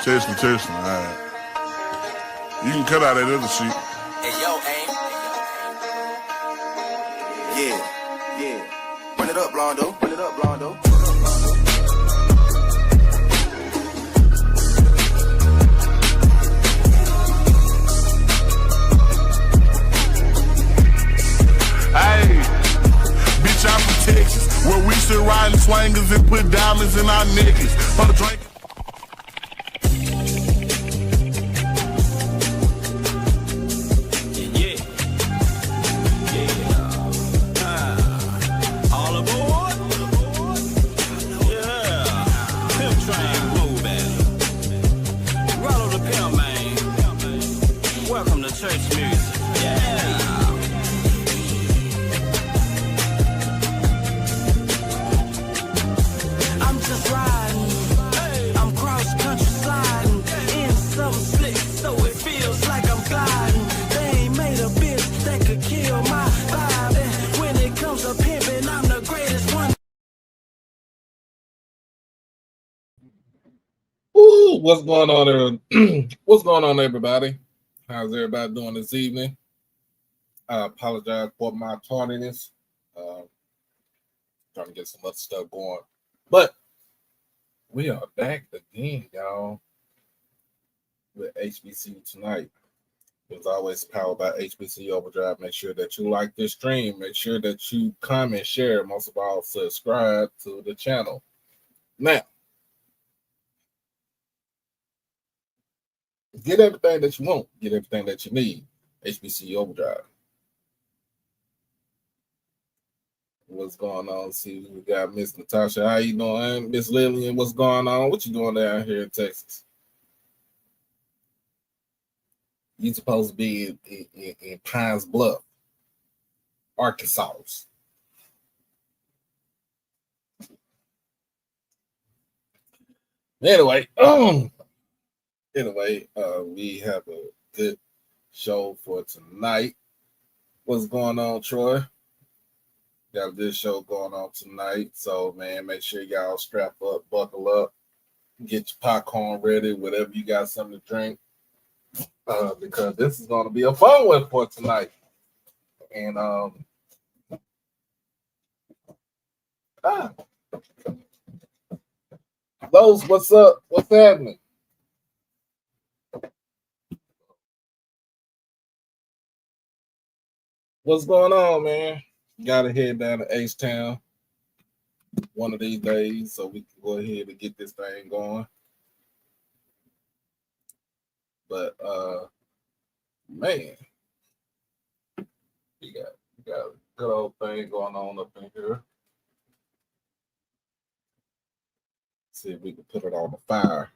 Chestnut. All right. You can cut out that other shit. Hey, yo, aim. Yeah. Run it up, Blondo. Hey, bitch, I'm from Texas, where we sit riding swangers and put diamonds in our necklace. For the drink. What's going on there? What's going on, everybody? How's everybody doing this evening? I apologize for my tardiness. Trying to get some other stuff going. But we are back again, y'all, with HBCU tonight. As always, powered by HBCU Overdrive. Make sure that you like this stream. Make sure that you comment, share. Most of all, subscribe to the channel. Now, get everything that you want. Get everything that you need. HBCU Overdrive. What's going on? See, we got Miss Natasha. How you doing? Miss Lillian, what's going on? What you doing down here in Texas? You supposed to be in Pines Bluff, Arkansas. Anyway, we have a good show for tonight. What's going on, Troy? Got a good show going on tonight. So, man, make sure y'all strap up, buckle up, get your popcorn ready, whatever you got something to drink, because this is going to be a fun one for tonight. And, Los, what's up? What's happening? What's going on, man? Gotta head down to H-Town one of these days so we can go ahead and get this thing going. But man, we got a good old thing going on up in here. See if we can put it on the fire.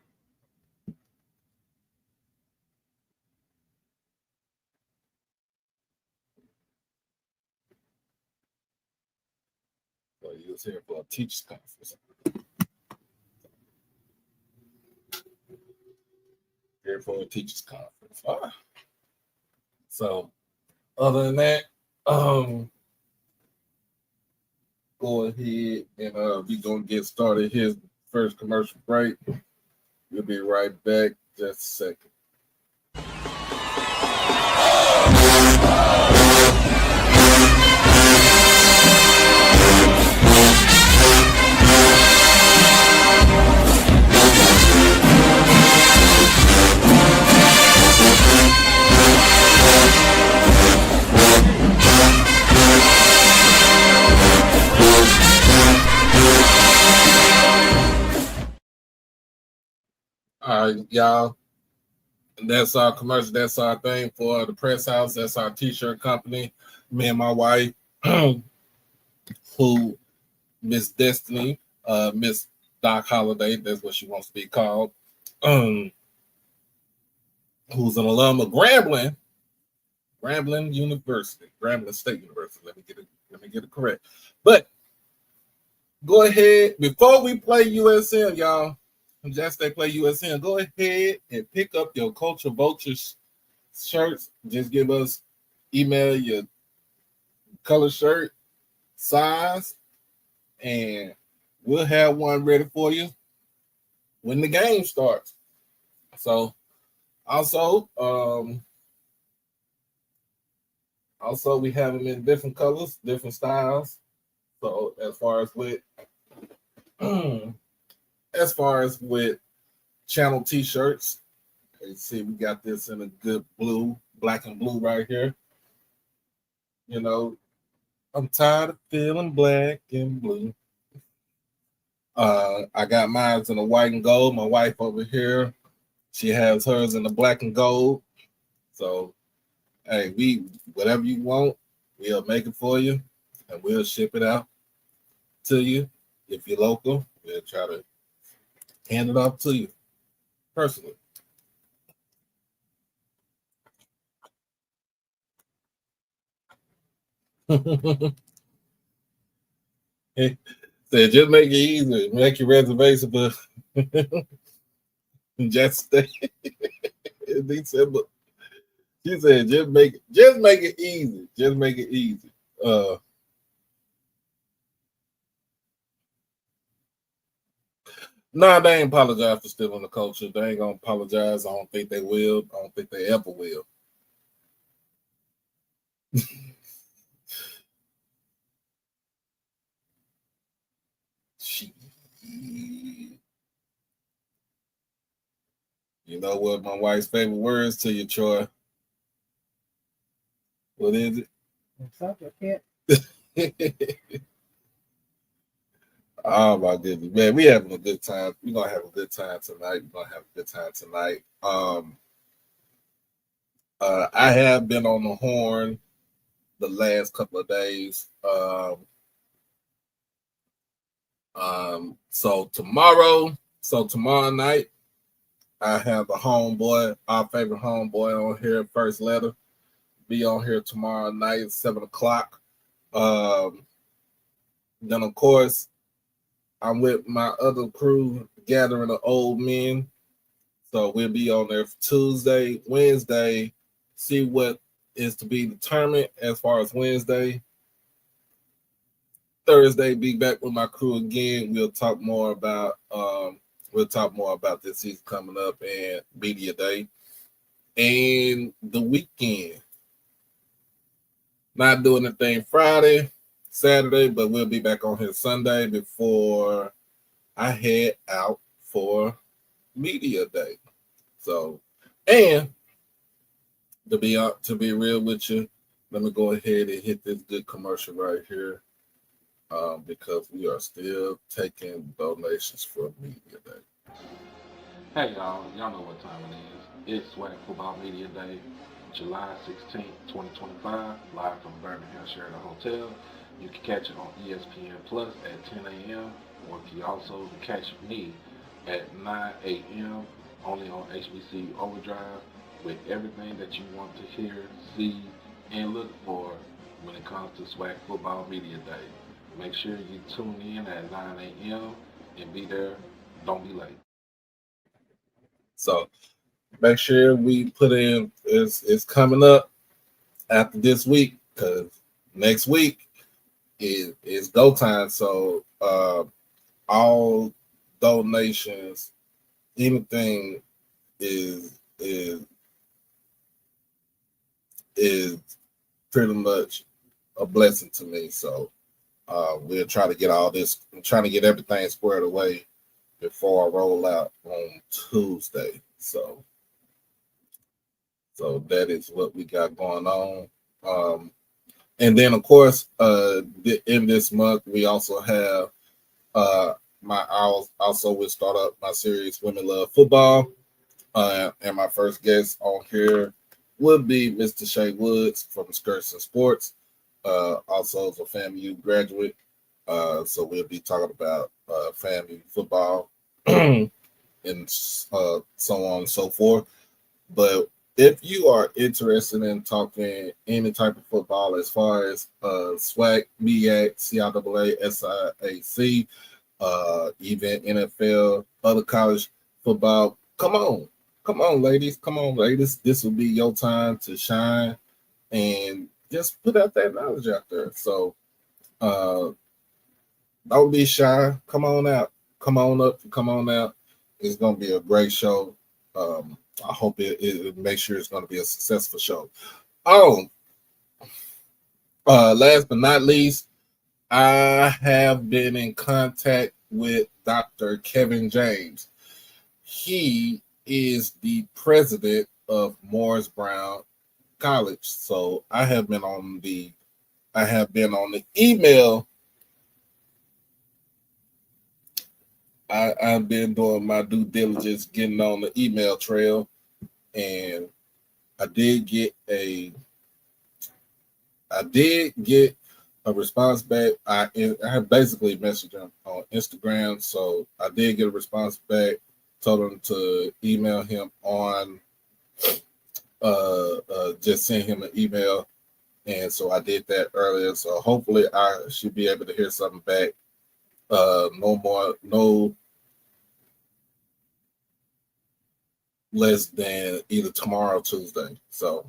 So you was here for a teachers conference. Here for a teachers conference. So other than that, go ahead and we're gonna get started. Here's the first commercial break. We'll be right back just a second. All right, y'all. That's our commercial. That's our thing for the press house. That's our t-shirt company. Me and my wife, who Miss Destiny, Miss Doc Holiday, that's what she wants to be called, who's an alum of Grambling University, Grambling State University. Let me get it correct. But go ahead, before we play USM, y'all. Just they play USM. Go ahead and pick up your Culture Vultures shirts. Just give us email your color shirt size, and we'll have one ready for you. when the game starts. So also we have them in different colors, different styles. So as far as with channel t-shirts, you see we got this in a good blue, black and blue right here. You know, I'm tired of feeling black and blue. I got mine in the white and gold. My wife over here, she has hers in the black and gold. So, hey, whatever you want, we'll make it for you, and we'll ship it out to you. If you're local, we'll try to hand it off to you personally. Said just make it easy, make your reservation, but just stay. She said just make it easy. Just make it easy. Nah, they ain't apologize for stealing the culture. They ain't gonna apologize. I don't think they will. I don't think they ever will. You know what my wife's favorite words to you, Troy? What is it? Oh my goodness, man, we having a good time. We're gonna have a good time tonight. I have been on the horn the last couple of days. So tomorrow night, I have a homeboy, our favorite homeboy on here, First Letter. Be on here tomorrow night at 7:00. Then of course, I'm with my other crew, Gathering of Old Men. So we'll be on there for Tuesday, Wednesday, see what is to be determined as far as Wednesday. Thursday, be back with my crew again. We'll talk more about this season coming up and media day. And the weekend. Not doing anything Friday, Saturday, but we'll be back on here Sunday before I head out for media day. So, and to be real with you, let me go ahead and hit this good commercial right here, because we are still taking donations for media day. Hey y'all know what time it is. It's SWAC Football Media Day, July 16th, 2025, live from Birmingham Sheraton Hotel. You can catch it on ESPN Plus at 10 a.m. or you can also catch me at 9 a.m. only on HBCU Overdrive with everything that you want to hear, see, and look for when it comes to SWAC Football Media Day. Make sure you tune in at 9 a.m. and be there. Don't be late. So make sure we put in, it's coming up after this week, because next week is go time. So all donations, anything is pretty much a blessing to me. So we'll try to get all this. I'm trying to get everything squared away before I roll out on Tuesday. So that is what we got going on. And then of course, in this month we also have we'll start up my series Women Love Football. And my first guest on here would be Mr. Shay Woods from Skirts and Sports. Also is a FAMU graduate. So we'll be talking about FAMU football and so on and so forth. But if you are interested in talking any type of football as far as SWAC, MEAC, CIAA, SIAC, even NFL, other college football, come on, ladies. This will be your time to shine and just put out that knowledge out there. So don't be shy. Come on out. Come on up. Come on out. It's going to be a great show. I hope it make sure it's going to be a successful show. Oh, last but not least, I have been in contact with Dr. Kevin James. He is the president of Morris Brown College. So I have been on the email. I've been doing my due diligence, getting on the email trail, and I did get a response back. I have basically messaged him on Instagram, so I did get a response back. Told him to email him on, just send him an email, and so I did that earlier. So hopefully I should be able to hear something back. No less than either tomorrow or Tuesday. So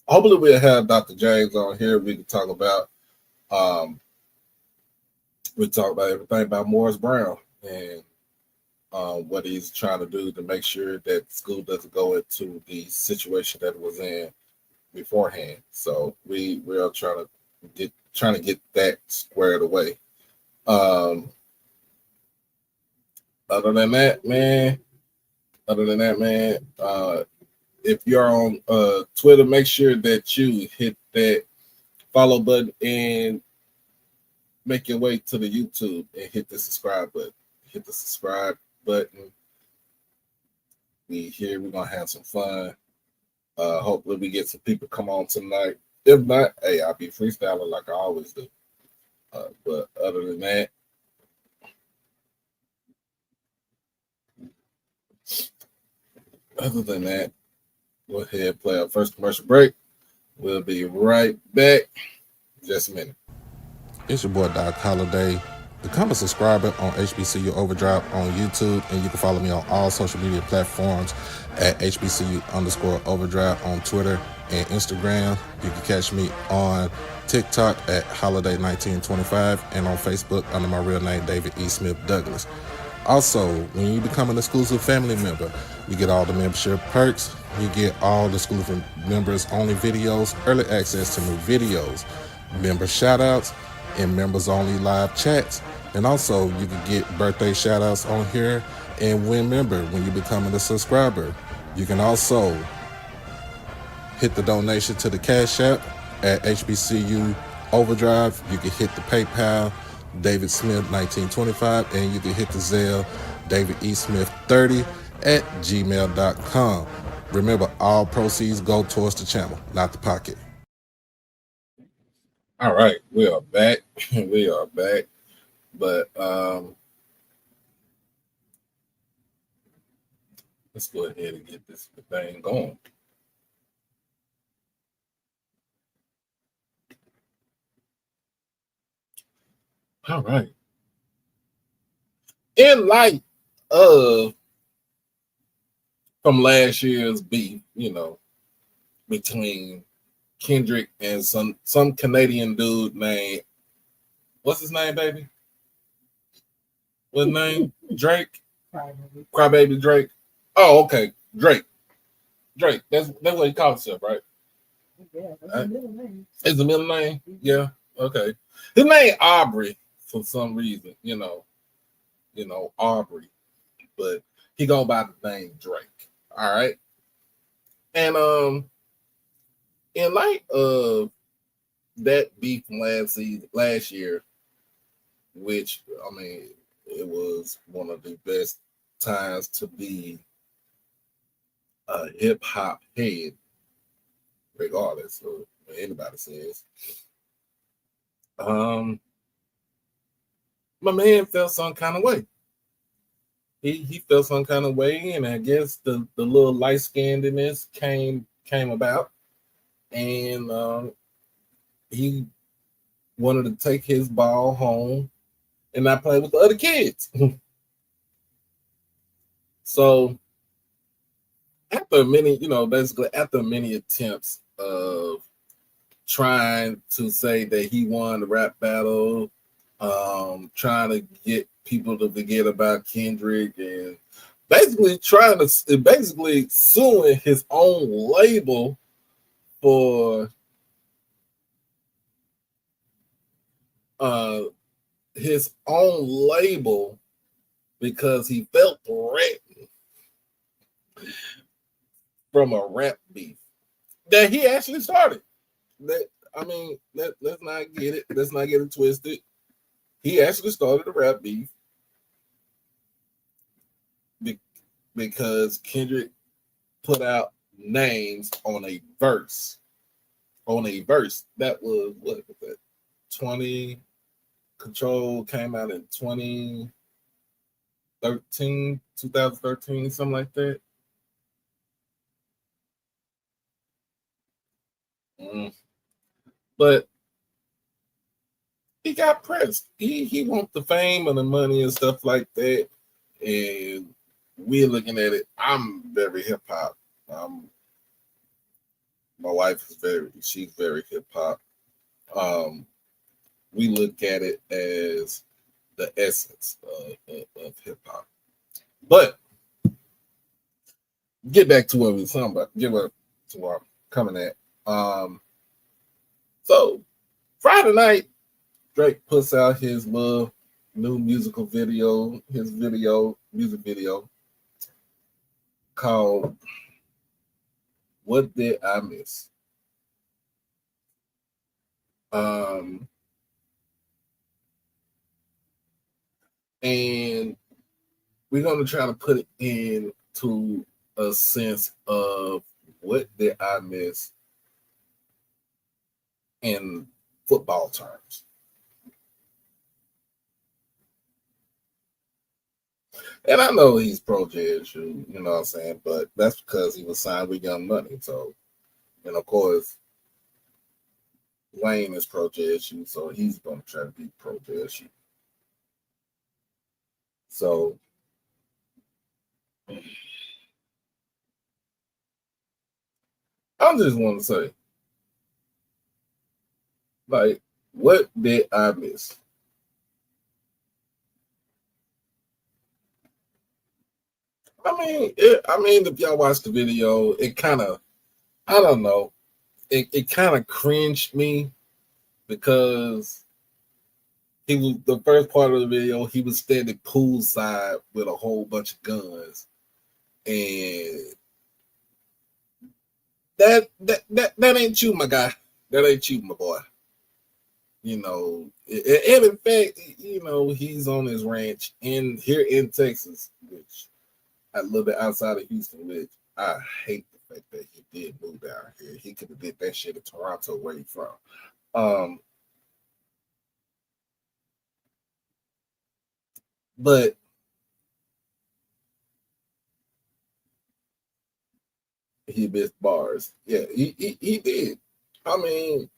hopefully we'll have Dr. James on here. We can talk about everything about Morris Brown and what he's trying to do to make sure that school doesn't go into the situation that it was in beforehand. So we are trying to get that squared away. Other than that, man, if you're on Twitter, make sure that you hit that follow button and make your way to the YouTube and hit the subscribe button. Hit the subscribe button. We're gonna have some fun. Hopefully we get some people come on tonight. If not, hey, I'll be freestyling like I always do. But other than that, go ahead and play our first commercial break. We'll be right back in just a minute. It's your boy Doc Holliday. Become a subscriber on HBCU Overdrive on YouTube, and you can follow me on all social media platforms at HBCU_Overdrive on Twitter and Instagram. You can catch me on TikTok at Holiday1925 and on Facebook under my real name, David E. Smith Douglas. Also, when you become an exclusive family member, you get all the membership perks. You get all the exclusive members only videos, early access to new videos, member shoutouts, and members only live chats. And also you can get birthday shout outs on here and win member when you become a subscriber. You can also hit the donation to the Cash App at HBCU Overdrive. You can hit the PayPal David Smith 1925, and you can hit the Zelle David E. Smith 30 at gmail.com. Remember, all proceeds go towards the channel, not the pocket. All right, we are back. We are back. But let's go ahead and get this thing going. All right. In light of from last year's beef, between Kendrick and some Canadian dude named, what's his name, baby? What name? Drake? Crybaby Drake. Oh, okay. Drake. That's what he calls himself, right? Yeah, that's the middle name. It's the middle name? Yeah. Okay. His name Aubrey for some reason, Aubrey. But he go by the name Drake. All right. And in light of that beef from last year, which it was one of the best times to be a hip hop head, regardless of what anybody says. My man felt some kind of way. He felt some kind of way, and I guess the little light skinnedness came about, and he wanted to take his ball home and not play with the other kids. So after many attempts of trying to say that he won the rap battle, trying to get people to forget about Kendrick and basically basically suing his own label for his own label because he felt threatened from a rap beef that he actually started. Let's not get it twisted. He actually started a rap beef because Kendrick put out names on a verse. That was, what was that? 20 Control came out in 2013, something like that. But he got pressed. He wants the fame and the money and stuff like that. And we're looking at it. I'm very hip hop. My wife is she's very hip hop. We look at it as the essence of hip hop. But get back to what we were talking about. Get back to where I'm coming at. So Friday night, Drake puts out his new music video called What Did I Miss? And we're going to try to put it into a sense of what did I miss in football terms. And I know he's pro JSU, you know what I'm saying, but that's because he was signed with Young Money. So, and of course, Wayne is pro JSU, so he's going to try to be pro JSU. So, I just want to say, like, what did I miss? If y'all watch the video, it kind of, I don't know, it kind of cringed me because he was, the first part of the video, he was standing poolside with a whole bunch of guns, and that ain't you, my guy. That ain't you, my boy. You know, and in fact, you know, he's on his ranch here in Texas, which a little bit outside of Houston, which I hate the fact that he did move down here. He could have did that shit in Toronto, where he from. But he missed bars. Yeah, he did. I mean,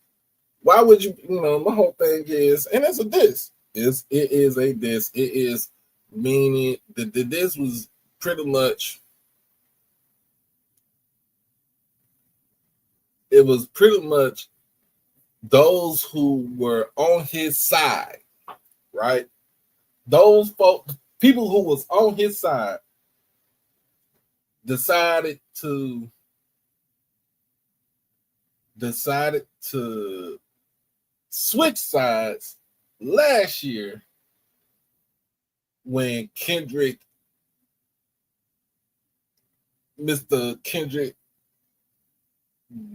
why would you? You know, my whole thing is, and it's a diss. It is a diss. It is meaning the diss was pretty much. It was pretty much those who were on his side, right? Those people who was on his side decided to switch sides last year when Mr. Kendrick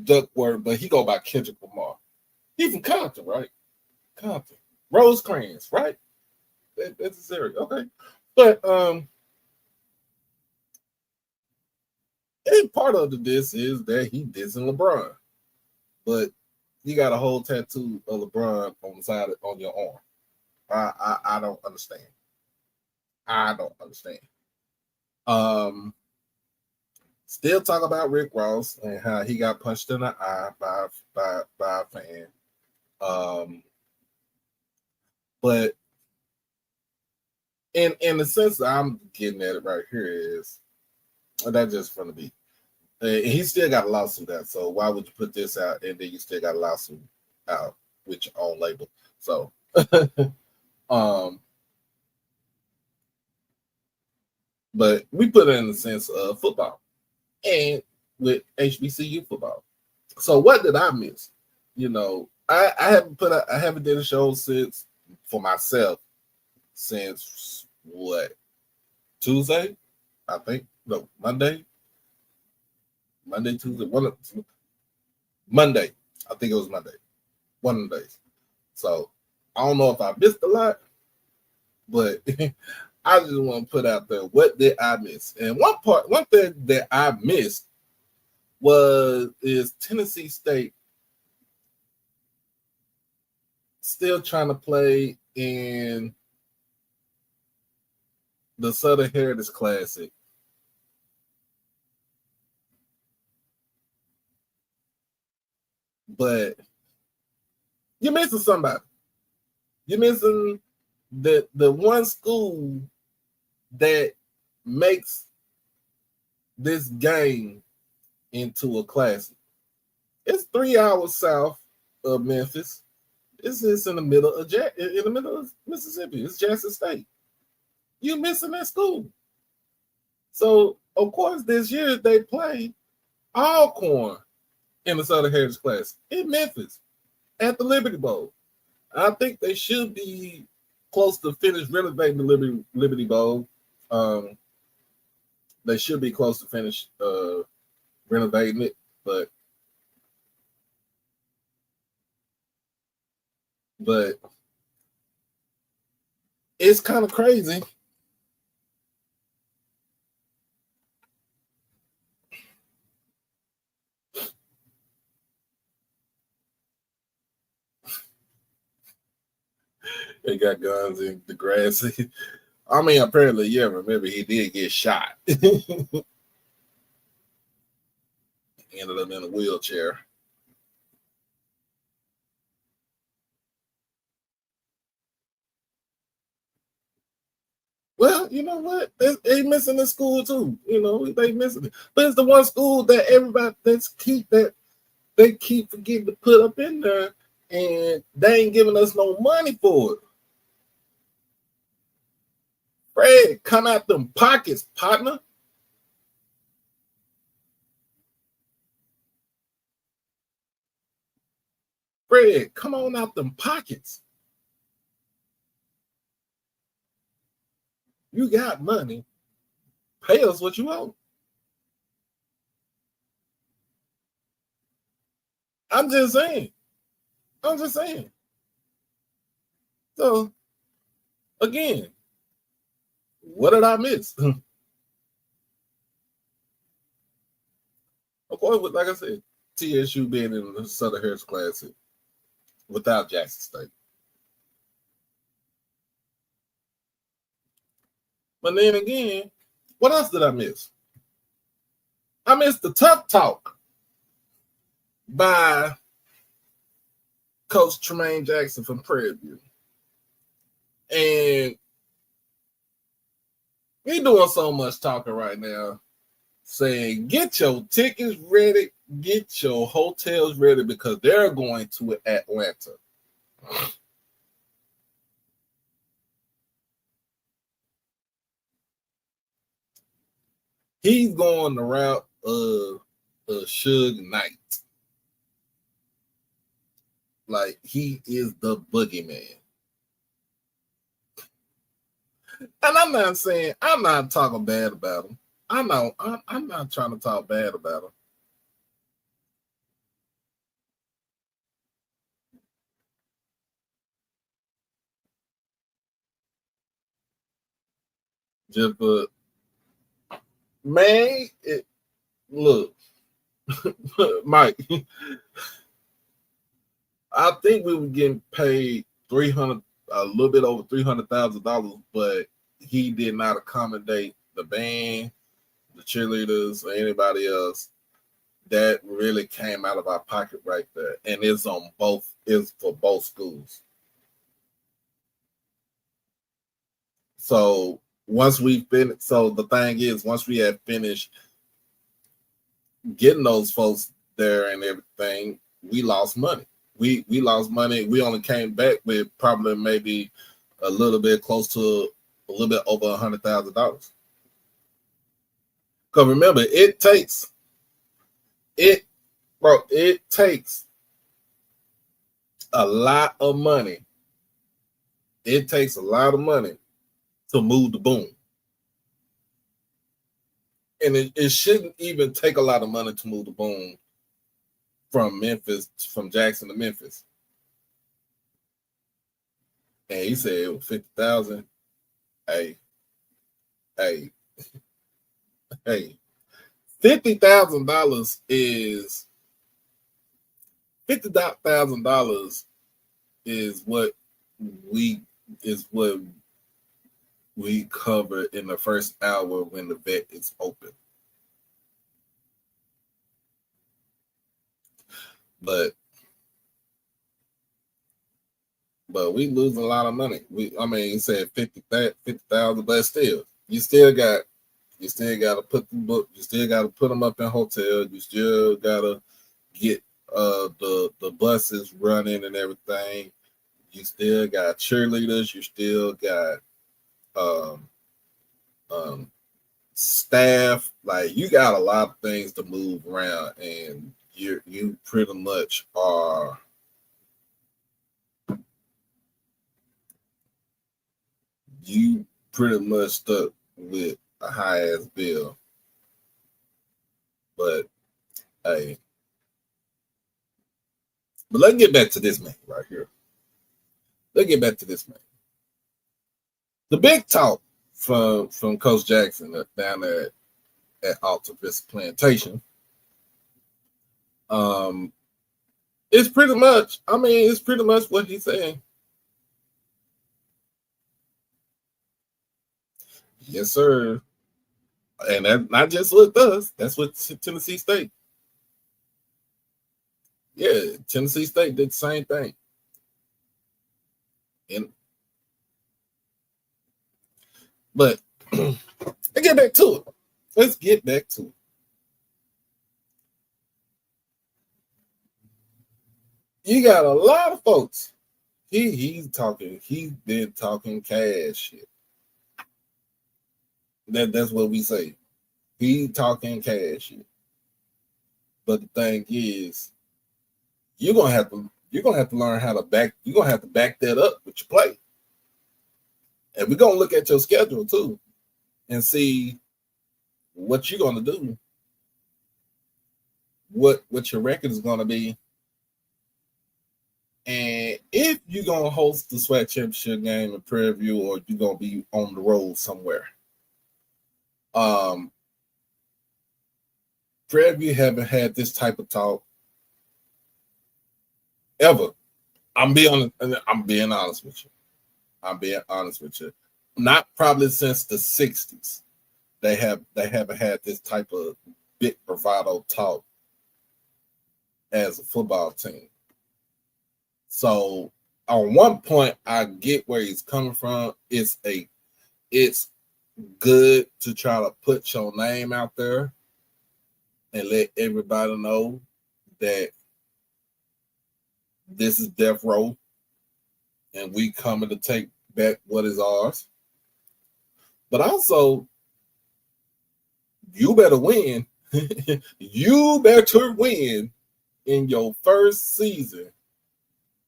Duckworth, but he go by Kendrick Lamar. He from Compton, right? Compton. Rosecrans, right? That's his area. Okay. But and part of this is that he dissing LeBron. But you got a whole tattoo of LeBron on the side on your arm. I don't understand. Still talk about Rick Ross and how he got punched in the eye by a fan. But in the sense that I'm getting at it right here is that's just from the beat. He still got a lawsuit out, so why would you put this out and then you still got a lawsuit out with your own label? So, But we put it in the sense of football and with HBCU football. So what did I miss? I haven't done a show since for myself since what, Tuesday? I think no, Monday, Tuesday, Monday. I think it was Monday, one of the days. So I don't know if I missed a lot, but I just want to put out there, what did I miss? And one thing that I missed is Tennessee State still trying to play in the Southern Heritage Classic. But you're missing somebody. You're missing the one school that makes this game into a classic. It's 3 hours south of Memphis. It's just in the middle of Mississippi. It's Jackson State. You're missing that school. So of course this year they play Alcorn in the Southern Heritage Classic in Memphis at the Liberty Bowl. I think they should be close to finish renovating the Liberty Bowl. They should be close to finish renovating it, but it's kind of crazy. They got guns in the grass. I mean, apparently, yeah, remember he did get shot. Ended up in a wheelchair. Well, you know what? They missing the school too. They missing it. But it's the one school that everybody they keep forgetting to put up in there, and they ain't giving us no money for it. Fred, come out them pockets, partner. Fred, come on out them pockets. You got money. Pay us what you owe. I'm just saying. So, again, what did I miss? Of course, like I said, TSU being in the Southern Heritage Classic without Jackson State. But then again, what else did I miss? I missed the tough talk by Coach Tremaine Jackson from Prairie View. And we doing so much talking right now, saying get your tickets ready, get your hotels ready, because they're going to Atlanta. He's going the route of Suge Knight. Like, he is the boogeyman. And I'm not talking bad about him. I'm not trying to talk bad about him. Just but man, look, Mike, I think we were getting paid a little bit over $300,000, but he did not accommodate the band, the cheerleaders, or anybody else. That really came out of our pocket right there, and it's for both schools. So once we finished, the thing is, once we had finished getting those folks there and everything, we lost money. We lost money. We only came back with probably maybe a little bit close to a little bit over $100,000. Because remember, it takes a lot of money. It takes a lot of money to move the boom. And it shouldn't even take a lot of money to move the boom from Jackson to Memphis. And he said it was 50,000. Hey. $50,000 is $50,000 is what we cover in the first hour when the vet is open. But we lose a lot of money. He said 50,000, but still, you still got to put them up in hotel. You still got to get the buses running and everything. You still got cheerleaders. You still got staff. Like, you got a lot of things to move around, and you pretty much are stuck with a high ass bill. But hey, but let's get back to this man right here. The big talk from Coach Jackson down there at Alta Vista Plantation. It's pretty much what he's saying. Yes, sir. And that's not just with us. That's with Tennessee State. Yeah, Tennessee State did the same thing. But let's get back to it. You got a lot of folks. He's been talking cash shit. That's what we say. He's talking cash shit. But the thing is, you're gonna have to learn how to back that up with your play. And we're gonna look at your schedule too and see what you're gonna do, what your record is gonna be, and if you're gonna host the SWAC championship game in Prairie View or you're gonna be on the road somewhere. Prairie View haven't had this type of talk ever. I'm being honest with you. Not probably since the 60s. They haven't had this type of big bravado talk as a football team. So on one point, I get where he's coming from. It's good to try to put your name out there and let everybody know that this is death row and we coming to take back what is ours. But also, you better win. You better win in your first season,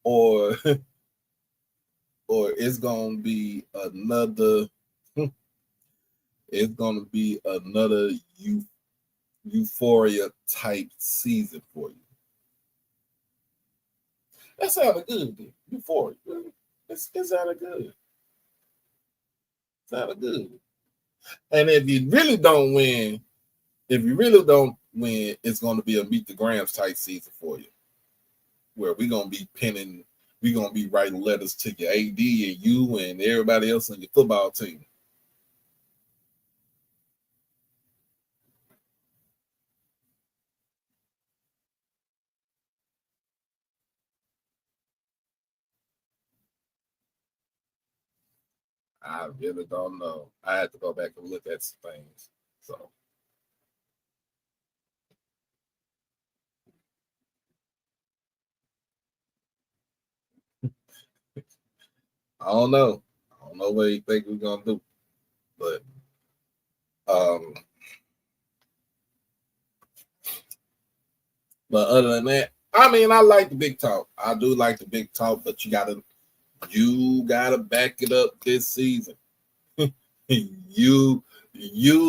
or it's gonna be another. It's gonna be another euphoria type season for you. That sounded good, dude. Euphoria. It sounded good. And if you really don't win, it's going to be a meet the Grams type season for you, where we're going to be writing letters to your AD and you and everybody else on your football team. I really don't know. I had to go back and look at some things. So I don't know. What you think we're gonna do. But But other than that, I mean, I like the big talk. I do like the big talk, but you gotta back it up this season. you,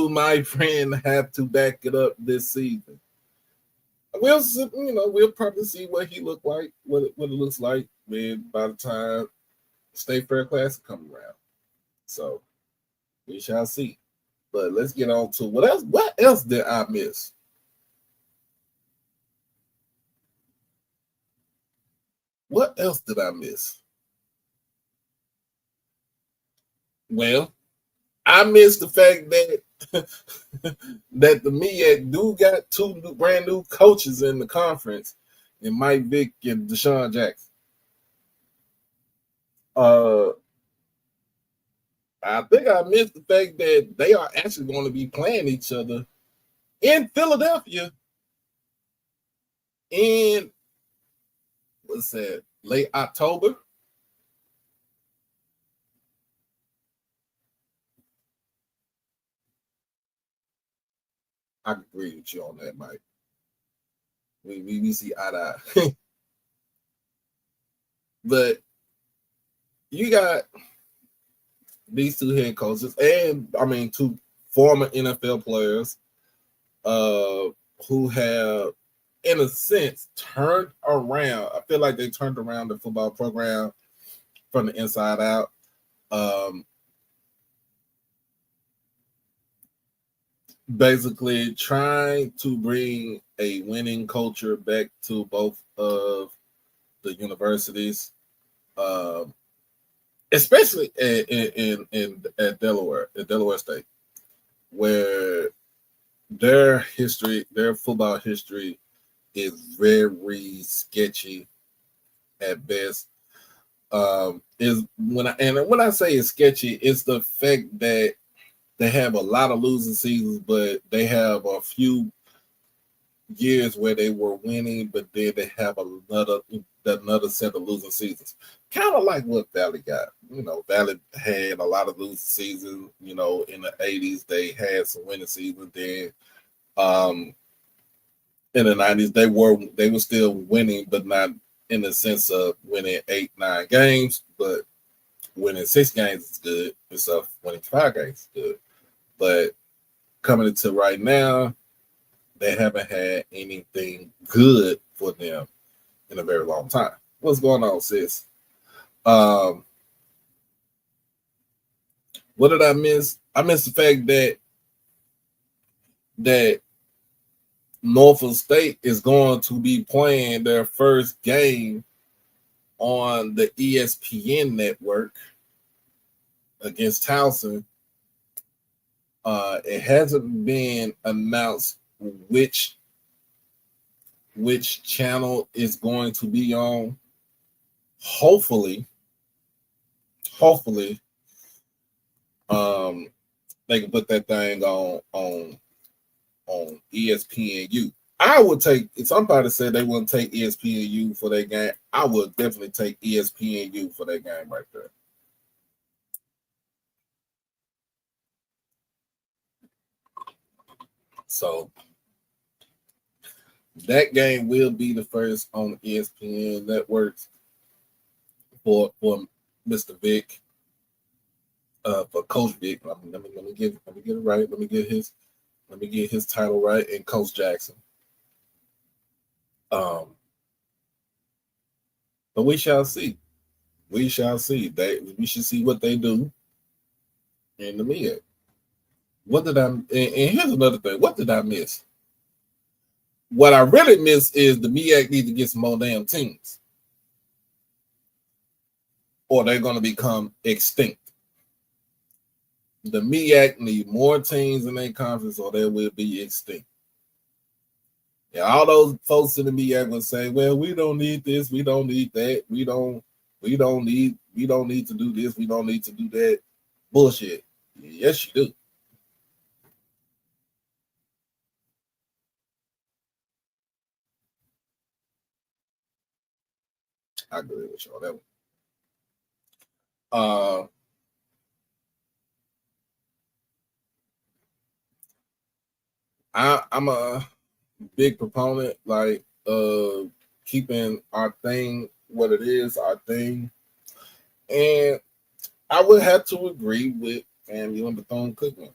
my friend, have to back it up this season. We'll probably see what he look like, what it looks like by the time State Fair Classic come around. So we shall see. But let's get on to what else. What else did I miss? What else did I miss? Well, I missed the fact that that the MEAC do got two brand new coaches in the conference, and Mike Vick and Deshaun Jackson. I think I missed the fact that they are actually going to be playing each other in Philadelphia in what's that, late October. I agree with you on that, Mike. We see eye to eye. But you got these two head coaches, and I mean two former NFL players, who have, in a sense, turned around. I feel like they turned around the football program from the inside out. Basically trying to bring a winning culture back to both of the universities, especially at Delaware, at Delaware State, where their football history is very sketchy at best. When I say it's sketchy, it's the fact that they have a lot of losing seasons, but they have a few years where they were winning, but then they have another set of losing seasons. Kind of like what Valley got. Valley had a lot of losing seasons. In the 80s, they had some winning seasons. Then in the 90s, they were still winning, but not in the sense of winning 8-9 games, but winning 6 games is good. Instead of winning 5 games is good. But coming into right now, they haven't had anything good for them in a very long time. What's going on, sis? What did I miss? I missed the fact that Norfolk State is going to be playing their first game on the ESPN network against Towson. It hasn't been announced which channel is going to be on. Hopefully, they can put that thing on ESPNU. I would take, if somebody said they wouldn't take ESPNU for that game, I would definitely take ESPNU for that game right there. So that game will be the first on ESPN networks for Mr. Vick, for Coach Vick. Let me get it right. Let me get his title right, and Coach Jackson. But we shall see. We shall see. We should see what they do in the MEAC. And here's another thing. What did I miss? What I really miss is the MEAC need to get some more damn teams, or they're going to become extinct. The MEAC need more teams in their conference, or they will be extinct. And all those folks in the MEAC will say, "Well, we don't need this, we don't need that, we don't need to do this, we don't need to do that." Bullshit. Yes, you do. I agree with you on that one. I'm a big proponent. Like, keeping our thing what it is, our thing. And I would have to agree with FAMU and Bethune-Cookman.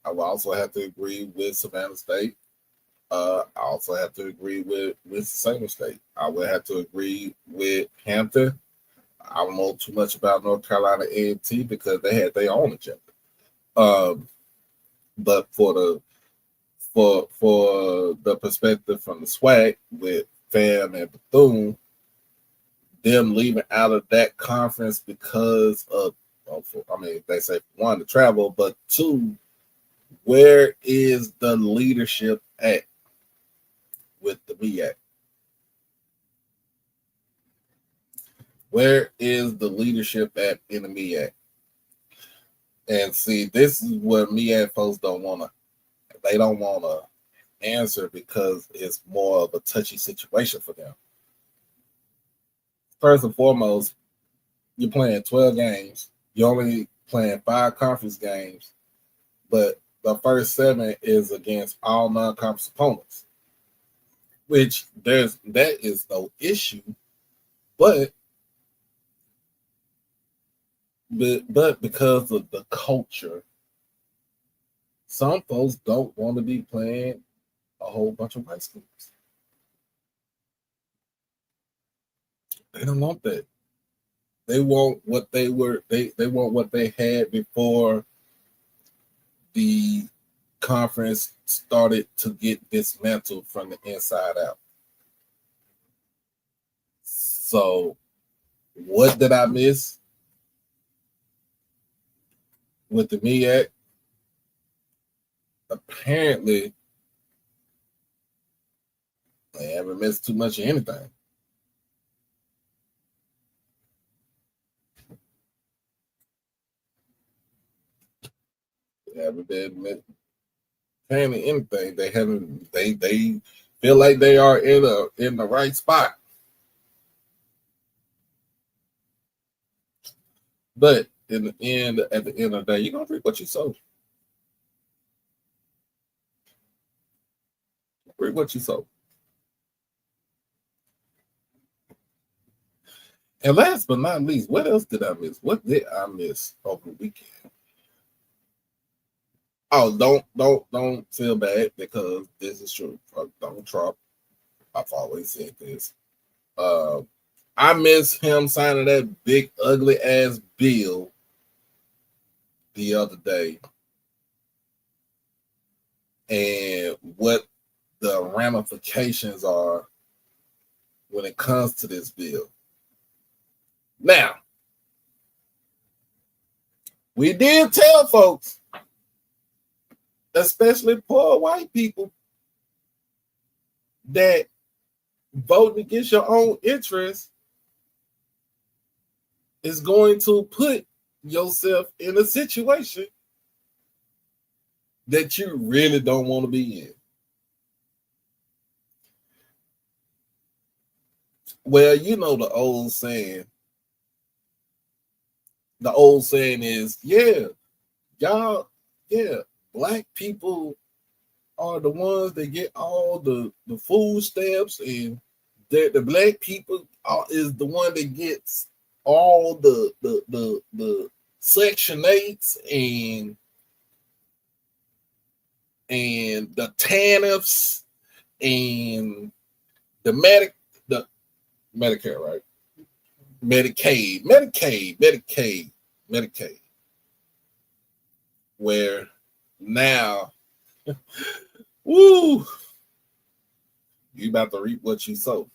I would also have to agree with Savannah State. I also have to agree with Winston-Salem State. I would have to agree with Hampton. I don't know too much about North Carolina A&T because they had their own agenda. But for the perspective from the SWAC with FAM and Bethune, them leaving out of that conference because of I mean, they say one, to travel, but two, where is the leadership at with the MEAC? Where is the leadership at in the MEAC? And see, this is what MEAC folks don't want to, they don't want to answer because it's more of a touchy situation for them. First and foremost, you're playing 12 games. You're only playing 5 conference games, but the first 7 is against all non-conference opponents, which that is no issue, but because of the culture, some folks don't want to be playing a whole bunch of white schools. They don't want that. They want what they were. They want what they had before the conference started to get dismantled from the inside out. So, what did I miss with the MEAC? Apparently, I haven't missed too much of anything. They haven't been paying anything. They haven't. They feel like they are in the right spot. But at the end of the day, you're gonna reap what you sow. Reap what you sow. And last but not least, what else did I miss? What did I miss over the weekend? Oh, don't feel bad because this is true. Donald Trump, I've always said this. I miss him signing that big ugly ass bill the other day, and what the ramifications are when it comes to this bill. Now, we did tell folks, especially poor white people, that voting against your own interest is going to put yourself in a situation that you really don't want to be in. Well, you know the old saying. The old saying is, black people are the ones that get all the food stamps, and the black people is the one that gets all the Section 8s and the TANFs and the Medicare, right? Medicaid. Where now, woo, you about to reap what you sow.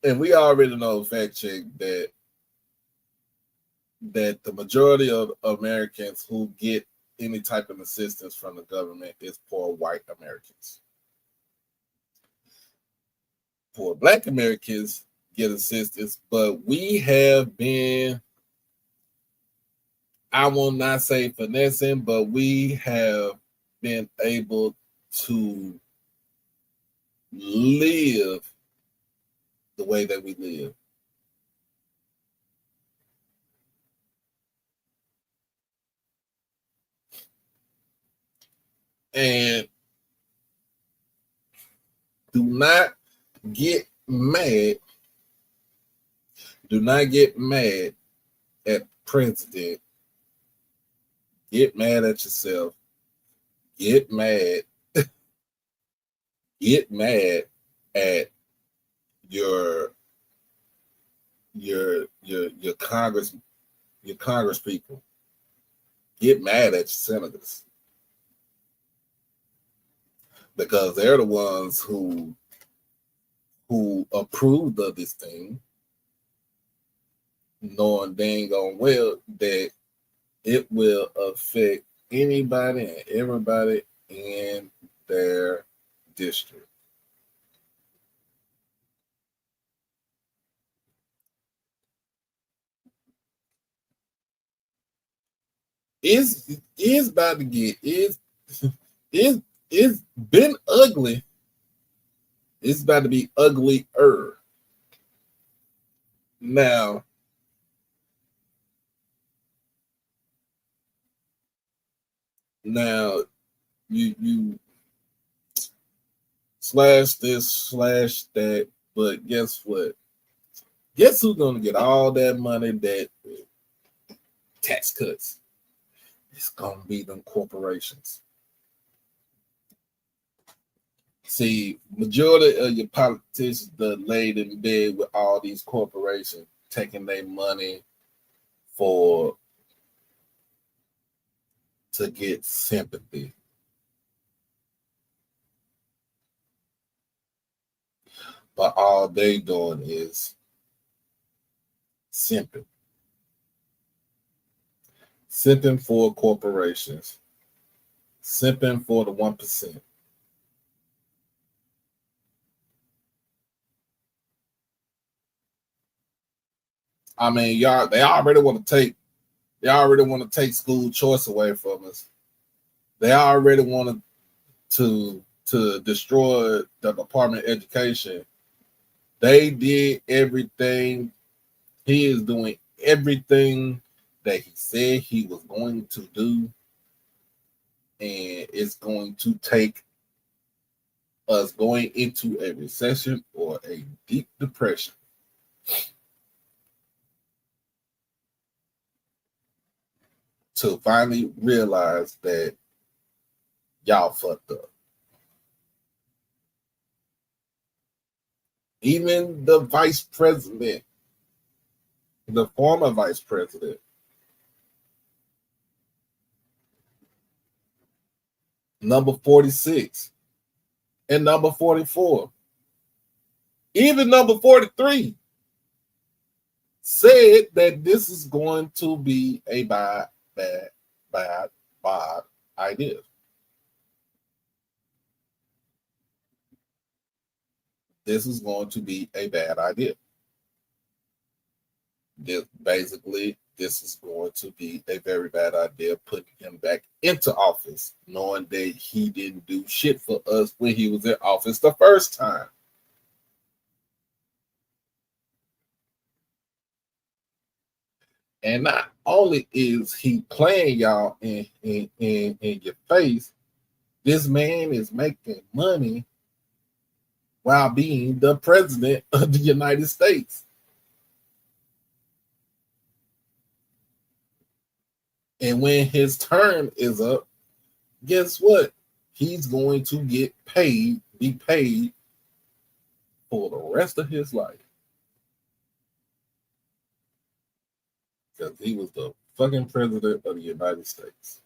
And we already know, fact check, that the majority of Americans who get any type of assistance from the government is poor white Americans. Poor black Americans get assistance, but we have been, I will not say finessing, but we have been able to live the way that we live. And Do not get mad. Do not get mad at the president. Get mad at yourself. Get mad. Get mad at your Congress, your Congress people. Get mad at your senators. Because they're the ones who approved of this thing, knowing dang on well that it will affect anybody and everybody in their district. It's about to get it's been ugly. It's about to be uglier. Now, you slash this, slash that, but guess what? Guess who's gonna get all that money, that tax cuts? It's gonna be them corporations. See, majority of your politicians that laid in bed with all these corporations taking their money to get sympathy. But all they doing is simping. Simping for corporations. Simping for the 1%. I mean, they already want to take school choice away from us. They already wanted to destroy the Department of Education. They did everything. He is doing everything that he said he was going to do, and it's going to take us going into a recession or a deep depression. To finally realize that y'all fucked up. Even the vice president, the former vice president, number 46 and number 44, even number 43, said that this is going to be a bad idea. This is going to be a bad idea. This is going to be a very bad idea, putting him back into office, knowing that he didn't do shit for us when he was in office the first time. And not only is he playing y'all in your face, this man is making money while being the president of the United States. And when his term is up, guess what? He's going to be paid for the rest of his life. Because he was the fucking president of the United States.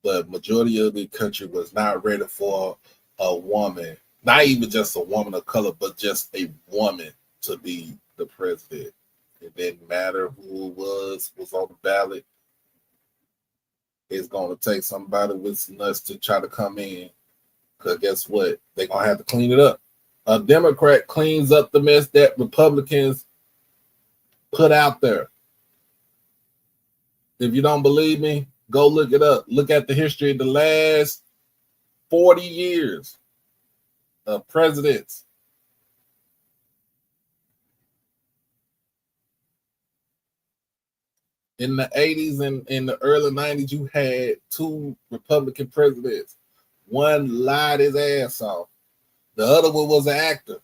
But majority of the country was not ready for a woman, not even just a woman of color, but just a woman to be the president. It didn't matter who it was on the ballot. It's going to take somebody with some nuts to try to come in. Because guess what? They're going to have to clean it up. A Democrat cleans up the mess that Republicans put out there. If you don't believe me, go look it up. Look at the history of the last 40 years of presidents. In the 80s and in the early 90s, you had two Republican presidents. One lied his ass off. The other one was an actor.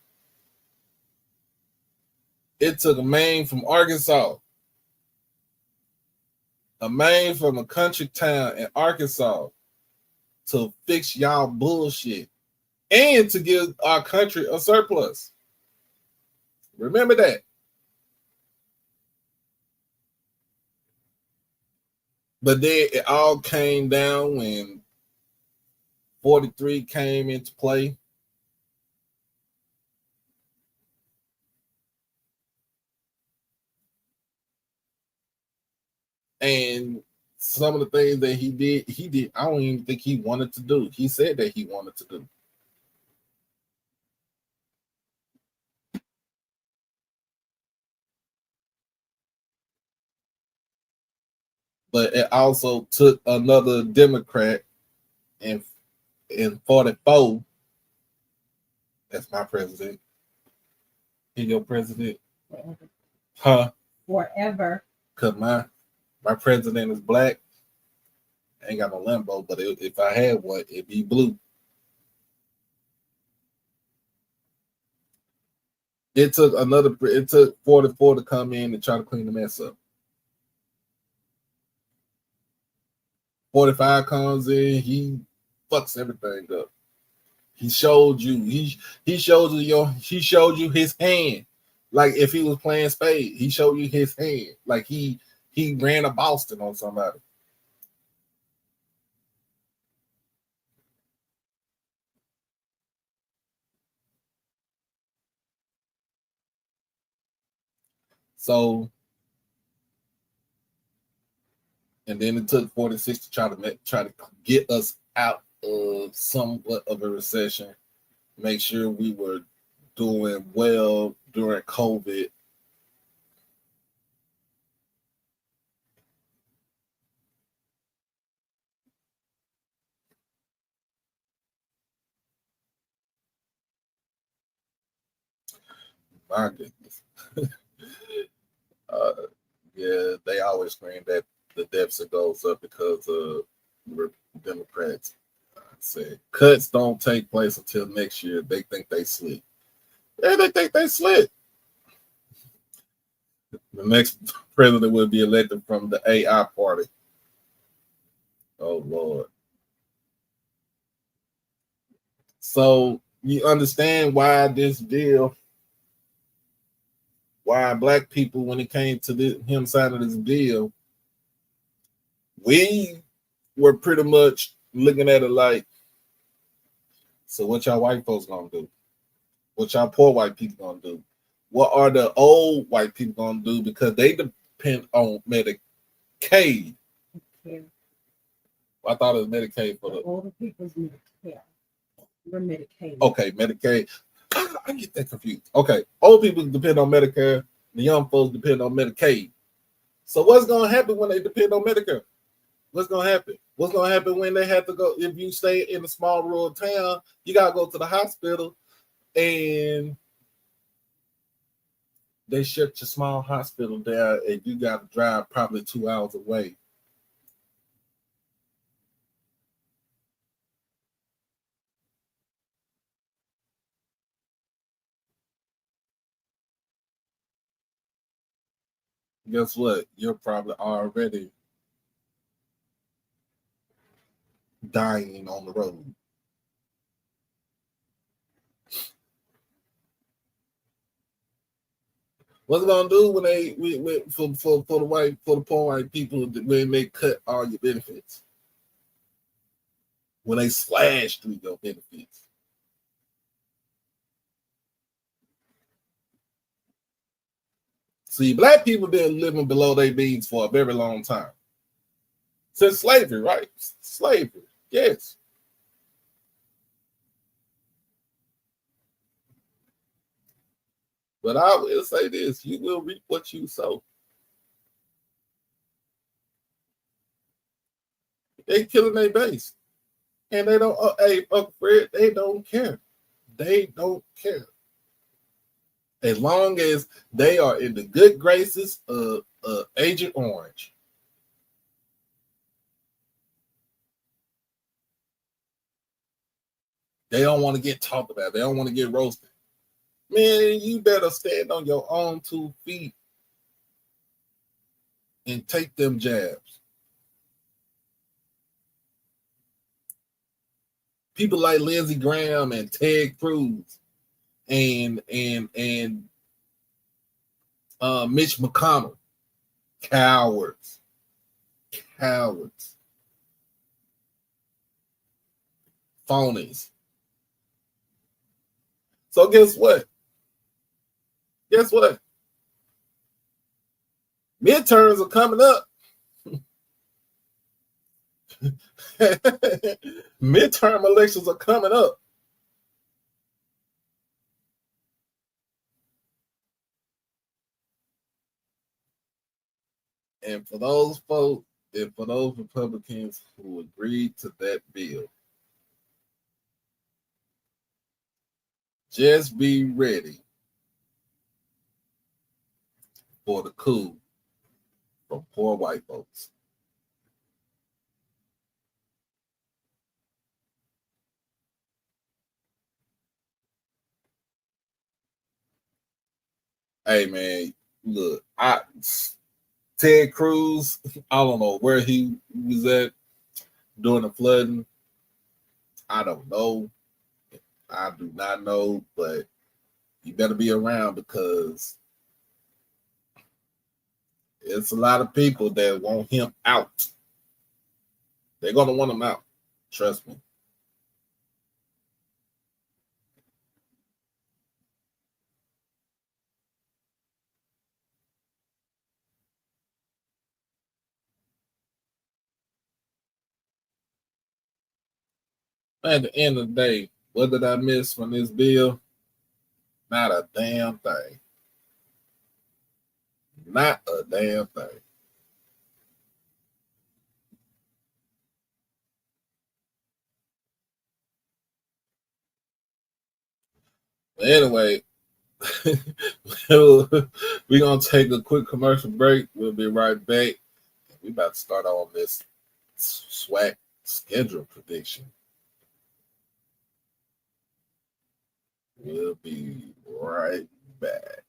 It took a man from Arkansas, a man from a country town in Arkansas, to fix y'all bullshit and to give our country a surplus. Remember that. But then it all came down when 43 came into play. And some of the things that he did, I don't even think he wanted to do. He said that he wanted to do. But it also took another Democrat in 44. That's my president. He your president? Forever. Huh? Forever. Because my president is black. I ain't got no Lambo, but if I had one, it'd be blue. It took 44 to come in and try to clean the mess up. 45 comes in, he fucks everything up. He showed you, he showed you his hand. Like if he was playing spade, he showed you his hand. Like he ran a Boston on somebody. So, and then it took 46 to try to get us out of somewhat of a recession, make sure we were doing well during COVID. My goodness. Yeah, they always scream that the deficit goes up because Democrats say cuts don't take place until next year. They think they slick. Yeah, they think they slick. The next president will be elected from the AI party. Oh, Lord. So you understand why this deal, why black people, when it came to him signing this deal, we were pretty much looking at it like, so what y'all white folks gonna do? What y'all poor white people gonna do? What are the old white people gonna do? Because they depend on Medicaid. Yeah. I thought it was Medicaid for the older people's Medicare. We're Medicaid. Okay, Medicaid. I get that confused. Okay, old people depend on Medicare. The young folks depend on Medicaid. So what's gonna happen when they depend on Medicare? What's gonna happen? What's gonna happen when they have to go? If you stay in a small rural town, you gotta go to the hospital, and they shut your small hospital down, and you gotta drive probably 2 hours away. Guess what? You're probably already dying on the road. What's it gonna do when for the poor white people when they cut all your benefits? When they slash through your benefits? See, black people been living below their means for a very long time. Since slavery, right? Slavery, yes. But I will say this, you will reap what you sow. They killing their base. And they don't, hey, Uncle Fred, they don't care. They don't care. As long as they are in the good graces of Agent Orange. They don't want to get talked about. They don't want to get roasted. Man, you better stand on your own 2 feet and take them jabs. People like Lindsey Graham and Ted Cruz and Mitch McConnell, cowards, phonies. So guess what? Midterms are coming up. Midterm elections are coming up. And for those folks, and for those Republicans who agreed to that bill, just be ready for the coup from poor white folks. Hey man, look, Ted Cruz, I don't know where he was at during the flooding. I don't know. I do not know, but you better be around because it's a lot of people that want him out. They're going to want him out. Trust me. At the end of the day, what did I miss from this bill? Not a damn thing. Not a damn thing. But anyway, we're going to take a quick commercial break. We'll be right back. We're about to start on this SWAC schedule prediction. We'll be right back.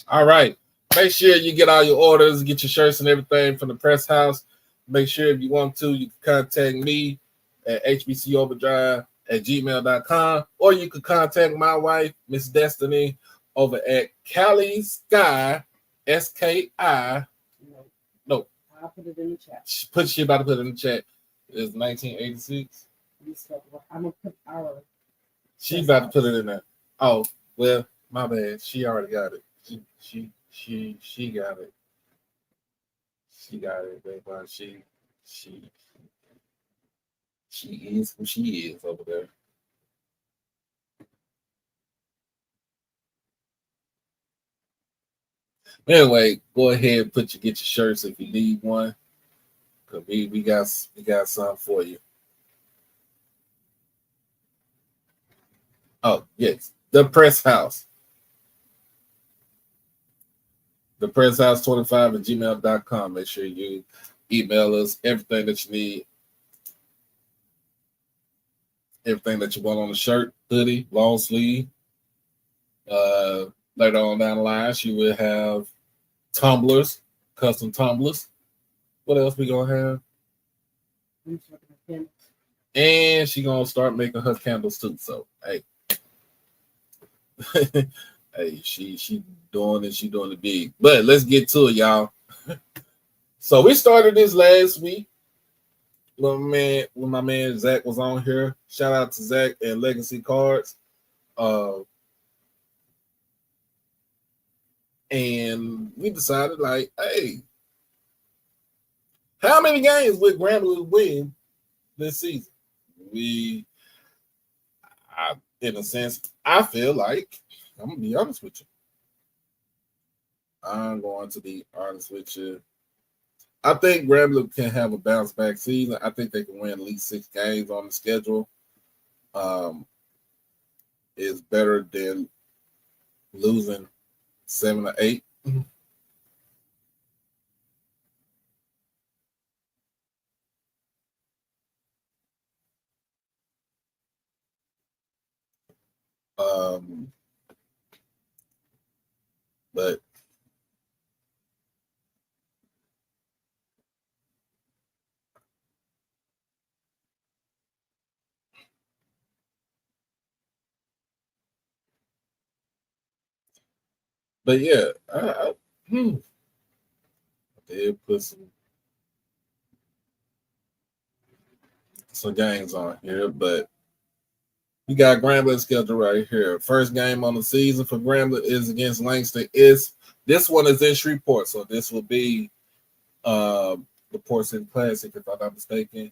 All right. Make sure you get all your orders, get your shirts and everything from the press house. Make sure if you want to, you can contact me at hbcoverdrive@gmail.com, or you could contact my wife, Miss Destiny, over at Cali Sky, SKI. No. I'll put it in the chat. She about to put it in the chat. It's 1986. I'm going to put our... She about to put it in there. Oh, well, my bad. She already got it. She got it. She got it, baby. She is who she is over there. Anyway, go ahead and get your shirts if you need one. Cause we got something for you. Oh, yes. The Press House. The Press House 25@gmail.com. Make sure you email us everything that you need. Everything that you want on the shirt, hoodie, long sleeve. Later on down the line, she will have tumblers, custom tumblers. What else we gonna have? And she gonna start making her candles too. So hey. Hey, she doing it, she doing it big. But let's get to it, y'all. So we started this last week. When my man Zach was on here. Shout out to Zach and Legacy Cards. And we decided, like, hey, how many games would Grambling win this season? in a sense, I feel like, I'm going to be honest with you. I'm going to be honest with you. I think Grambling can have a bounce back season. I think they can win at least 6 games on the schedule. Is better than losing 7 or 8. But yeah, I did put some games on here, but you got Grambling schedule right here. First game on the season for Grambling is against Langston. This one is in Shreveport, so this will be the Port City Classic, if I'm not mistaken.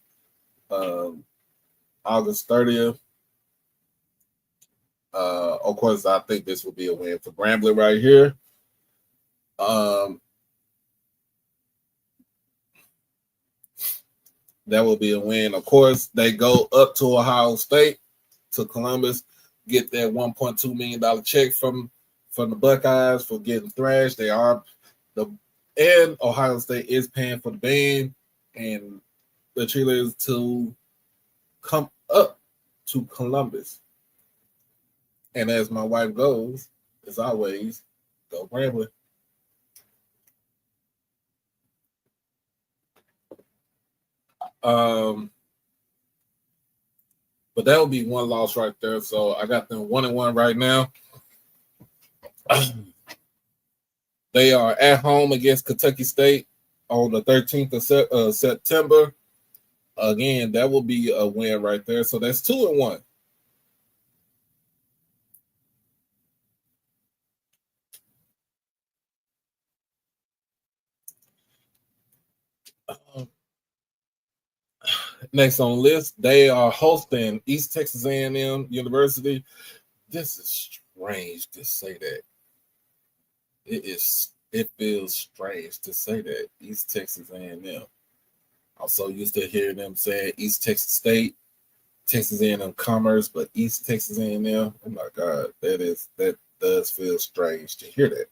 August 30th. Of course, I think this will be a win for Grambling right here. That will be a win. Of course, they go up to Ohio State, to Columbus, get that $1.2 million check from the Buckeyes for getting thrashed. And Ohio State is paying for the band and the cheerleaders to come up to Columbus. And as my wife goes, as always, go Grambling. But that would be one loss right there. So I got them 1-1 right now. They are at home against Kentucky State on the 13th of September. Again, that will be a win right there. So that's 2-1. Next on the list, they are hosting East Texas A&M University. This is strange to say that. It feels strange to say that. East Texas A&M. I'm so used to hearing them say East Texas State, Texas A&M Commerce, but East Texas A&M. Oh my God, that does feel strange to hear that.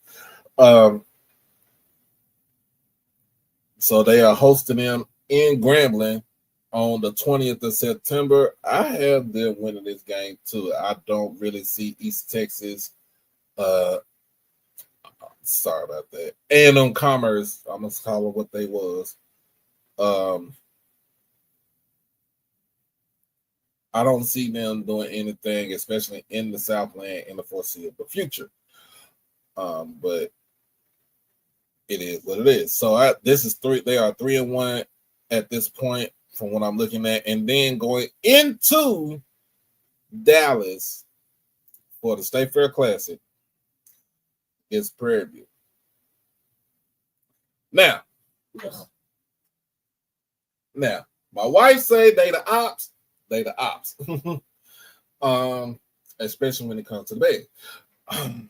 So they are hosting them in Grambling on the 20th of September. I have them winning this game too. I don't really see East Texas. Sorry about that. A&M Commerce, I'm gonna call it what they was. I don't see them doing anything, especially in the Southland, in the foreseeable future. But it is what it is. So this is 3. They are 3-1 at this point, from what I'm looking at, and then going into Dallas for the State Fair Classic is Prairie View. Now, my wife say they the ops. They the ops. Especially when it comes to the bed.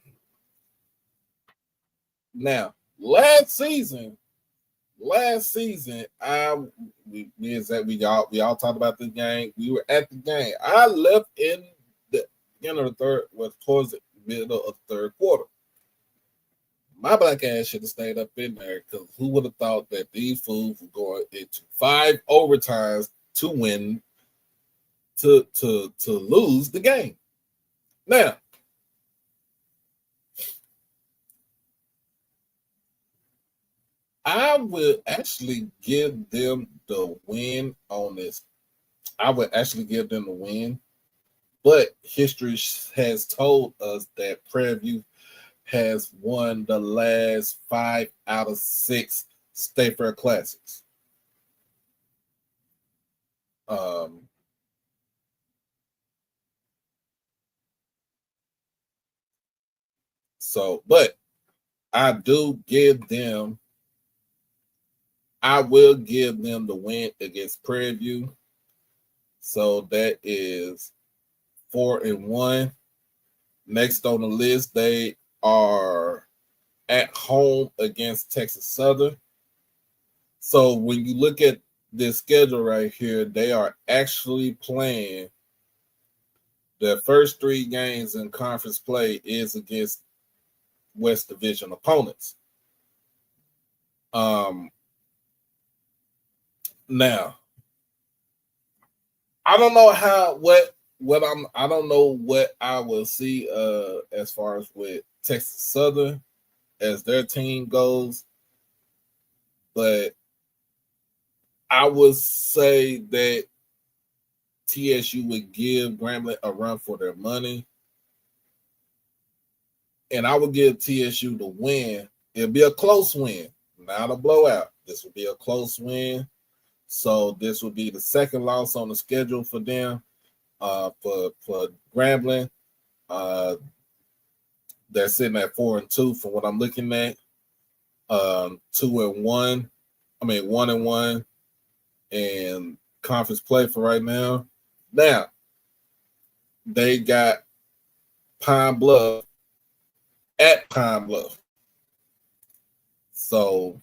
Now, last season, we all talked about this game. We were at the game. I left in the end of the third, towards the middle of the third quarter. My black ass should have stayed up in there, because who would have thought that these fools were going into 5 overtimes to win, to lose the game. Now, I would actually give them the win on this. I would actually give them the win, but history has told us that Prairie View has won the last 5 out of 6 State Fair Classics. But I will give them the win against Prairie View. So that is 4-1. Next on the list, they are at home against Texas Southern. So when you look at this schedule right here, they are actually playing their first 3 games in conference play is against West Division opponents. Now, I don't know I don't know what I will see as far as with Texas Southern as their team goes, but I would say that TSU would give Grambling a run for their money, and I would give TSU the win. It'll be a close win, not a blowout. This will be a close win. So this will be the second loss on the schedule for them. For Grambling, they're sitting at 4-2 from what I'm looking at. 2-1. 1-1 and conference play for right now. Now they got Pine Bluff at Pine Bluff. So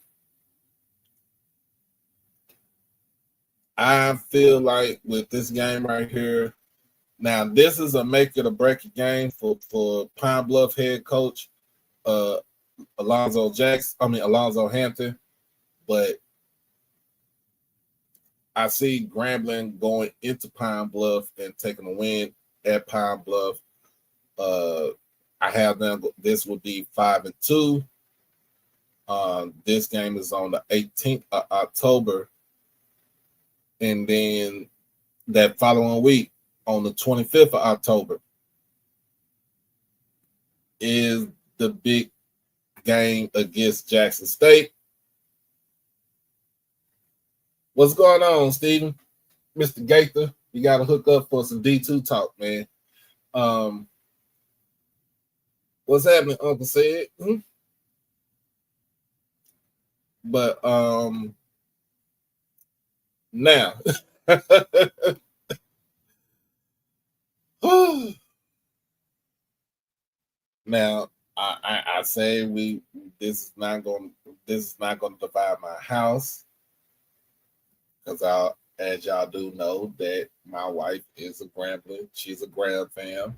I feel like with this game right here, now this is a make it or break it game for Pine Bluff head coach Alonzo Hampton, but I see Grambling going into Pine Bluff and taking a win at Pine Bluff. I have them. This would be 5-2. This game is on the 18th of October, and then that following week on the 25th of October is the big game against Jackson State. What's going on, Steven? Mr. Gaither, you got to hook up for some D2 talk, man. What's happening, Uncle Said? But now now I say this is not going to divide my house, because as y'all do know that my wife is a Grambling. She's a Gram fan.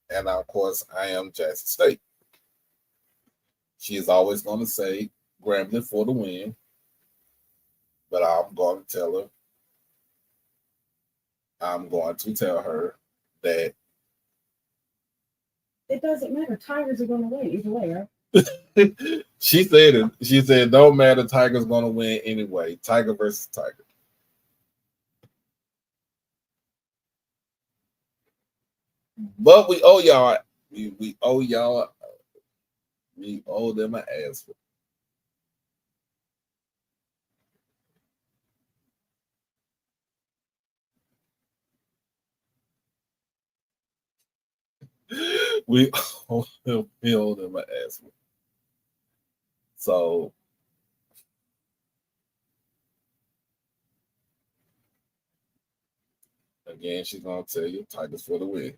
And of course I am Jackson State. She is always going to say Grambling for the win, but I'm going to tell her that it doesn't matter. Tigers are going to win either way, right? She said, don't matter. Tiger's going to win anyway. Tiger versus Tiger. But we owe y'all. We owe y'all. We owe them an ass. We owe them an ass. So again, she's gonna tell you Tigers for the win.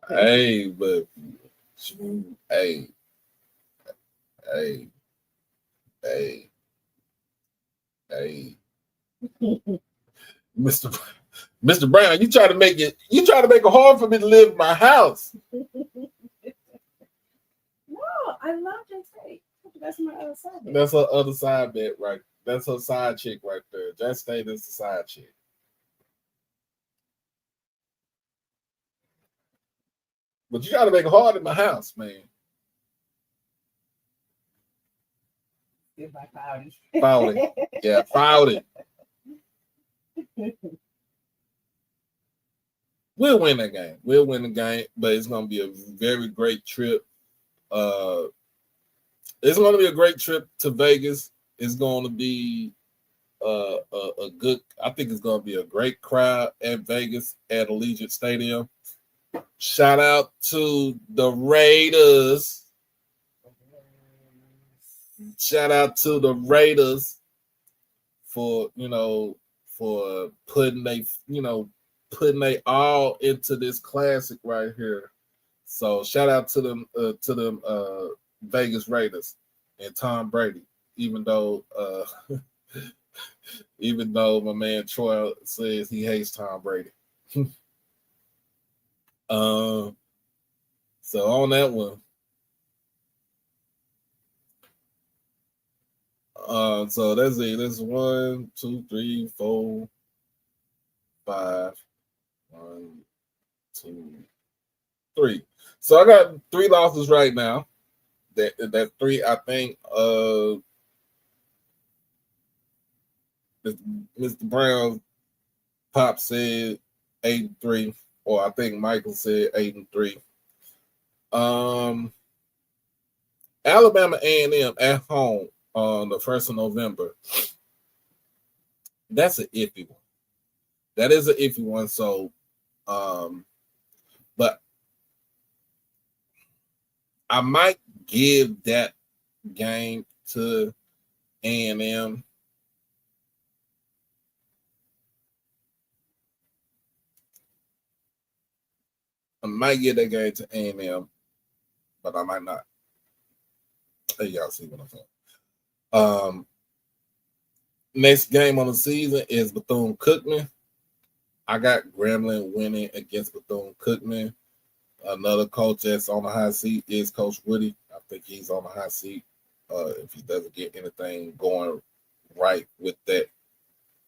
Hey, but hey, Mr. Brown, you try to make it hard for me to live in my house. No, I love J State. That's my other side bet. That's her other side bet, right? That's her side chick right there. J State is the side chick. But you got to make it hard in my house, man. Fouled it. Yeah, fouled it. We'll win that game. We'll win the game, but it's going to be a very great trip. It's going to be a great trip to Vegas. It's going to be a good. I think it's going to be a great crowd at Vegas at Allegiant Stadium. Shout out to the Raiders. Shout out to the Raiders for for putting they all into this classic right here. So shout out to them Vegas Raiders and Tom Brady. Even though my man Troy says he hates Tom Brady. So on that one. So that's it. That's 1, 2, 3, 4, 5. 1, 2, 3. So I got 3 losses right now. That 3, I think. Mr. Brown Pop said 8-3, or I think Michael said 8-3. Alabama A&M at home on the 1st of November. That's an iffy one. That is an iffy one. So, but I might give that game to A&M. I might give that game to A&M, but I might not. Hey, y'all see what I'm saying? Next game on the season is Bethune-Cookman. I got Grambling winning against Bethune-Cookman. Another coach that's on the high seat is Coach Woody. I think he's on the high seat if he doesn't get anything going right with that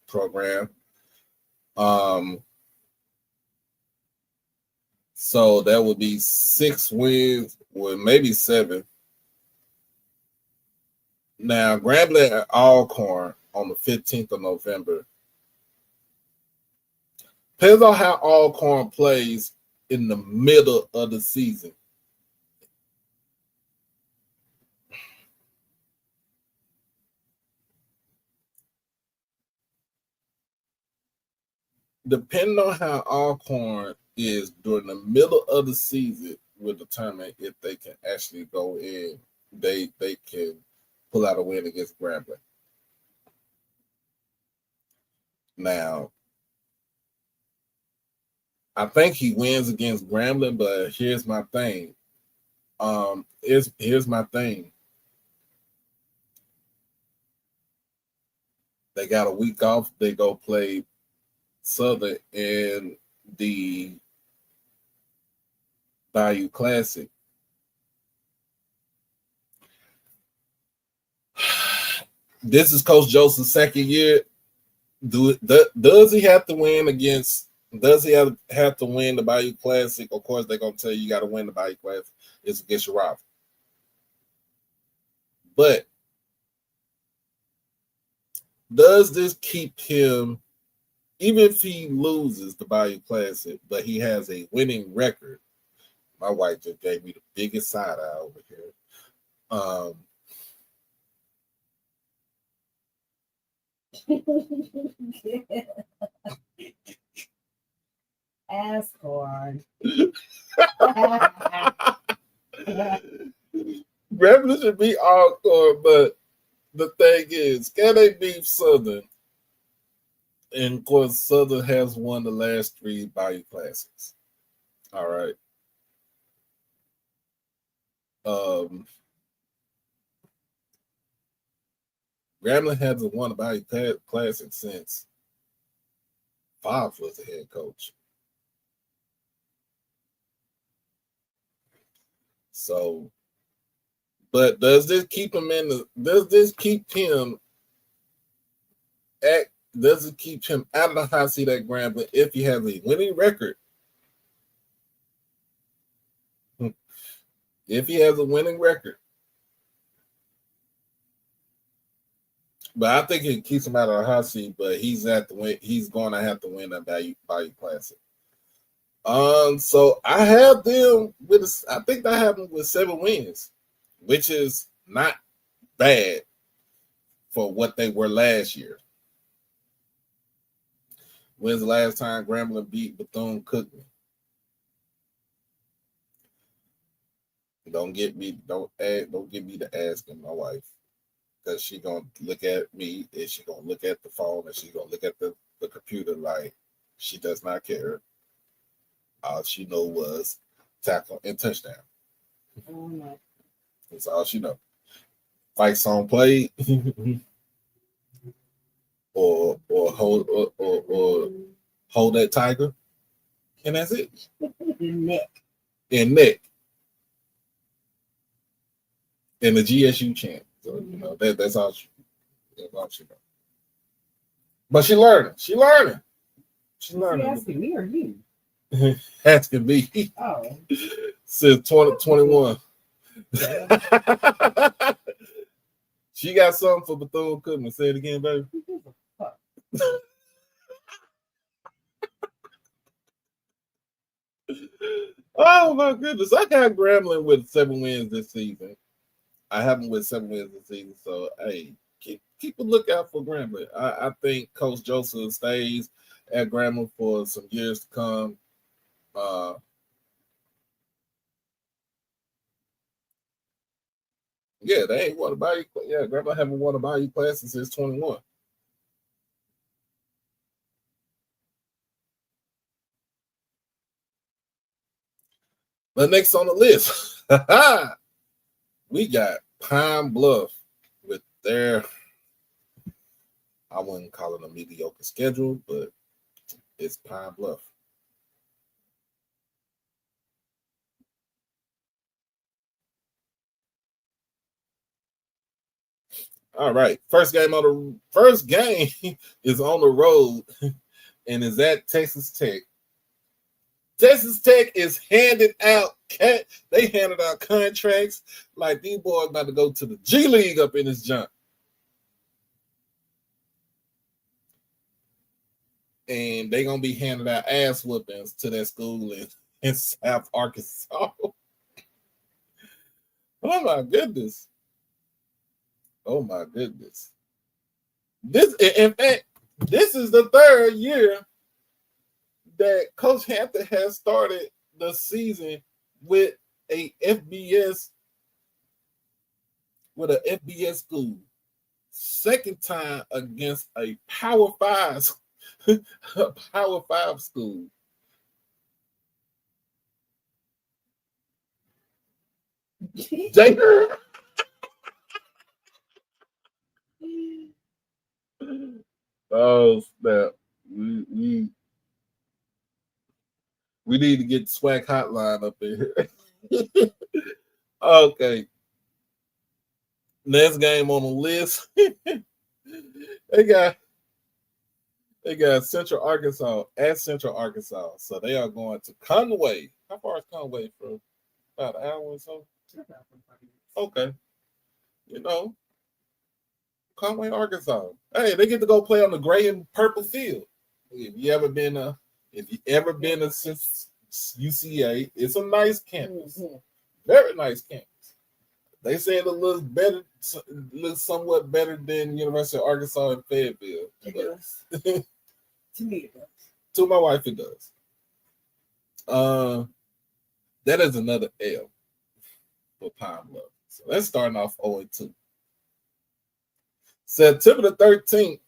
program. So that would be 6 wins, or maybe 7. Now, Grambling at Alcorn on the 15th of November. Depends on how Alcorn plays in the middle of the season. Depending on how Alcorn is during the middle of the season will determine if they can actually go in. They can pull out a win against Grambling. Now, I think he wins against Grambling, but here's my thing. Here's my thing. They got a week off. They go play Southern in the Bayou Classic. This is Coach Joseph's second year. Does he have to win against? Does he have to win the Bayou Classic? Of course, they're gonna tell you got to win the Bayou Classic. It's against your rival. But does this keep him, even if he loses the Bayou Classic, but he has a winning record? My wife just gave me the biggest side eye over here. Ascorn. Grambling should be Alcorn, but the thing is, can they beat Southern? And of course, Southern has won the last 3 Bayou Classics. All right. Grambling hasn't won a Bayou Classic since Fox was the head coach. So, but does this keep him does it keep him out of the hot seat at Grambling if he has a winning record? If he has a winning record. But I think it keeps him out of the hot seat, but he's going to have to win that Bayou Classic. So I have them I think I have them with 7 wins, which is not bad for what they were last year. When's the last time Grambling beat Bethune-Cookman? Don't get me to asking my wife. because she gonna look at me and she gonna look at the phone and she gonna look at the computer like she does not care. All she know was tackle and touchdown. Oh, no. That's all she know. Fight song played, or hold that tiger, and that's it. Neck. And neck. And the GSU chant. So that's all she know. But she learning. She learning. You asking me or you? Asking me. Oh. Since 2021. She got something for Bethune-Cookman. Say it again, baby. Oh my goodness. I got Grambling with 7 wins this season. I haven't with 7 wins this season. So hey, keep a lookout for Grambling. I think Coach Joseph stays at Grambling for some years to come. Yeah, they ain't won a Bayou. Yeah, Grandma haven't won a Bayou Classic since 21. But next on the list, we got Pine Bluff with their, I wouldn't call it a mediocre schedule, but it's Pine Bluff. All right, first game is on the road and is at Texas Tech. Texas Tech is handed out. They handed out contracts like these boys about to go to the G League up in this junk. And they gonna be handing out ass whoopings to that school in South Arkansas. Oh my goodness. Oh my goodness. This, in fact, this is the 3rd year that Coach Hampton has started the season with a FBS school. 2nd time against a Power 5 school. Oh snap. We need to get the SWAC hotline up here. Okay. Next game on the list. They got Central Arkansas at Central Arkansas. So they are going to Conway. How far is Conway from? About an hour or so? Okay. Conway, Arkansas. Hey, they get to go play on the gray and purple field. If you ever been since UCA, it's a nice campus. Mm-hmm. Very nice campus. They say it looks somewhat better than University of Arkansas in Fayetteville. It does. To me, it does. To my wife, it does. That is another L for Pine Bluff. So that's starting off 0-2. September the 13th,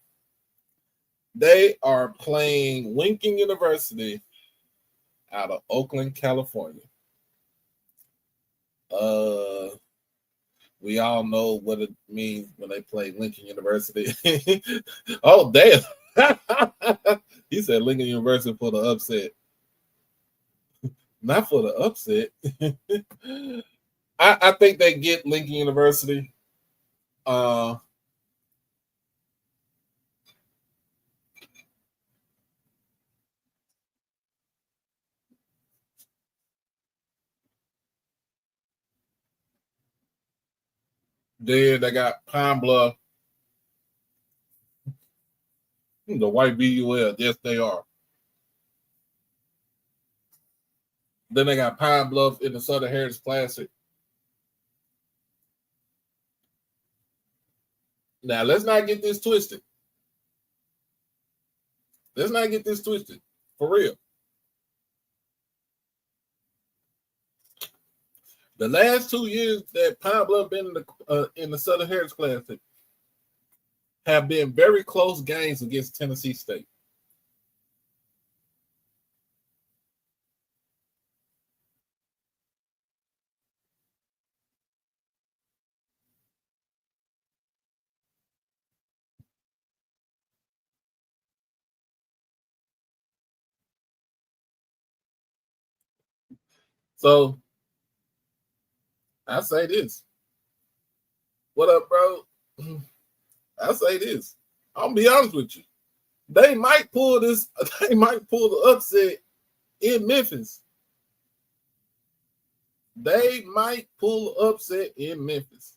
they are playing Lincoln University out of Oakland, California. We all know what it means when they play Lincoln University. Oh, damn. He said Lincoln University for the upset. Not for the upset. I think they get Lincoln University. Then they got Pine Bluff. The white BUL. Yes, they are. Then they got Pine Bluff in the Southern Heritage Classic. Now, let's not get this twisted. For real. The last 2 years that Pine Bluff been in the Southern Heritage Classic, have been very close games against Tennessee State. So I say this. What up, bro? I say this. I'll be honest with you. They might pull this. They might pull the upset in Memphis. They might pull the upset in Memphis.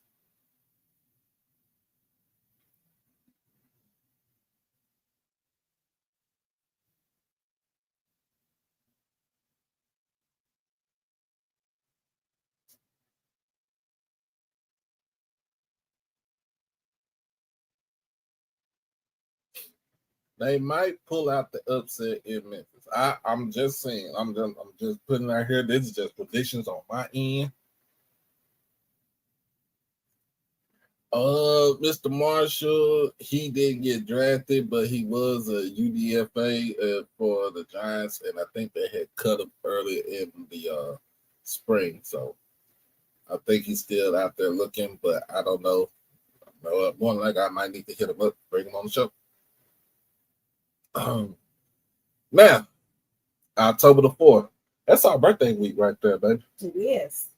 They might pull out the upset in Memphis. I'm just saying. I'm just putting out here. This is just predictions on my end. Mr. Marshall, he didn't get drafted, but he was a UDFA for the Giants, and I think they had cut him early in the spring. So I think he's still out there looking, but I don't know. More like I might need to hit him up, bring him on the show. Now, October the 4th. That's our birthday week right there, baby. It is.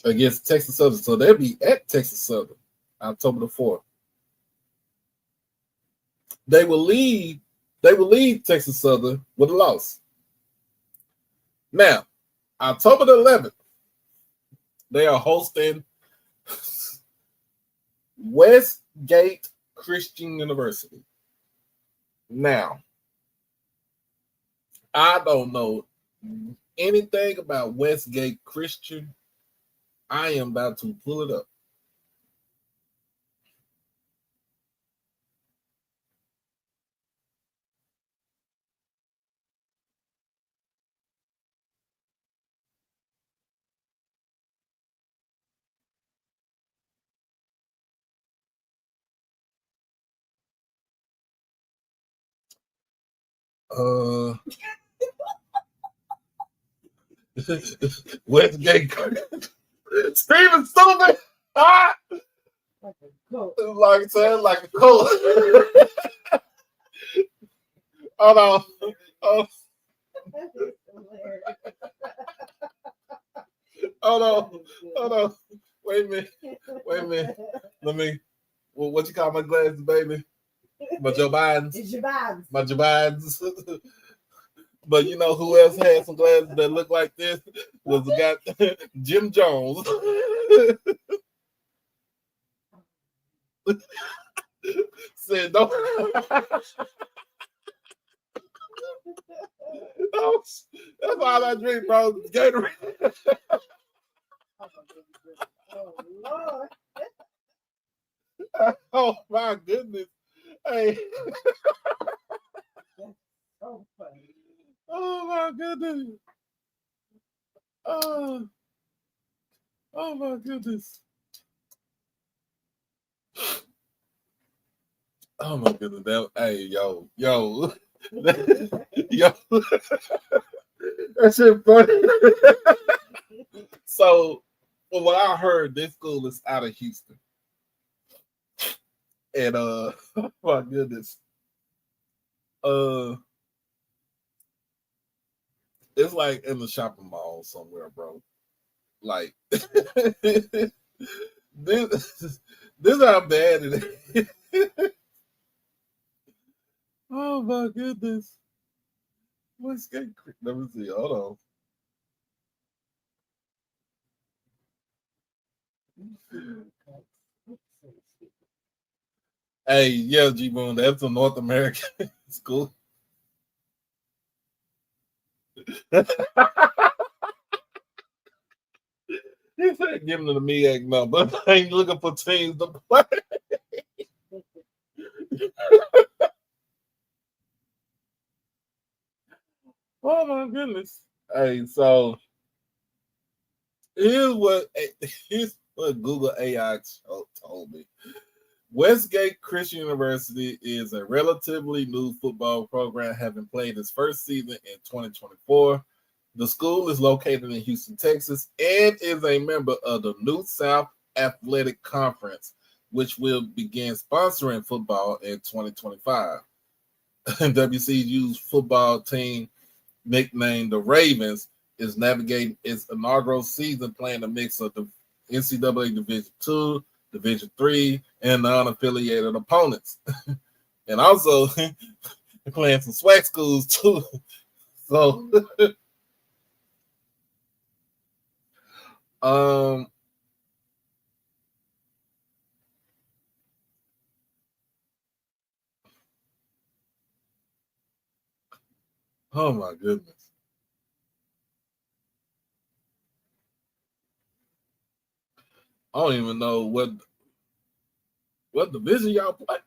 Against Texas Southern. So they'll be at Texas Southern October the 4th. They will lead Texas Southern with a loss. Now, October the 11th, they are hosting Westgate Christian University. Now, I don't know anything about Westgate Christian. I am about to pull it up. Westgate Steven Stupid. Like a goat. Like I said, like a cold. Hold on. Oh, hold on. Hold on. Wait a minute. Let me. What you call my glasses, baby? My Joe Bidens. It's your vibes. My Joe Bidens. But you know who else had some glasses that look like this? Was the guy Jim Jones. Said no. That's all I drink, bro. Gatorade. Oh, Lord. Oh my goodness. Hey. That's so funny. Oh my goodness. Oh my goodness. Oh my goodness. Hey, yo. Yo. That shit funny. So, from what I heard, this school is out of Houston. And oh my goodness. It's like in the shopping mall somewhere, bro. Like this how bad it is. Oh my goodness. What's getting quick? Let me see. Hold on. Hey, yeah, G-Boon, that's a North American school. He said, give him the MEAC number. I ain't looking for teams to play. Oh my goodness. Hey, so here's what Google AI told me. Westgate Christian University is a relatively new football program, having played its first season in 2024. The school is located in Houston, Texas, and is a member of the New South Athletic Conference, which will begin sponsoring football in 2025. WCU's football team, nicknamed the Ravens, is navigating its inaugural season playing a mix of the NCAA Division II, Division III, and non-affiliated opponents. And also playing some SWAC schools too. So oh my goodness. I don't even know what division y'all play.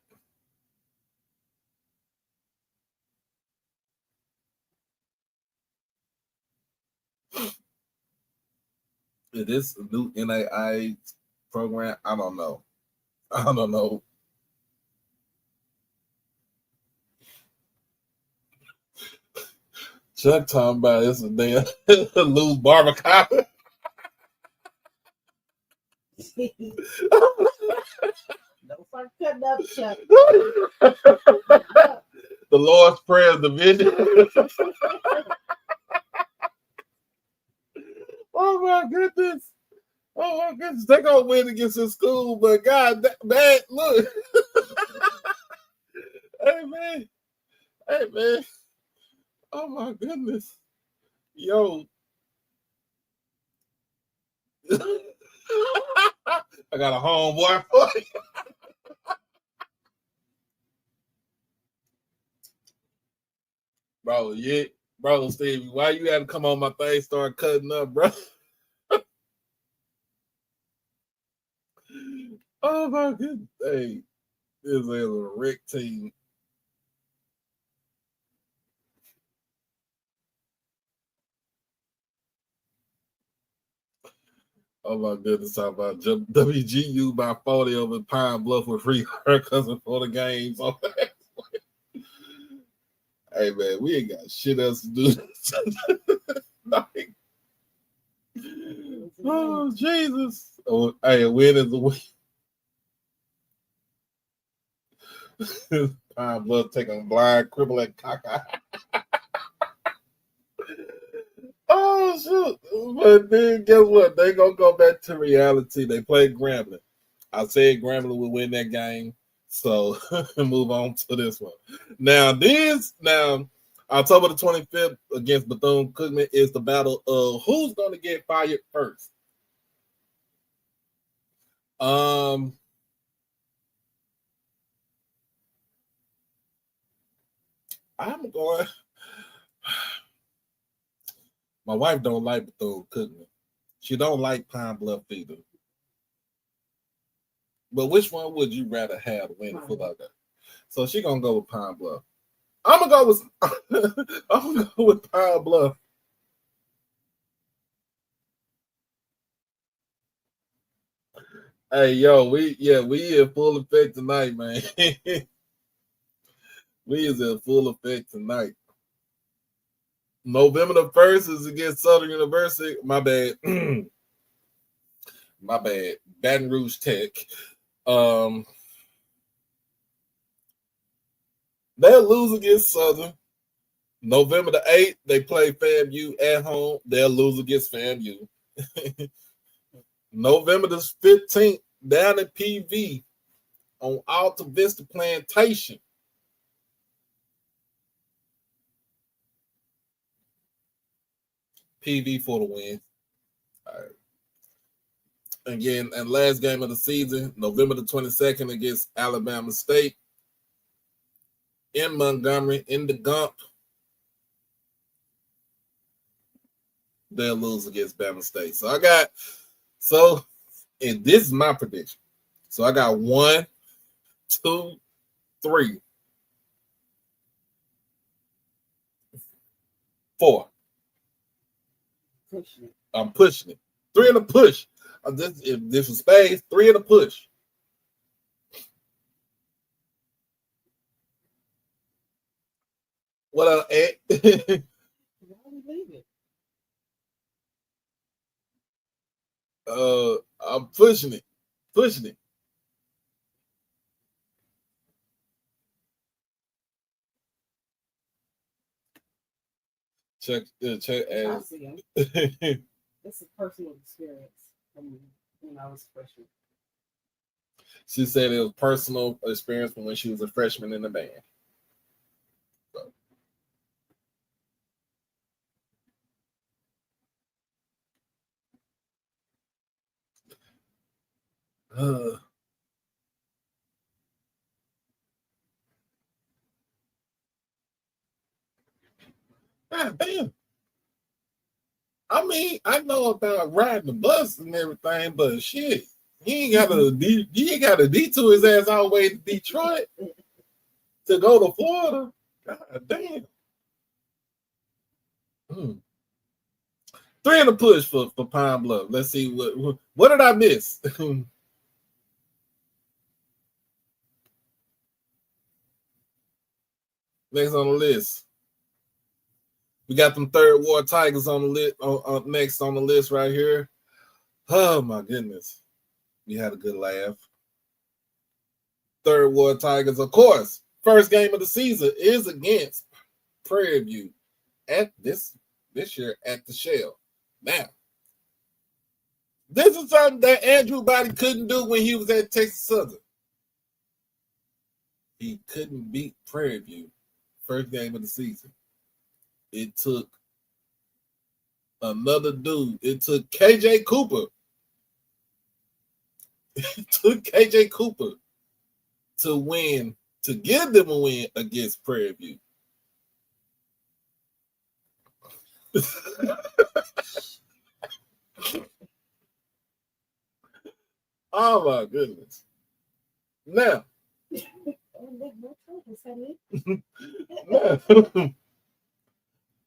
Is this a new NAI program? I don't know. Chuck talking about it's a damn loose barbercop. No fun cutting up, Chuck. The Lord's Prayer division. Oh my goodness. They're gonna win against this school, but God, that look. Hey man. Oh my goodness. Yo. I got a homeboy for you. Bro, yeah. Bro, Stevie, why you had to come on my thing, start cutting up, bro? Oh my goodness. Hey, this is a Rick team. Oh my goodness, talk about WGU by 40 over Pine Bluff with free haircuts for the games. Hey man, we ain't got shit else to do. Like, oh Jesus. Oh, hey, a win is a win. Pine Bluff taking a blind, crippling cockeye. Oh shoot! But then guess what? They gonna go back to reality. They play Grambling. I said Grambling will win that game, so move on to this one. Now October the 25th against Bethune-Cookman is the battle of who's gonna get fired first. I'm going. My wife don't like Bethune-Cookman. She don't like Pine Bluff either. But which one would you rather have to win the football game? So she gonna go with Pine Bluff. I'm gonna go with Pine Bluff. Hey yo, we in full effect tonight, man. We is in full effect tonight. November the 1st is against Southern University. My bad. My bad. Baton Rouge Tech. They'll lose against Southern. November the 8th, they play FAMU at home. They'll lose against FAMU. November the 15th, down at PV on Alta Vista Plantation. PV for the win. All right. Again, and last game of the season, November the 22nd against Alabama State. In Montgomery, in the Gump. They'll lose against Bama State. And this is my prediction. So I got 1, 2, 3, 4. I'm pushing it. 3 in the push. If this was spades, 3 in the push. What up, Ed? Why we leave it? I'm pushing it. Check I as see him. This is personal experience from when I was a freshman. she said it was personal experience from when she was a freshman in the band. So. God damn. I mean, I know about riding the bus and everything, but shit, you ain't got to detour his ass all the way to Detroit to go to Florida. God damn. 3 in the push for Pine Bluff. Let's see what did I miss? Next on the list. We got them Third Ward Tigers on the list. Next on the list right here. Oh my goodness, we had a good laugh. Third Ward Tigers, of course. First game of the season is against Prairie View at this year at the Shell. Now, this is something that Andrew Body couldn't do when he was at Texas Southern. He couldn't beat Prairie View. First game of the season. It took another dude. It took KJ Cooper. It took KJ Cooper to win, to give them a win against Prairie View. Oh my goodness. Now,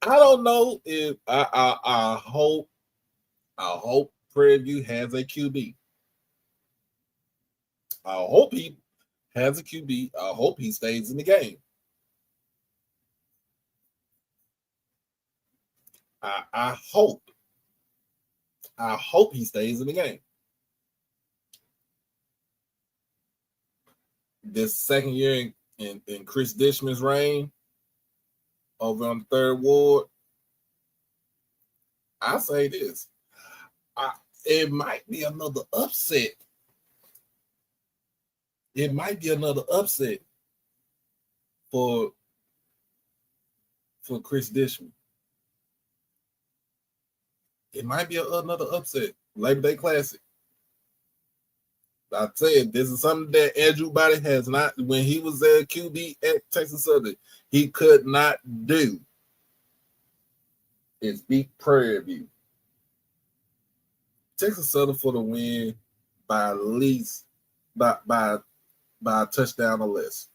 I don't know if I hope Prairie View has a QB. I hope he has a QB. I hope he stays in the game. I hope he stays in the game. This second year in Chris Dishman's reign over on the Third Ward, I say this. It might be another upset. It might be another upset for Chris Dishman. It might be another upset. Labor Day Classic. I said this is something that Andrew Body has not, when he was a QB at Texas Southern, he could not do. Is beat Prairie View. Texas Southern for the win by at least by a touchdown or less.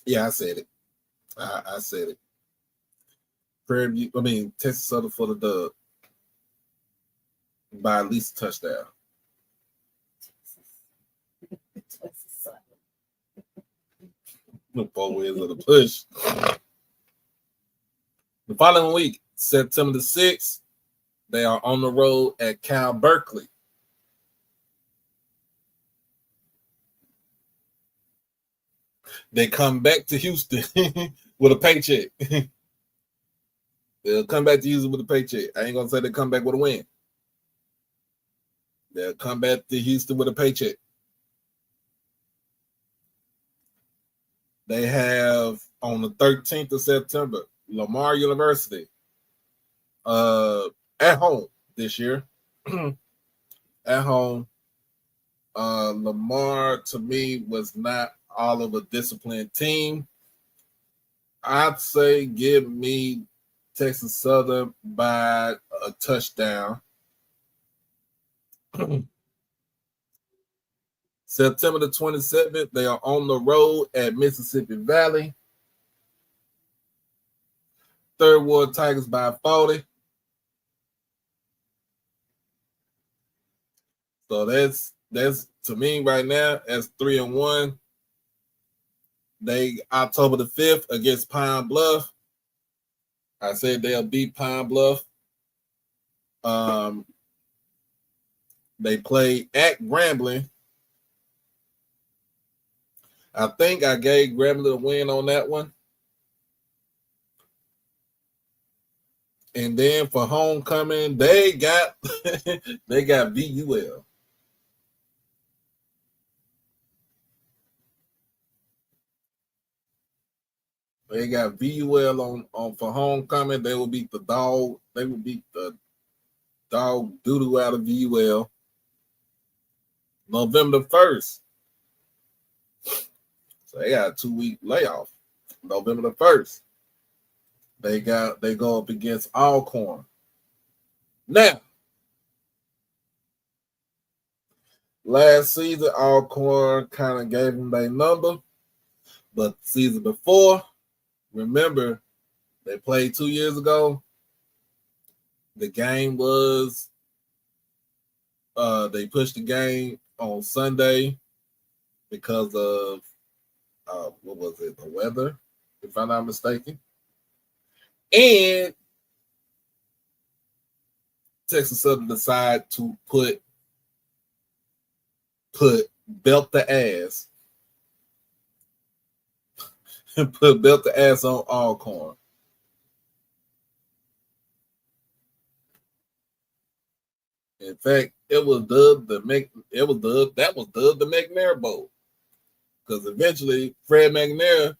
Yeah, I said it. I said it. Prairie View, Texas Southern for the dub by at least a touchdown. The 4 wins of the push. The following week, September the 6th, they are on the road at Cal Berkeley. They come back to Houston with a paycheck. They'll come back to Houston with a paycheck. I ain't going to say they come back with a win. They'll come back to Houston with a paycheck. They have on the 13th of September, Lamar University at home this year. At home. Lamar, to me, was not all of a disciplined team. I'd say give me Texas Southern by a touchdown. September the 27th, they are on the road at Mississippi Valley. Third Ward Tigers by 40. So that's That's to me right now as 3-1. They October the 5th against Pine Bluff. I said they'll beat Pine Bluff. They play at Grambling. I think I gave Grambling the win on that one. And then for homecoming, they got they got VUL. They got VUL on for homecoming. They will beat the dog. They will beat the dog doo-doo out of VUL. November 1st. So they got a 2-week layoff. November the 1st. They go up against Alcorn. Now, last season, Alcorn kind of gave them their number. But the season before, remember, they played 2 years ago. The game was, they pushed the game on Sunday because of, what was it, the weather, if I'm not mistaken. And Texas Southern decided to put belt the ass. Put belt the ass on Alcorn. In fact, that was dubbed the McNair Bowl. Because eventually Fred McNair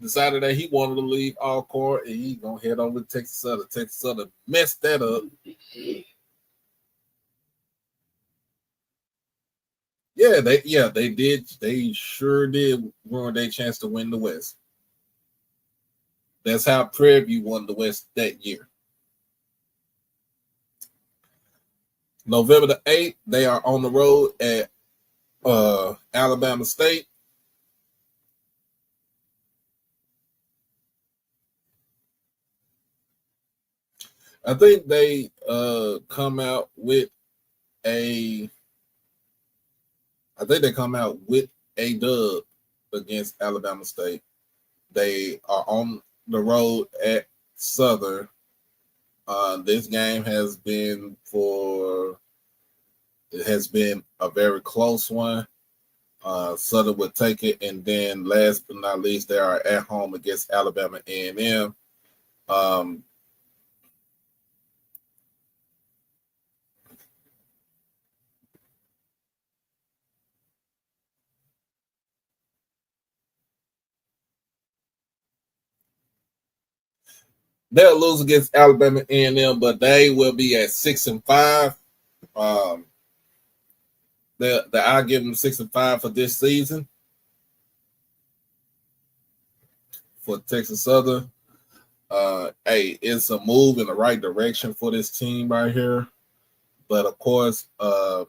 decided that he wanted to leave Alcorn and he's gonna head over to Texas Southern. Texas Southern messed that up. They did. They sure did ruin their chance to win the West. That's how Prairie View won the West that year. November the 8th, they are on the road at Alabama State. I think they come out with a dub against Alabama State. They are on the road at Southern. This game has been a very close one. Southern would take it, and then last but not least, they are at home against Alabama A&M. They'll lose against Alabama A&M, but they will be at 6-5. I'll give them 6-5 for this season. For Texas Southern, it's a move in the right direction for this team right here. But of course, Coach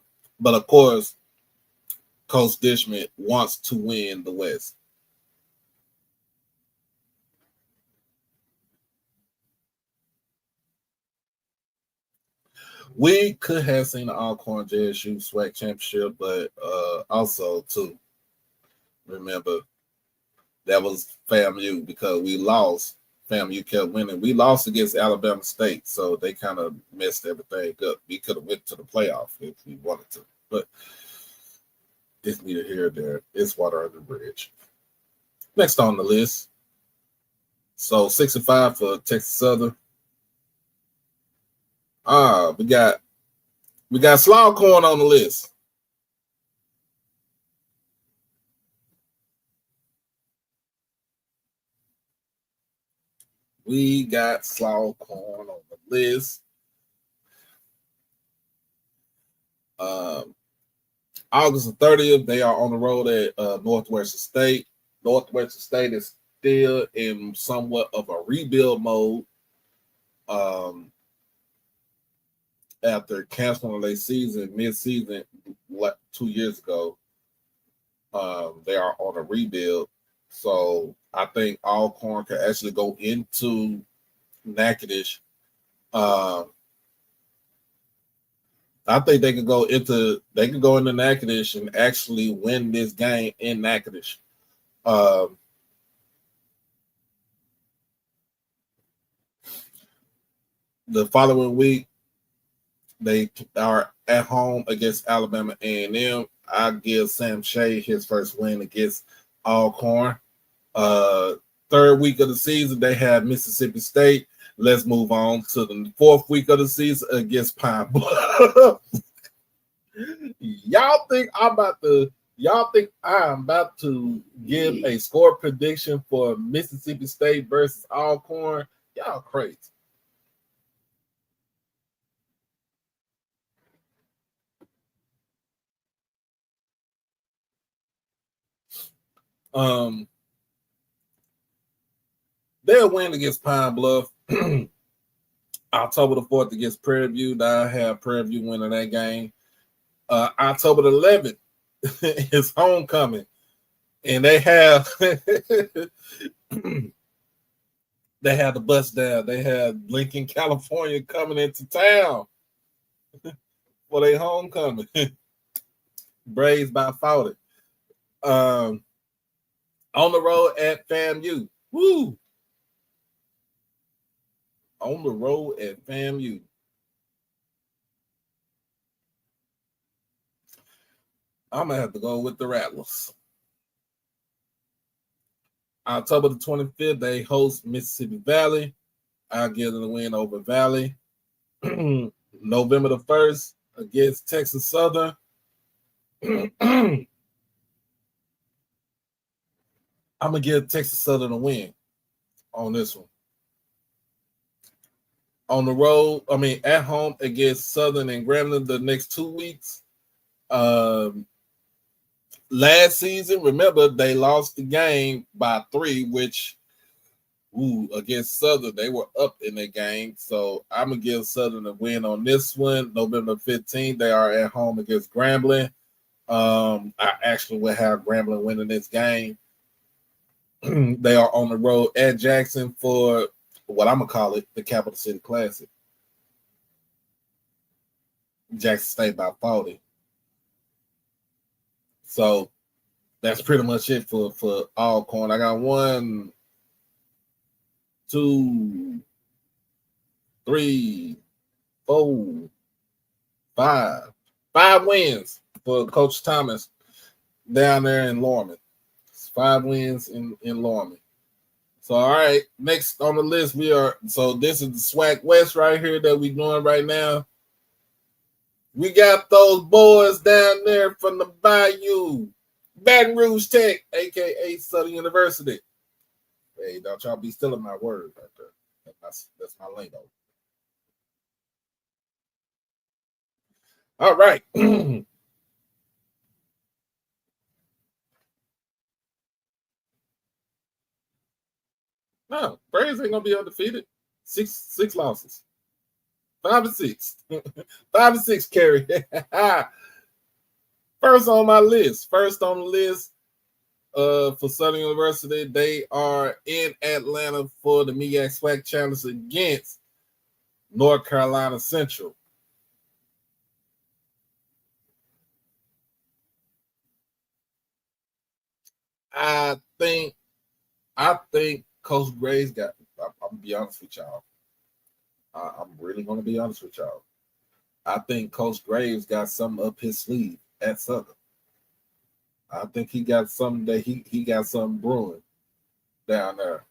Dishman wants to win the West. We could have seen the Alcorn JSU SWAC championship, but also too, remember that was FAMU because we lost. FAMU kept winning. We lost against Alabama State, so they kind of messed everything up. We could have went to the playoff if we wanted to, but it's neither here nor there. It's water under the bridge. Next on the list, so 6-5 for Texas Southern. We got Sloughcorn on the list. We got Sloughcorn on the list. August the 30th, they are on the road at Northwestern State. Northwestern State is still in somewhat of a rebuild mode. After canceling their season mid-season 2 years ago, they are on a rebuild. So I think Alcorn can actually go into Natchitoches I think they could go into Natchitoches and actually win this game in Natchitoches. The following week, they are at home against Alabama A&M. I give Sam Shea his first win against Alcorn. Third week of the season, they have Mississippi State. Let's move on to the fourth week of the season against Pine Bluff. Y'all think I'm about to give a score prediction for Mississippi State versus Alcorn? Y'all crazy. They'll win against Pine Bluff. October the 4th against Prairie View. I have Prairie View winning that game. October the 11th is homecoming. And they have the bus down. They have Lincoln, California coming into town for their homecoming. Braves by 40. On the road at FAMU. Woo! On the road at FAMU. I'm going to have to go with the Rattlers. October the 25th, they host Mississippi Valley. I'll give them the win over Valley. November the 1st against Texas Southern. I'm going to give Texas Southern a win on this one. On the road, at home against Southern and Grambling the next 2 weeks. Last season, remember, they lost the game by 3, which, against Southern, they were up in the game. So I'm going to give Southern a win on this one. November 15th, they are at home against Grambling. I actually will have Grambling winning this game. They are on the road at Jackson for what I'm going to call it, the Capital City Classic. Jackson State by 40. So that's pretty much it for Alcorn. I got 1, 2, 3, 4, 5. 5 wins for Coach Thomas down there in Lorman. It's 5 wins in Lorman. So, all right, next on the list, this is the SWAC West right here that we're doing right now. We got those boys down there from the Bayou, Baton Rouge Tech, a.k.a. Southern University. Hey, don't y'all be stealing my word right there. That's my lingo. All right. No, Braves ain't gonna be undefeated. Six losses. 5-6. 5-6 carry. First on the list for Southern University, they are in Atlanta for the MEAC SWAC Challenge against North Carolina Central. I think Coach Graves got. I'm gonna be honest with y'all. I'm really gonna be honest with y'all. I think Coach Graves got something up his sleeve at Southern. I think he got something that he got something brewing down there.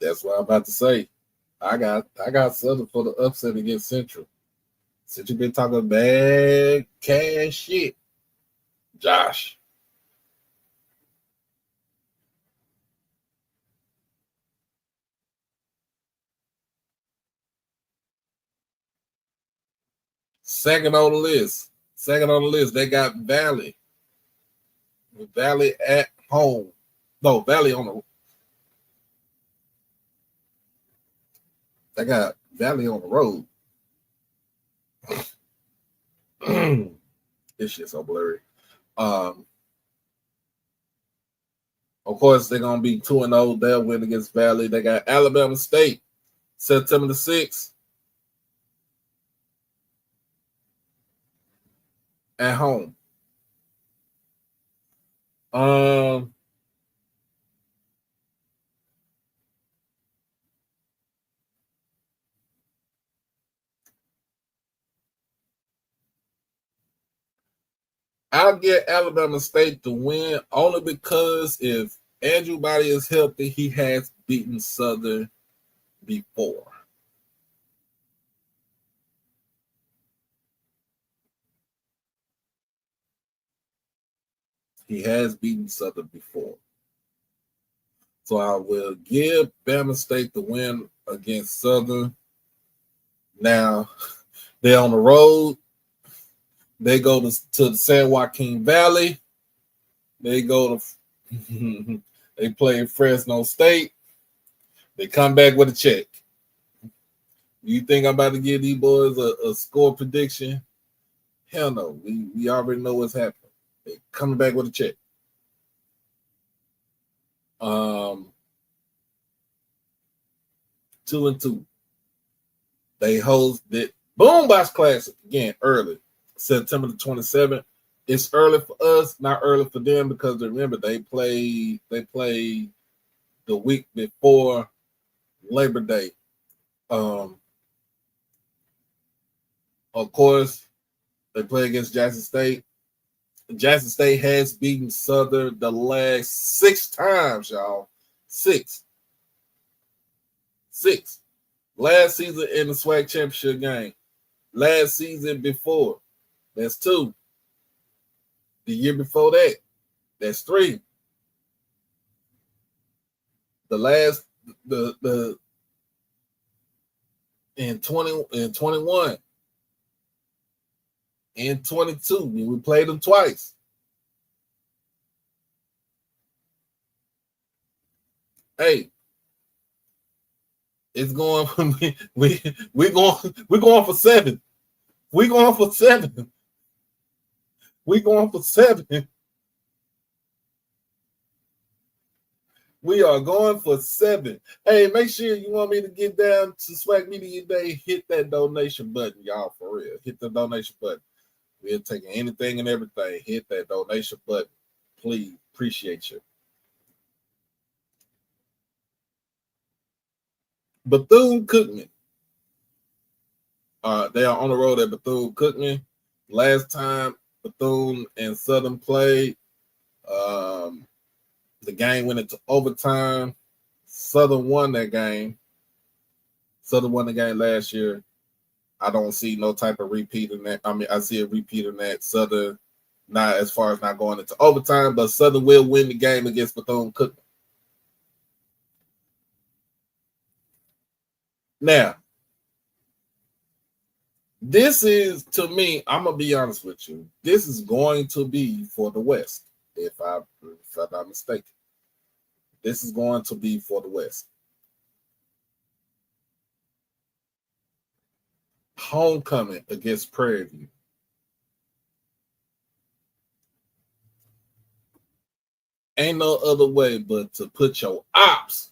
That's what I'm about to say. I got Southern for the upset against Central. Central been talking bad cash shit. Josh. Second on the list, they got Valley. Valley at home. No, Valley on the. They got Valley on the road. This shit's so blurry. Of course, they're gonna be 2-0. They'll win against Valley. They got Alabama State, September the 6th at home. I'll get Alabama State to win only because if Andrew Body is healthy, he has beaten Southern before. He has beaten Southern before. So I will give Bama State the win against Southern. Now, they're on the road. They go to the San Joaquin Valley. They go to they play Fresno State. They come back with a check. You think I'm about to give these boys a score prediction? Hell no. We already know what's happening. They coming back with a check. 2-2. They host the Boombox Classic again early, September the 27th. It's early for us, not early for them, because remember they play the week before Labor Day. Of course, they play against Jackson State. Jackson State has beaten Southern the last 6 times, y'all. 6. Last season in the SWAC championship game. Last season before. That's 2. The year before that. That's 3. In 21. In 22. We played them twice. Hey, it's going for me. We're going for 7. We're going for 7. We're going for 7. We are going for 7. Hey, make sure you want me to get down to SWAC Media Day. Hit that donation button, y'all, for real. Hit the donation button. We're taking anything and everything. Hit that donation button. Please. Appreciate you. Bethune-Cookman. They are on the road at Bethune-Cookman. Last time Bethune and Southern played, the game went into overtime. Southern won that game. Southern won the game last year. I don't see no type of repeat in that. I mean, I see a repeat in that. Southern, not as far as not going into overtime, but Southern will win the game against Bethune-Cookman. Now, this is, to me, I'm going to be honest with you. This is going to be for the West, if I'm not mistaken. This is going to be for the West. Homecoming against Prairie View. Ain't no other way but to put your ops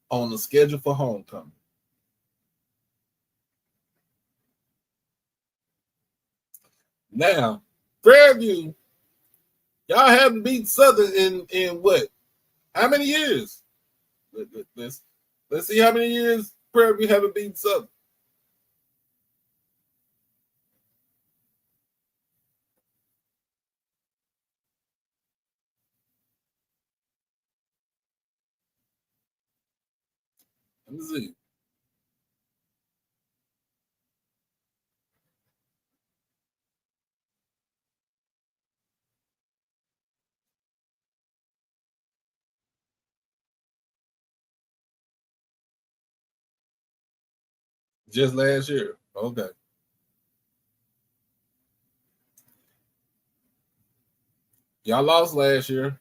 on the schedule for homecoming. Now, Prairie View, y'all haven't beaten Southern in what? How many years? Let's see how many years Prairie View haven't beaten Southern. Let me see. Just last year. Okay. Y'all lost last year.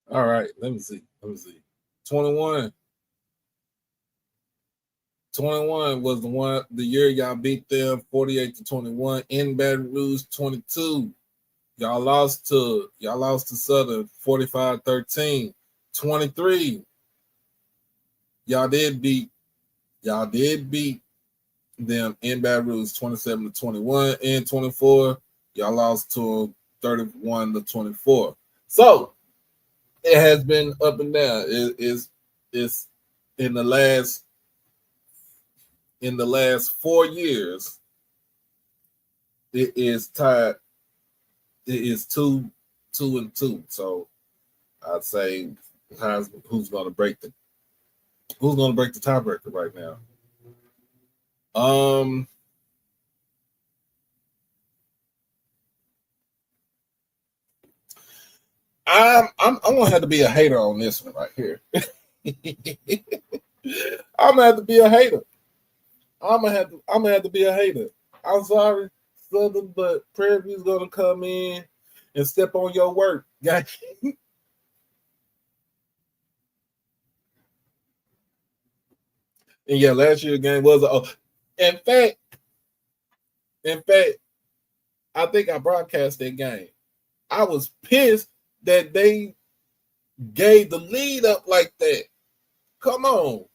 All right, let me see. 21. 21 was the year y'all beat them 48-21 in Baton Rouge. 22. Y'all lost to Southern 45-13. 23. Y'all did beat them in Baton Rouge 27-21. In 24, y'all lost to 31-24. So it has been up and down. It's in the last 4 years, it is tied. It is 2-2. So I'd say who's gonna break the tiebreaker right now? I'm gonna have to be a hater on this one right here. I'm gonna have to be a hater. I'm gonna have to be a hater. I'm sorry, Southern, but Prairie View's gonna come in and step on your work, guys. And yeah, last year's game was in fact, I think I broadcast that game. I was pissed that they gave the lead up like that. Come on.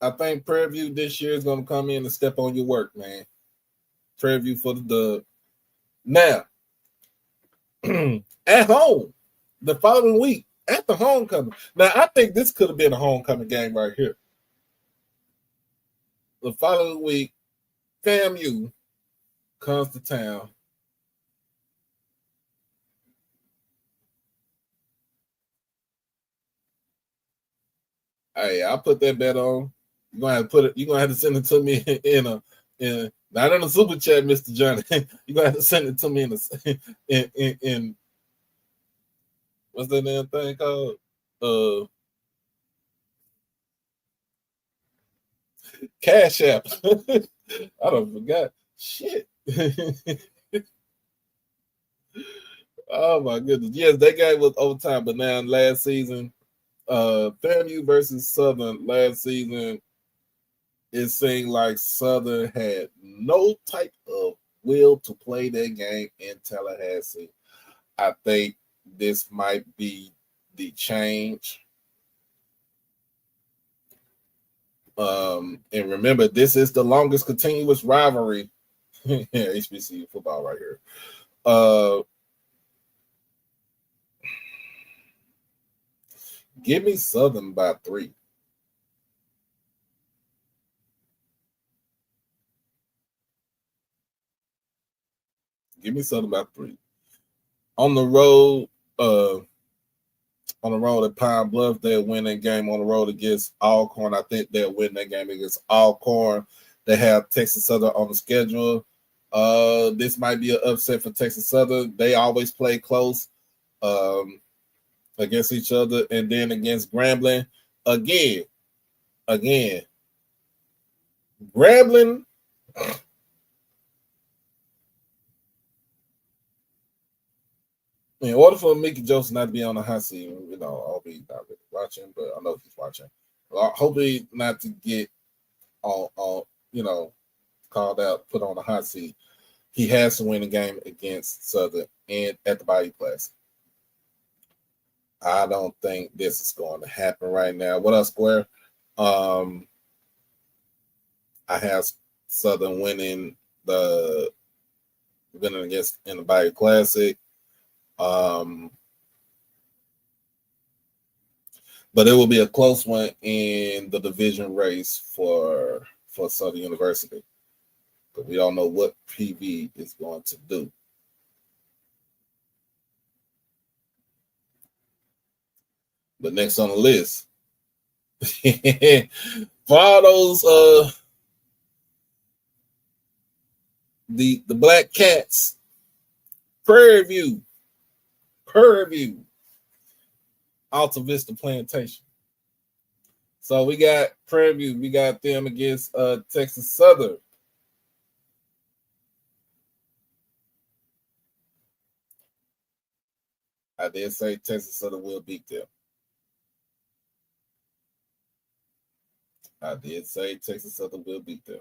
I think Prairie View this year is going to come in and step on your work, man. Prairie View for the dub. Now, at home, the following week, at the homecoming. Now, I think this could have been a homecoming game right here. The following week, FAMU comes to town. Hey, I put that bet on. You're gonna have to send it to me in not in a super chat, Mr. Johnny. You're gonna have to send it to me in what's that damn thing called? Cash App. I don't forgot. Shit. Oh my goodness. Yes, that game was overtime, but now last season, FAMU versus Southern last season, it seemed like Southern had no type of will to play that game in Tallahassee. I think this might be the change. And remember, this is the longest continuous rivalry. HBCU football right here. Give me Southern by 3. Give me Southern by 3. On the road at Pine Bluff, they'll win that game. On the road against Alcorn, I think they'll win that game against Alcorn. They have Texas Southern on the schedule. This might be an upset for Texas Southern. They always play close against each other, and then against Grambling. Again, Grambling. In order for Mickey Joseph not to be on the hot seat, I'll be not really watching, but I know he's watching. Hopefully not to get called out, put on the hot seat. He has to win a game against Southern and at the Bayou Classic. I don't think this is going to happen right now. What else, Square? I have Southern winning against in the Bayou Classic. But it will be a close one in the division race for Southern University. But we don't know what PV is going to do. But next on the list, for all those the Black Cats, Prairie View, Alta Vista Plantation. So we got Prairie View, we got them against Texas Southern. I did say Texas Southern will beat them. I did say Texas Southern will beat them.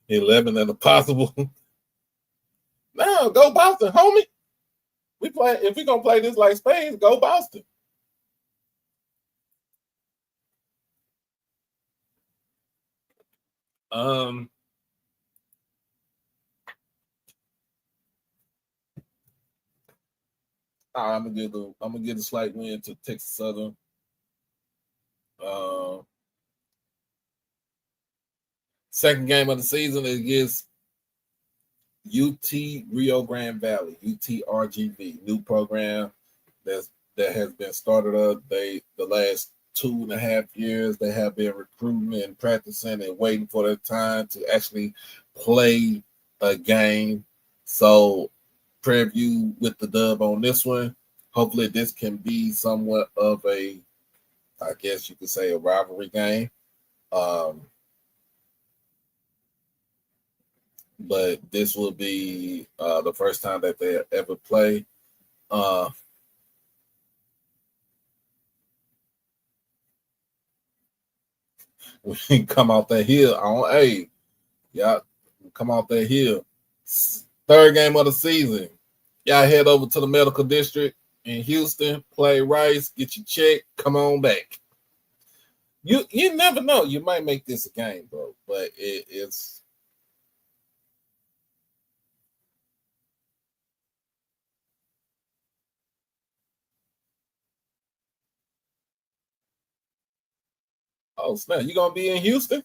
$11 and a possible. No, go Boston, homie. We play if we gonna play this like Spain, go Boston. I'm gonna give a slight win to Texas Southern. Second game of the season is against UT Rio Grande Valley, UTRGV, new program that has been started up. The last 2.5 years they have been recruiting and practicing and waiting for their time to actually play a game. So Prairie View with the dub on this one. Hopefully this can be somewhat of a, I guess you could say, a rivalry game. But this will be the first time that they ever play. We come out that hill on come out that hill. Third game of the season. Y'all head over to the medical district in Houston, play Rice, get your check, come on back. You never know. You might make this a game, bro, but it's oh snap, you gonna be in Houston?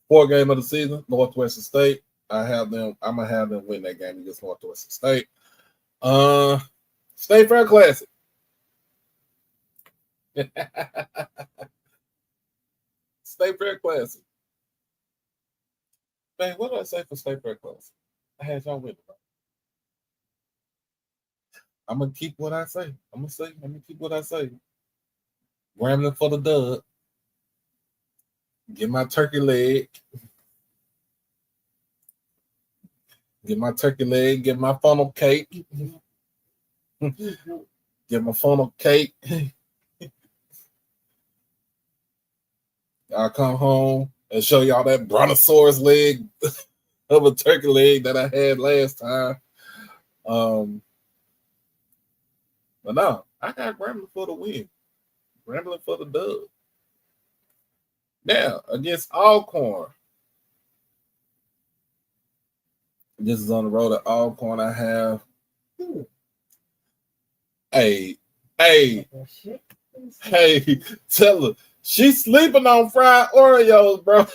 Fourth game of the season, Northwestern State. I'm gonna have them win that game against Northwestern State. State Fair Classic. State Fair Classic. Man, what did I say for State Fair Classic? I had y'all win. I'm gonna keep what I say. I'm gonna keep what I say. Grambling for the dub. Get my turkey leg. Get my turkey leg. Get my funnel cake. Get my funnel cake. I'll come home and show y'all that brontosaurus leg of a turkey leg that I had last time. But no, I got Grambling for the win. Grambling for the dub. Now, against Alcorn. This is on the road at Alcorn. I have. Hey, tell her. She's sleeping on fried Oreos, bro.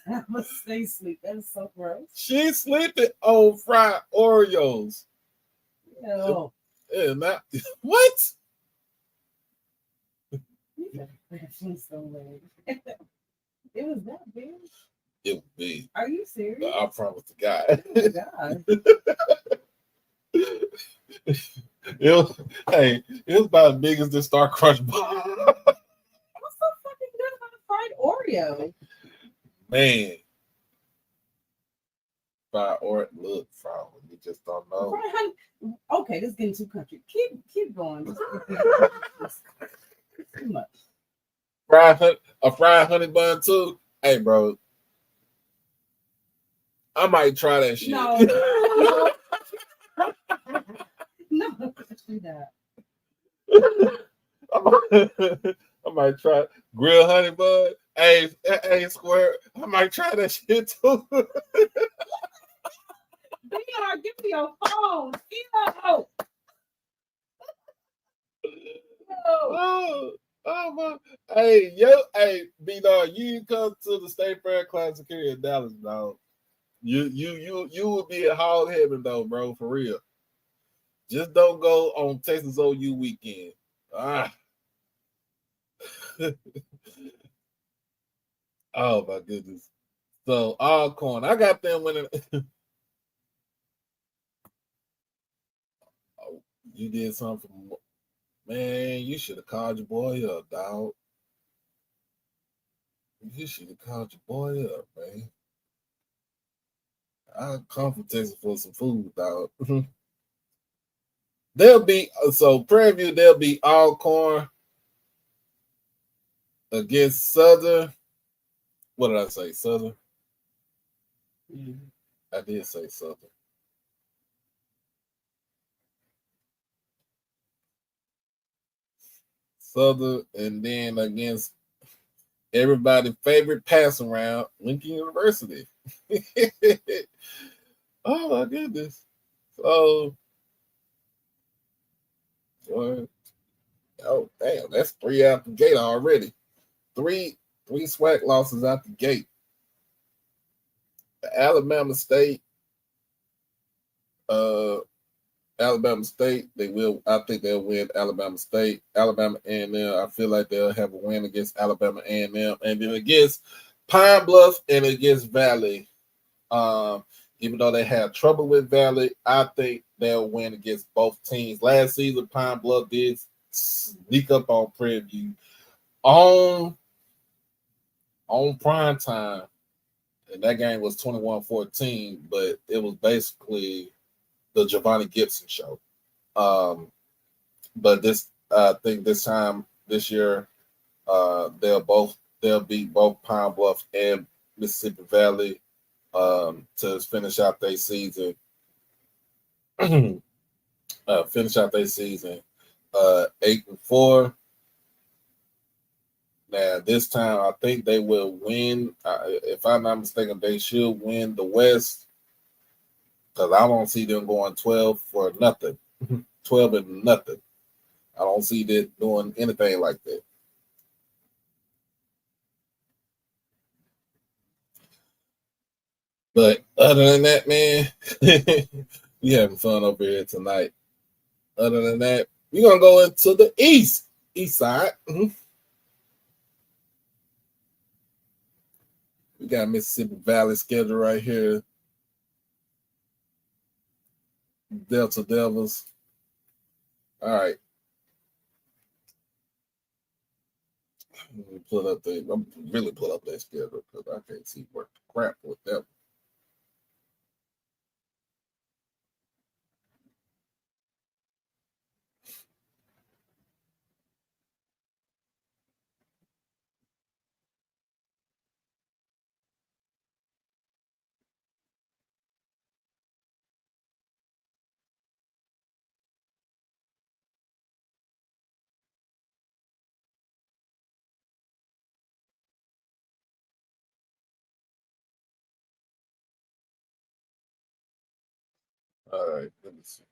I must stay asleep. That is so gross. She's sleeping on fried Oreos. No. Yeah, not, what? She's so late. It was that big? It was big. Are you serious? I promise the guy. Oh my God. It was about as big as the Star Crush bar. What's so fucking good about a fried Oreo? Man. Fried Oreo. Look, fried. You just don't know. Okay, this is getting too country. Keep going. Too much. A fried honey bun too. Hey, bro. I might try that shit. No. No, do that. I might try grilled honey bun. Hey, Square. I might try that shit too. DR, give me your phone. Yo. Oh my. Hey, B-Dog, you come to the State Fair Classic here in Dallas, dog. You would be at Hog Heaven though, bro, for real. Just don't go on Texas OU weekend. Oh my goodness. So Alcorn, I got them winning. Oh, you did something, man. You should have called your boy up, dog. You should have called your boy up, man. I'll come from Texas for some food, dog. They'll be so Prairie View. They'll be Alcorn against Southern. What did I say? Southern. I did say Southern. Southern, and then against everybody's favorite passing round, Lincoln University. Oh my goodness! So, oh damn, that's 3 out the gate already. Three SWAC losses out the gate. Alabama State, they will. I think they'll win Alabama State. Alabama A&M, I feel like they'll have a win against Alabama A&M, and then against Pine Bluff and against Valley. Even though they had trouble with Valley, I think they'll win against both teams. Last season, Pine Bluff did sneak up on Prairie View on prime time, and that game was 21-14, but it was basically the Giovanni Gibson show. But I think this year, they'll beat both Pine Bluff and Mississippi Valley to finish out their season. 8-4. Now this time, I think they will win. If I'm not mistaken, they should win the West, because I don't see them going 12 for nothing. 12 and nothing. I don't see them doing anything like that. But other than that, man, we having fun over here tonight. Other than that, we're going to go into the east side. We got Mississippi Valley schedule right here. Delta Devils. All right. Let me pull up that schedule, because I can't see worth the crap with that. All right, let me see.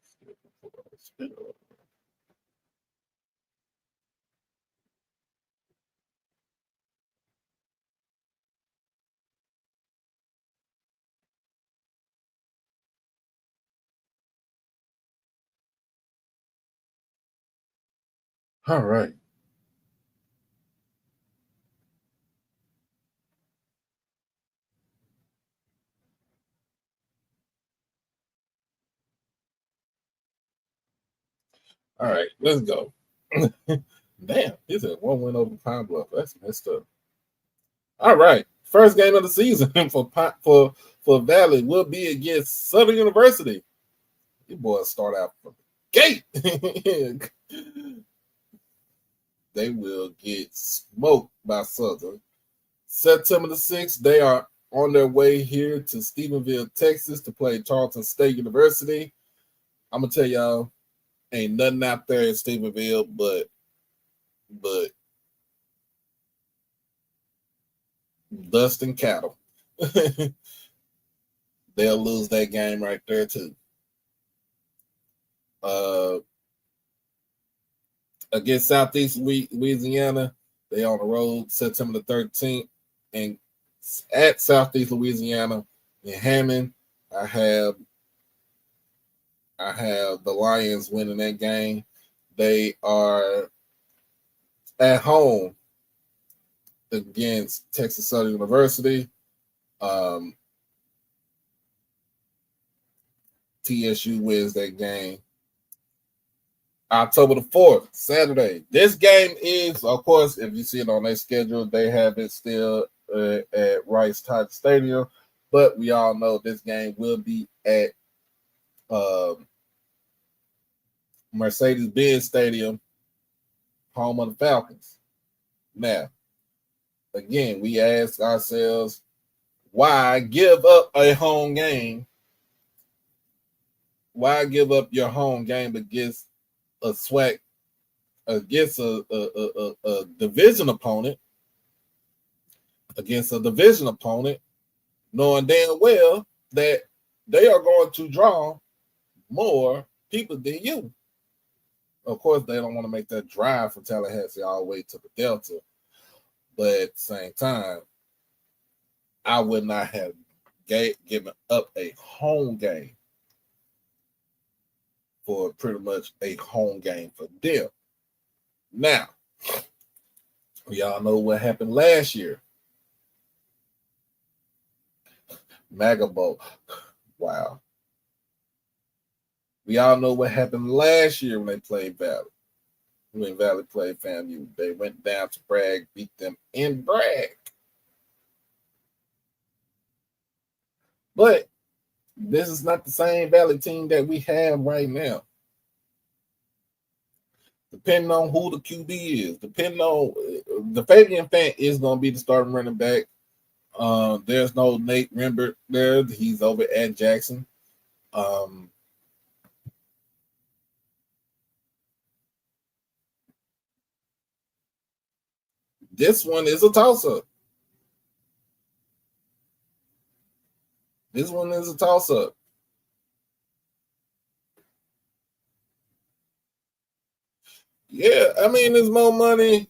All right. All right, let's go. Damn, he's at 1 win over Pine Bluff. That's messed up. All right, first game of the season for Valley will be against Southern University. You boys start out from the gate. They will get smoked by Southern. September the 6th, they are on their way here to Stephenville, Texas, to play Tarleton State University. I'm gonna tell y'all, ain't nothing out there in Stephenville but dust and cattle. They'll lose that game right there too. Against Southeast Louisiana, they on the road September the 13th, and at Southeast Louisiana in Hammond, I have the Lions winning that game. They are at home against Texas Southern University. TSU wins that game. October the 4th, Saturday. This game is, of course, if you see it on their schedule, they have it still at Rice-Todd Stadium. But we all know this game will be at Mercedes-Benz Stadium, home of the Falcons. Now, again, we ask ourselves, why give up a home game? Why give up your home game against a SWAC, against a division opponent, knowing damn well that they are going to draw more people than you? Of course, they don't want to make that drive from Tallahassee all the way to the Delta. But at the same time, I would not have given up a home game for pretty much a home game for them. Now, we all know what happened last year. Mega Bowl. Wow. We all know what happened last year when they played Valley. When Valley played FAMU, they went down to Bragg, beat them in Bragg. But this is not the same Valley team that we have right now. Depending on who the QB is, depending on the Fabian Fant is going to be the starting running back. There's no Nate Rembert there. He's over at Jackson. This one is a toss-up. Yeah, I mean, there's more money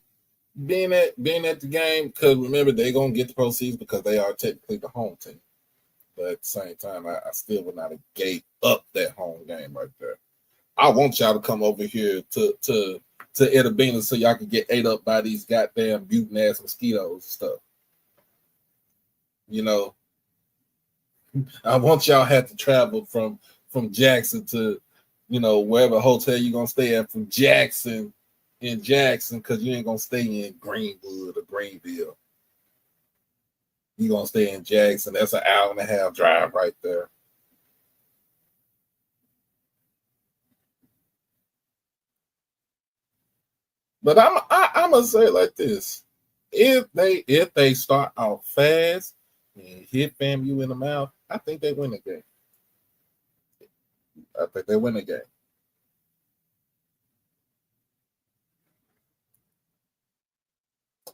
being at the game because remember they're gonna get the proceeds because they are technically the home team. But at the same time, I still would not have gave up that home game right there. I want y'all to come over here to Edabina so y'all can get ate up by these goddamn mutant ass mosquitoes and stuff. You know, I want y'all have to travel from Jackson to, you know, wherever hotel you're gonna stay at from Jackson because you ain't gonna stay in Greenwood or Greenville. You're gonna stay in Jackson. That's an hour and a half drive right there. But I'm gonna say it like this: if they start out fast and hit FAMU in the mouth, I think they win the game.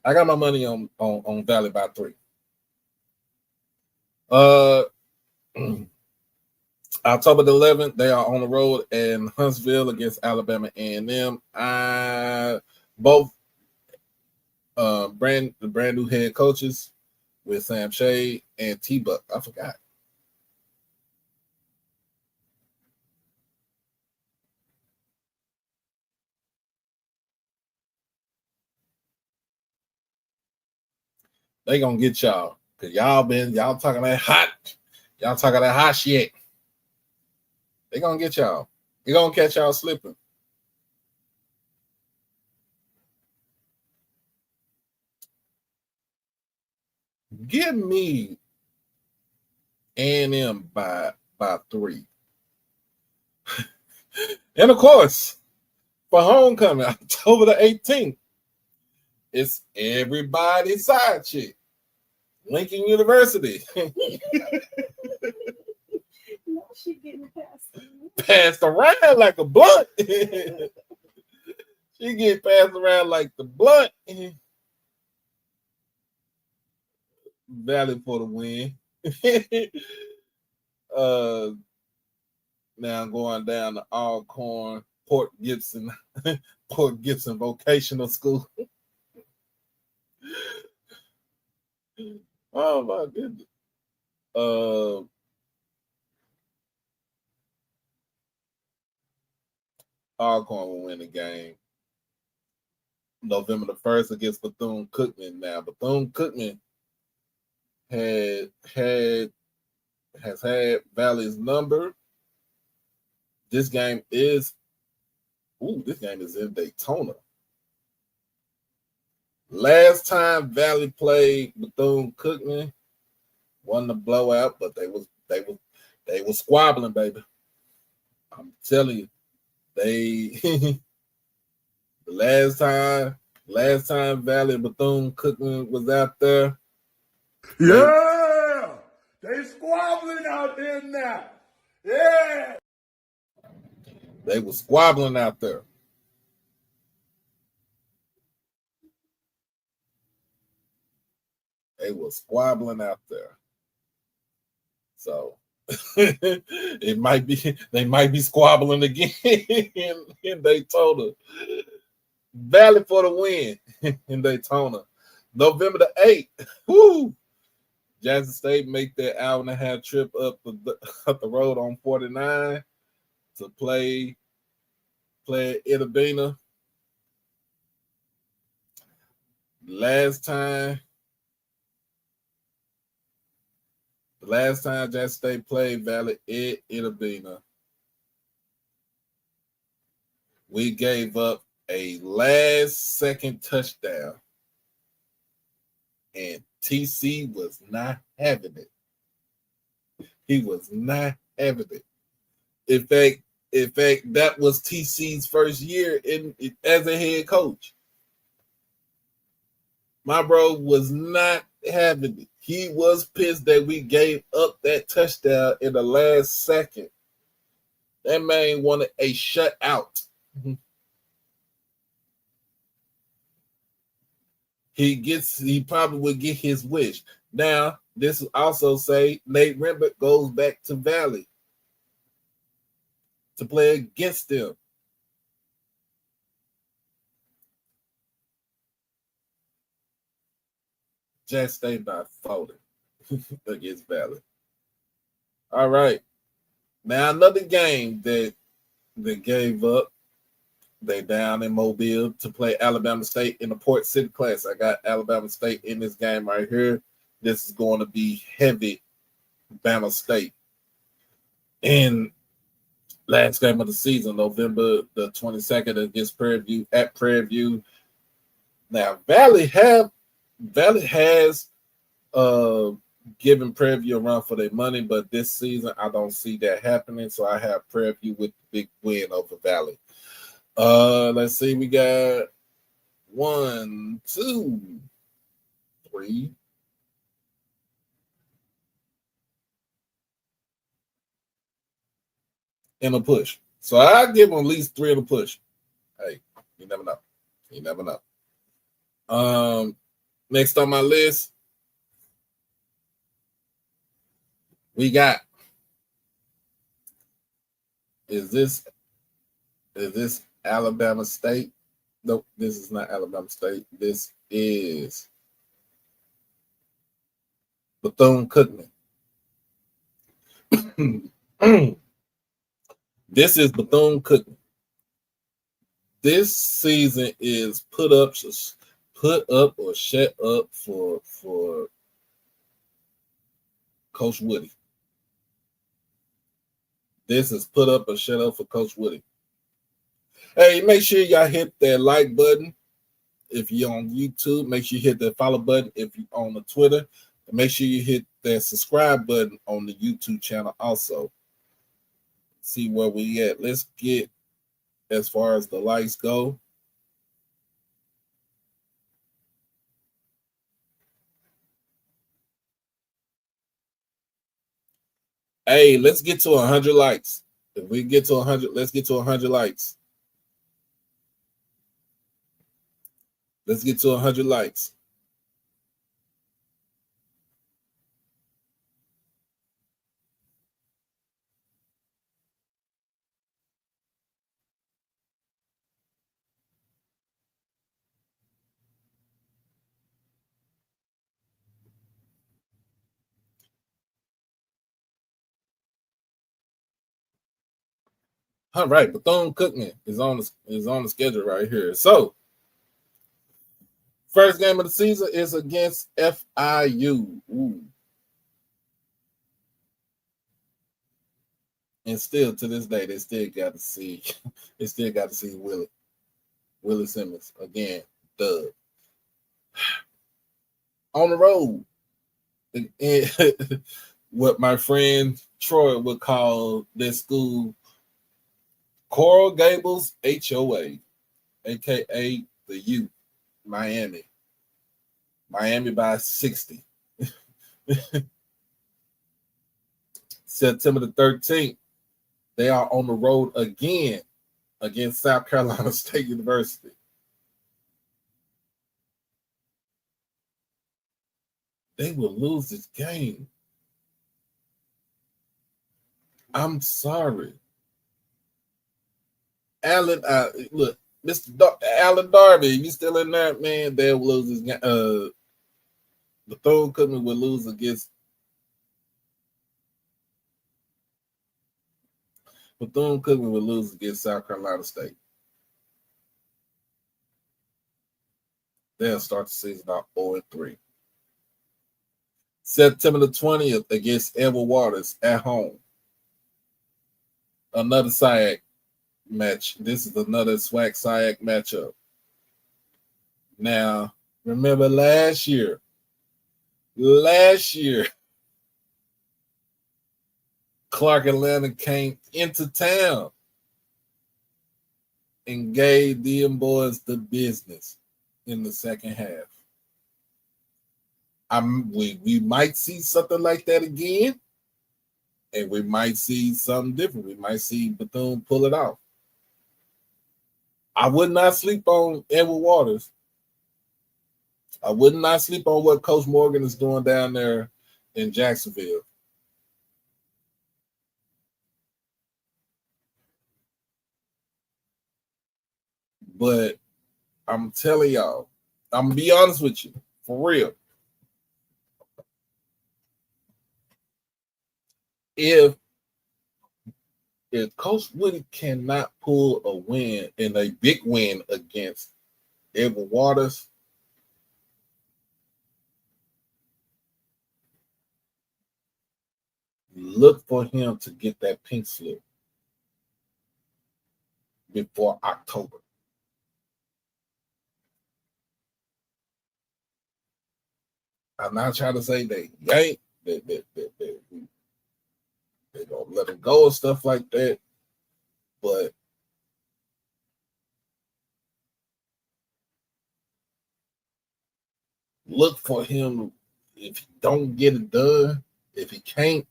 I got my money on Valley by 3. October the 11th, they are on the road in Huntsville against Alabama A&M. Both the brand new head coaches with Sam Shade and T-Buck. I forgot. They gonna get y'all because y'all talking that hot shit. They gonna get y'all. They gonna catch y'all slipping. Give me A&M by 3. And of course, for homecoming, October the 18th, it's everybody's side chick. Lincoln University. No, she getting passed around like a blunt. She get passed around like the blunt. Valley for the win. Now I'm going down to Alcorn, Port Gibson Vocational School. Oh my goodness. Alcorn will win the game. November the 1st against Bethune-Cookman. Now, Bethune-Cookman has had Valley's number. This game is in Daytona. Last time Valley played Bethune-Cookman, won the blowout, but they was squabbling, baby. I'm telling you, they the last time Valley and Bethune-Cookman was out there. Yeah! They squabbling out there now. Yeah! They were squabbling out there. They were squabbling out there. So they might be squabbling again in Daytona. Valley for the win in Daytona. November the 8th. Woo! Jackson State make that hour-and-a-half trip up the road on 49 to play Itabena. The last time Jackson State played Valley at Itabena, we gave up a last-second touchdown, and TC was not having it. He was not having it. In fact, that was TC's first year as a head coach. My bro was not having it. He was pissed that we gave up that touchdown in the last second. That man wanted a shutout. He probably would get his wish. Now, this also say Nate Rembert goes back to Valley to play against them. Jackson State not folding against Valley. All right. Now another game that they gave up. They down in Mobile to play Alabama State in the Port City Class. I got Alabama State in this game right here. This is going to be heavy Bama State. And last game of the season, November the 22nd against Prairie View at Prairie View. Now, Valley has given Prairie View a run for their money, but this season I don't see that happening. So I have Prairie View with the big win over Valley. Let's see, we got 1, 2, 3. In a push. So I give them at least 3 in a push. Hey, you never know. You never know. Next on my list, we got is this Alabama State? Nope, this is not Alabama State. This is Bethune-Cookman. This is Bethune-Cookman. This season is put up or shut up for Coach Woody. This is put up or shut up for Coach Woody. Hey, make sure y'all hit that like button if you're on YouTube. Make sure you hit that follow button if you're on the Twitter. And make sure you hit that subscribe button on the YouTube channel also. See where we at. Let's get as far as the likes go. Hey, let's get to 100 likes. If we get to 100, let's get to 100 likes. Let's get to 100 likes. All right, Bethune-Cookman is on the schedule right here. So First game of the season is against FIU. Ooh. And still to this day, they still got to see Willie Simmons again. Dub. On the road. And what my friend Troy would call this school Coral Gables HOA, aka the U, Miami. Miami by 60. September the 13th, they are on the road again against South Carolina State University. They will lose this game. I'm sorry. Allen, look, Allen Darby, you still in there, man? They'll lose this game. Bethune-Cookman will lose against Bethune-Cookman will lose against South Carolina State. They'll start the season out 0-3. September the 20th against Edward Waters at home. Another SWAC match. This is another SWAC SWAC matchup. Now, remember last year, Clark Atlanta came into town and gave them boys the business in the second half. We might see something like that again, and we might see something different. We might see Bethune pull it off. I would not sleep on Edward Waters. I would not sleep on what Coach Morgan is doing down there in Jacksonville. But I'm telling y'all, I'm going to be honest with you, for real. If Coach Woody cannot pull a win and a big win against Edward Waters, look for him to get that pink slip before October. I'm not trying to say they ain't, they're going to let him go and stuff like that. But look for him. If he don't get it done, if he can't,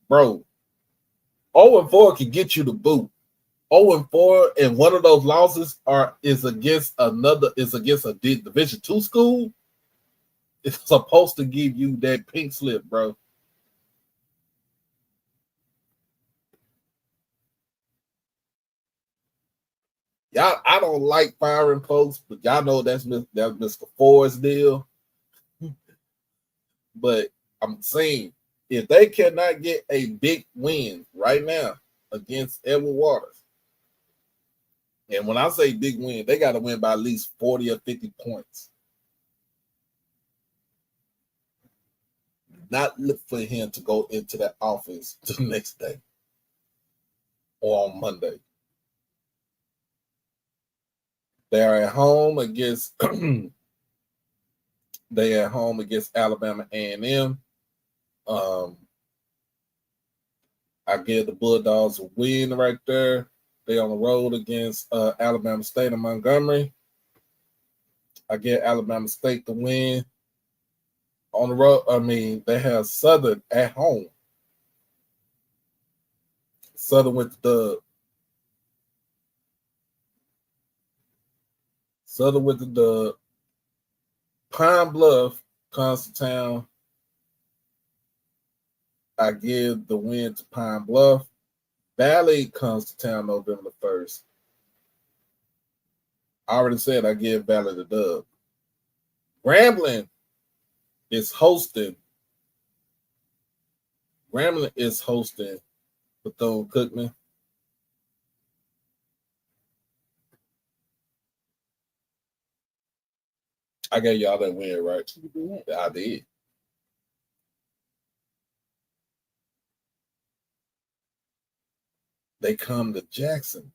bro, 0-4 can get you the boot. 0-4, and one of those losses is against a Division II school. It's supposed to give you that pink slip, bro. Y'all, I don't like firing folks, but y'all know that's Mr. Ford's deal. But I'm saying, if they cannot get a big win right now against Edward Waters, and when I say big win, they got to win by at least 40 or 50 points. Not look for him to go into that office the next day or on Monday. They are at home against Alabama A&M. I give the Bulldogs a win right there. They on the road against Alabama State and Montgomery. I get Alabama State the win. On the road, they have Southern at home. Southern with the Pine Bluff comes to town. I give the win to Pine Bluff. Valley comes to town November 1st. I already said I give Valley the dub. Grambling is hosting Bethune-Cookman. I gave y'all that win, right? You did. I did. They come to Jackson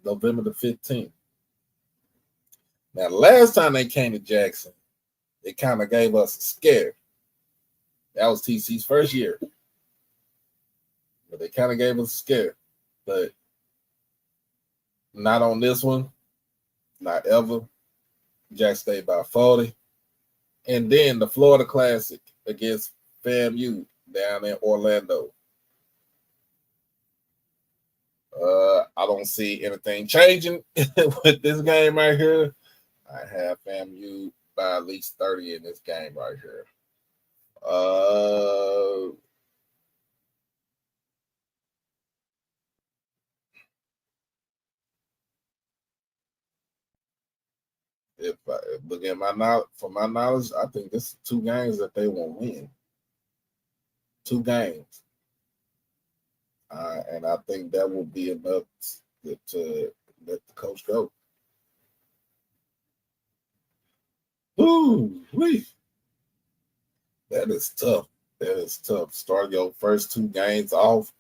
November the 15th. Now, the last time they came to Jackson, they kind of gave us a scare. That was TC's first year. But they kind of gave us a scare. But not on this one. Not ever. Jack stayed by 40. And then the Florida Classic against FAMU down in Orlando. I don't see anything changing with this game right here. I have FAMU by at least 30 in this game right here. If I look at my knowledge, from my knowledge, I think this is 2 games that they won't win. 2 games. And I think that will be enough to let the coach go. Ooh, that is tough. That is tough. Start your first 2 games off.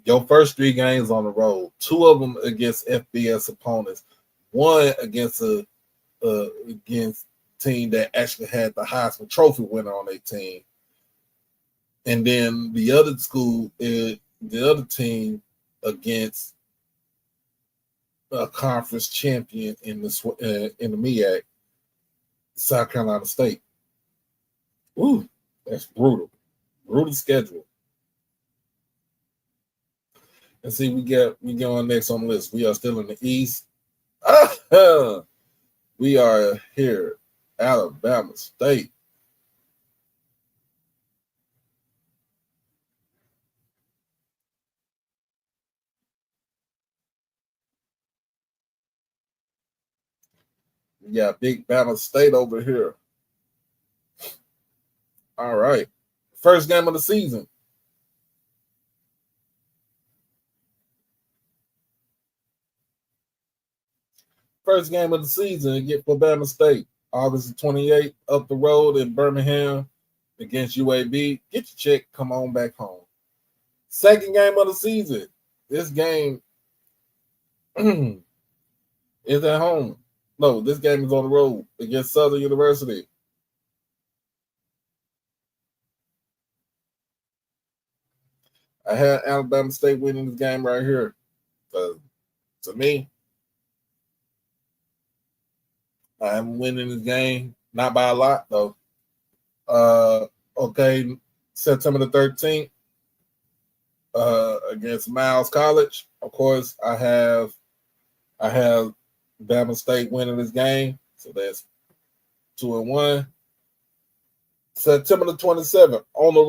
Your first 3 games on the road. 2 of them against FBS opponents. 1 against a team that actually had the Heisman Trophy winner on their team. And then the other school is the other team against a conference champion in the MEAC, South Carolina State. Ooh, that's brutal. Brutal schedule. And see, we going next on the list. We are still in the East. We are here, Alabama State. We got Big Bama State over here. All right. First game of the season. First game of the season get for Bama State. August 28th, up the road in Birmingham against UAB. Get your check, come on back home. Second game of the season. This game is at home. No, this game is on the road against Southern University. I had Alabama State winning this game right here. To me, I am winning this game. Not by a lot, though. Okay, September the 13th against Miles College. Of course, I have Bama State winning this game. So that's 2-1. September the 27th, on the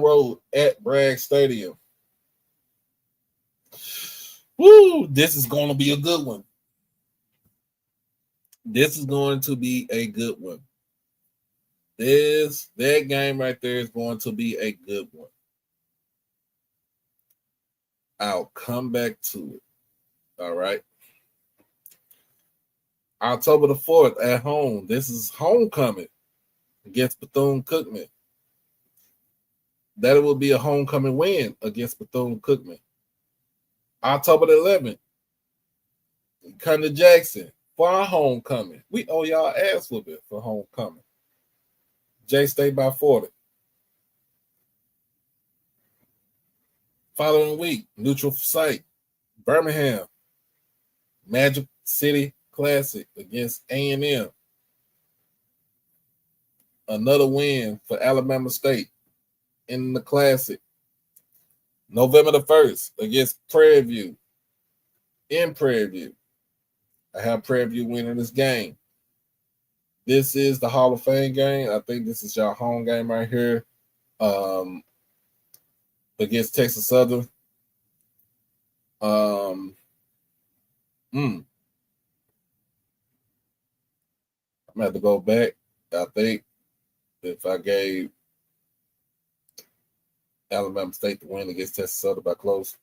road at Bragg Stadium. Woo! This is going to be a good one. This is going to be a good one. That game right there is going to be a good one. I'll come back to it. All right. October the 4th at home. This is homecoming against Bethune-Cookman. That will be a homecoming win against Bethune-Cookman. October the 11th, come to Jackson for our homecoming. We owe y'all ass whooping for homecoming. J-State by 40. Following week, neutral site, Birmingham, Magic City Classic against A&M. Another win for Alabama State in the Classic. November the 1st against Prairie View. In Prairie View. I have Prairie View winning this game. This is the Hall of Fame game. I think this is your home game right here. Against Texas Southern. I'm going to have to go back. I think if I gave Alabama State the win against Texas Southern by close.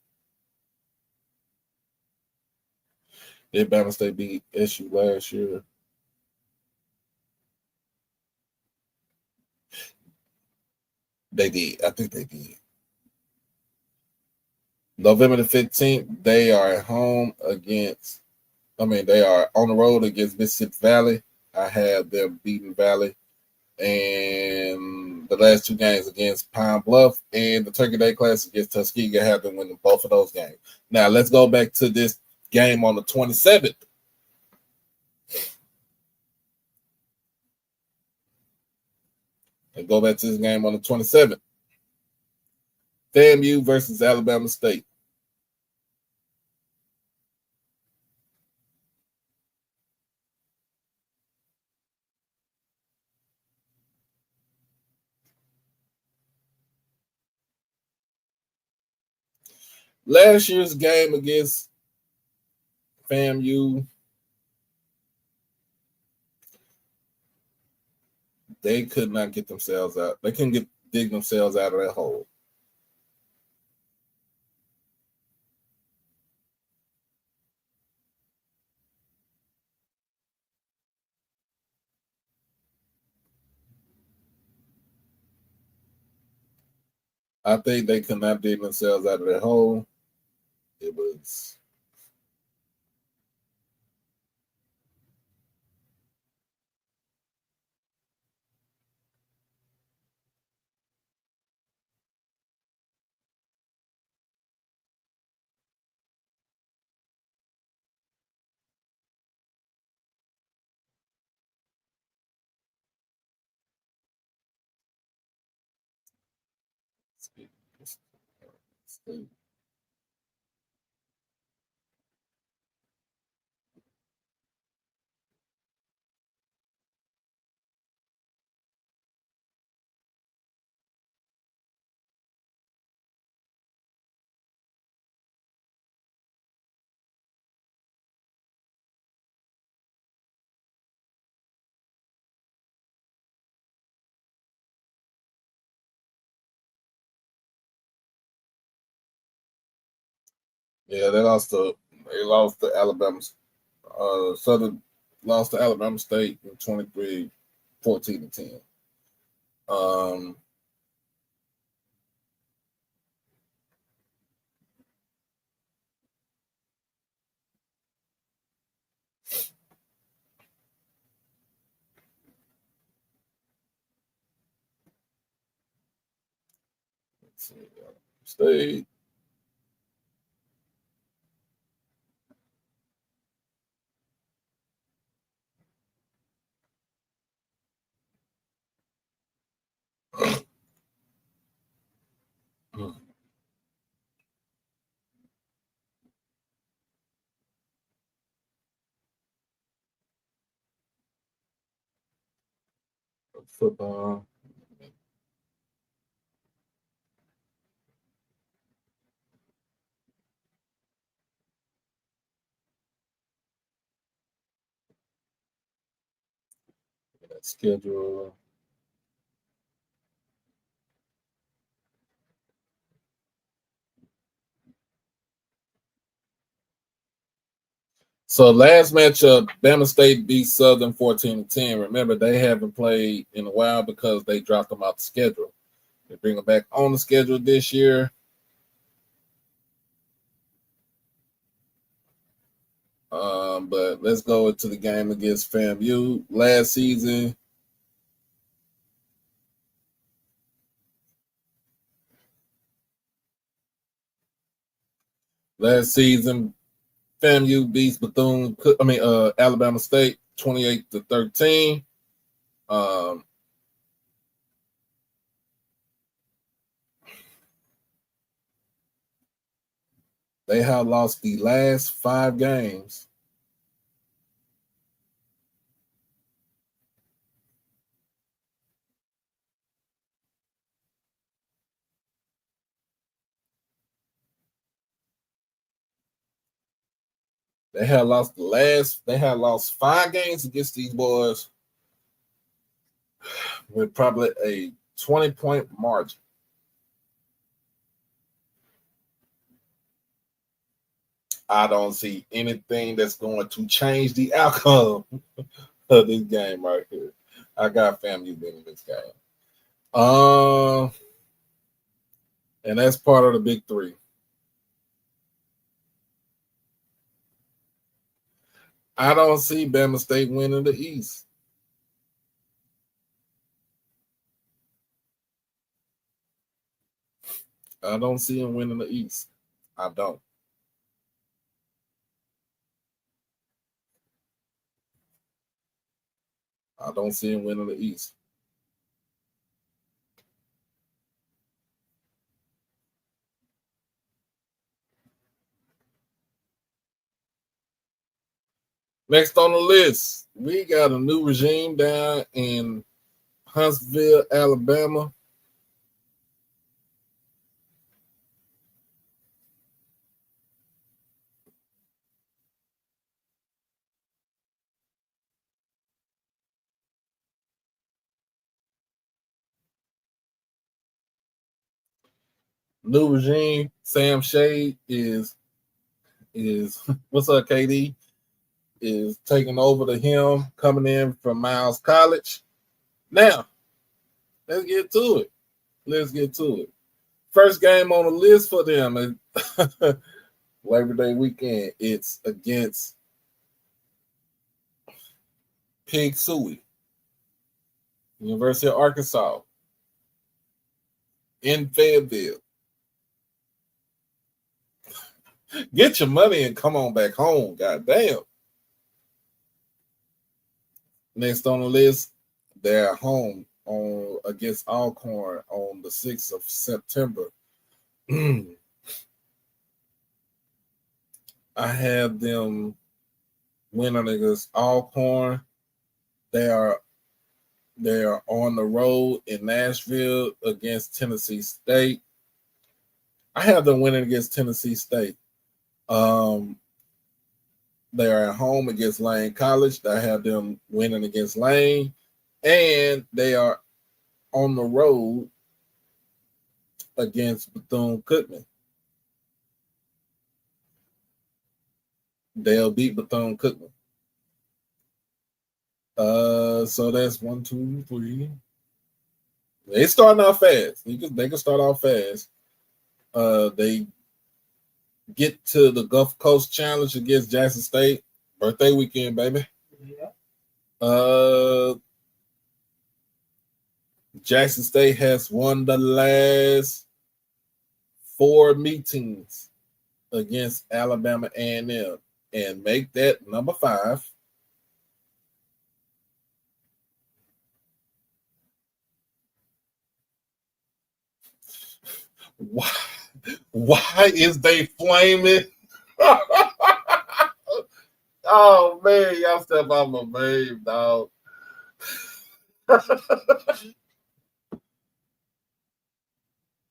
Did Bama State beat SU last year? They did. I think they did. November the 15th, they are at home against, they are on the road against Mississippi Valley. I have them beating Valley. And the last 2 games against Pine Bluff and the Turkey Day Classic against Tuskegee, I have them winning both of those games. Now, let's go back to this game on the 27th. And go back to this game on the 27th. FAMU versus Alabama State. Last year's game against FAMU, they could not get themselves out. They couldn't dig themselves out of that hole. I think they could not dig themselves out of that hole. It was they lost to Alabama. Southern lost to Alabama State in 23, 14-10. Let's see, Alabama State. Football. That schedule. So last matchup, Bama State beat Southern 14-10. Remember, they haven't played in a while because they dropped them out the schedule. They bring them back on the schedule this year. But let's go into the game against FAMU. Last season, FAMU beats Alabama State 28-13. They have lost the last 5 games. They have lost 5 games against these boys with probably a 20-point margin. I don't see anything that's going to change the outcome of this game right here. I got FAMU winning this game. And that's part of the big three. I don't see Bama State winning the East. I don't see him winning the East. I don't. I don't see him winning the East. Next on the list, we got a new regime down in Huntsville, Alabama. New regime, Sam Shade is what's up, KD? Is taking over to him, coming in from Miles College. Now, let's get to it. First game on the list for them Labor Day weekend. It's against Pig Sooie, University of Arkansas, in Fayetteville. Get your money and come on back home. Goddamn. Next on the list, they're home against Alcorn on the 6th of September. I have them winning against Alcorn. They are on the road in Nashville against Tennessee State. I have them winning against Tennessee State. They are at home against Lane College. I have them winning against Lane. And they are on the road against Bethune-Cookman. They'll beat Bethune-Cookman. So that's 1, 2, 3. They starting out fast. They can start off fast. They get to the Gulf Coast Challenge against Jackson State. Birthday weekend, baby. Yeah. Jackson State has won the last 4 meetings against Alabama A&M and make that number 5. Why is they flaming? Oh man, y'all step out my babe, dog.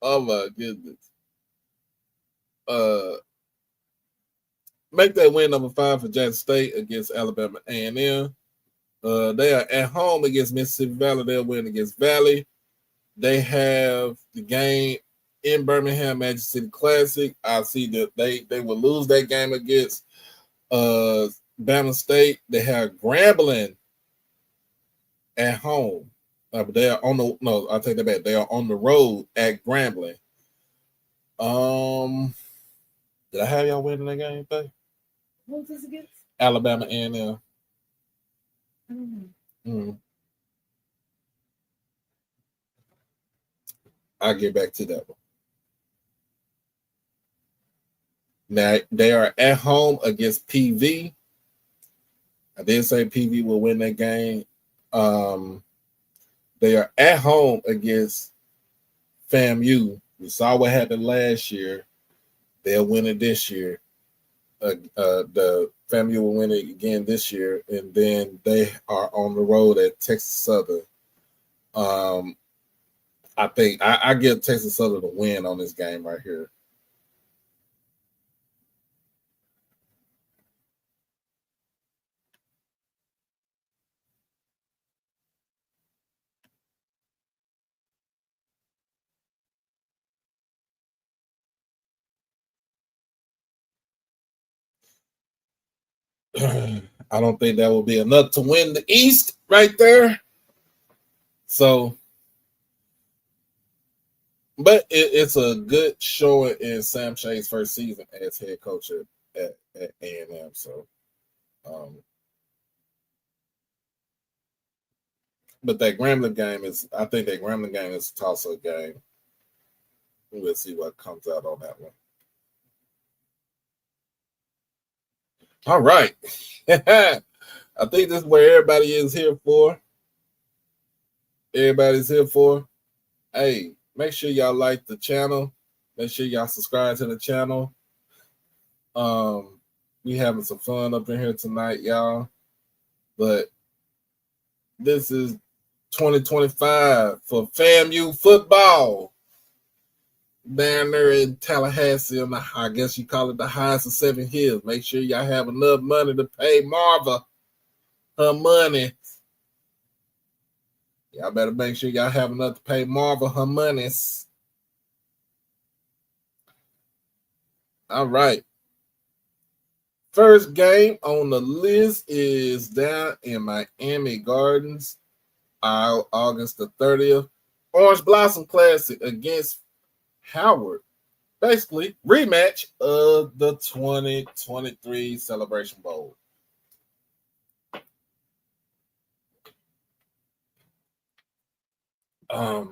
Oh my goodness. Make that win number 5 for Jackson State against Alabama A&M. They are at home against Mississippi Valley. They'll win against Valley. They have the game in Birmingham, Magic City Classic. I see that they will lose that game against Bama State. They have Grambling at home. But they are I'll take that back. They are on the road at Grambling. Did I have y'all winning that game today? Who was this against? Alabama A&M. I'll get back to that one. Now, they are at home against PV. I did say PV will win that game. They are at home against FAMU. We saw what happened last year. They'll win it this year. The FAMU will win it again this year. And then they are on the road at Texas Southern. I think I give Texas Southern the win on this game right here. I don't think that will be enough to win the East right there. So, but it's a good showing in Sam Shay's first season as head coach at A&M. So, but that Grambling game I think that Grambling game is a toss-up game. We'll see what comes out on that one. All right. I think this is where everybody is here for. Everybody's here for. Hey, make sure y'all like the channel. Make sure y'all subscribe to the channel. We having some fun up in here tonight, y'all. But this is 2025 for FAMU football. Down there in Tallahassee, I guess you call it the highest of 7 hills. Make sure y'all have enough money to pay Marva her money. Y'all better make sure y'all have enough to pay Marva her monies. All right. First game on the list is down in Miami Gardens, August the 30th. Orange Blossom Classic against Howard. Basically, rematch of the 2023 Celebration Bowl. I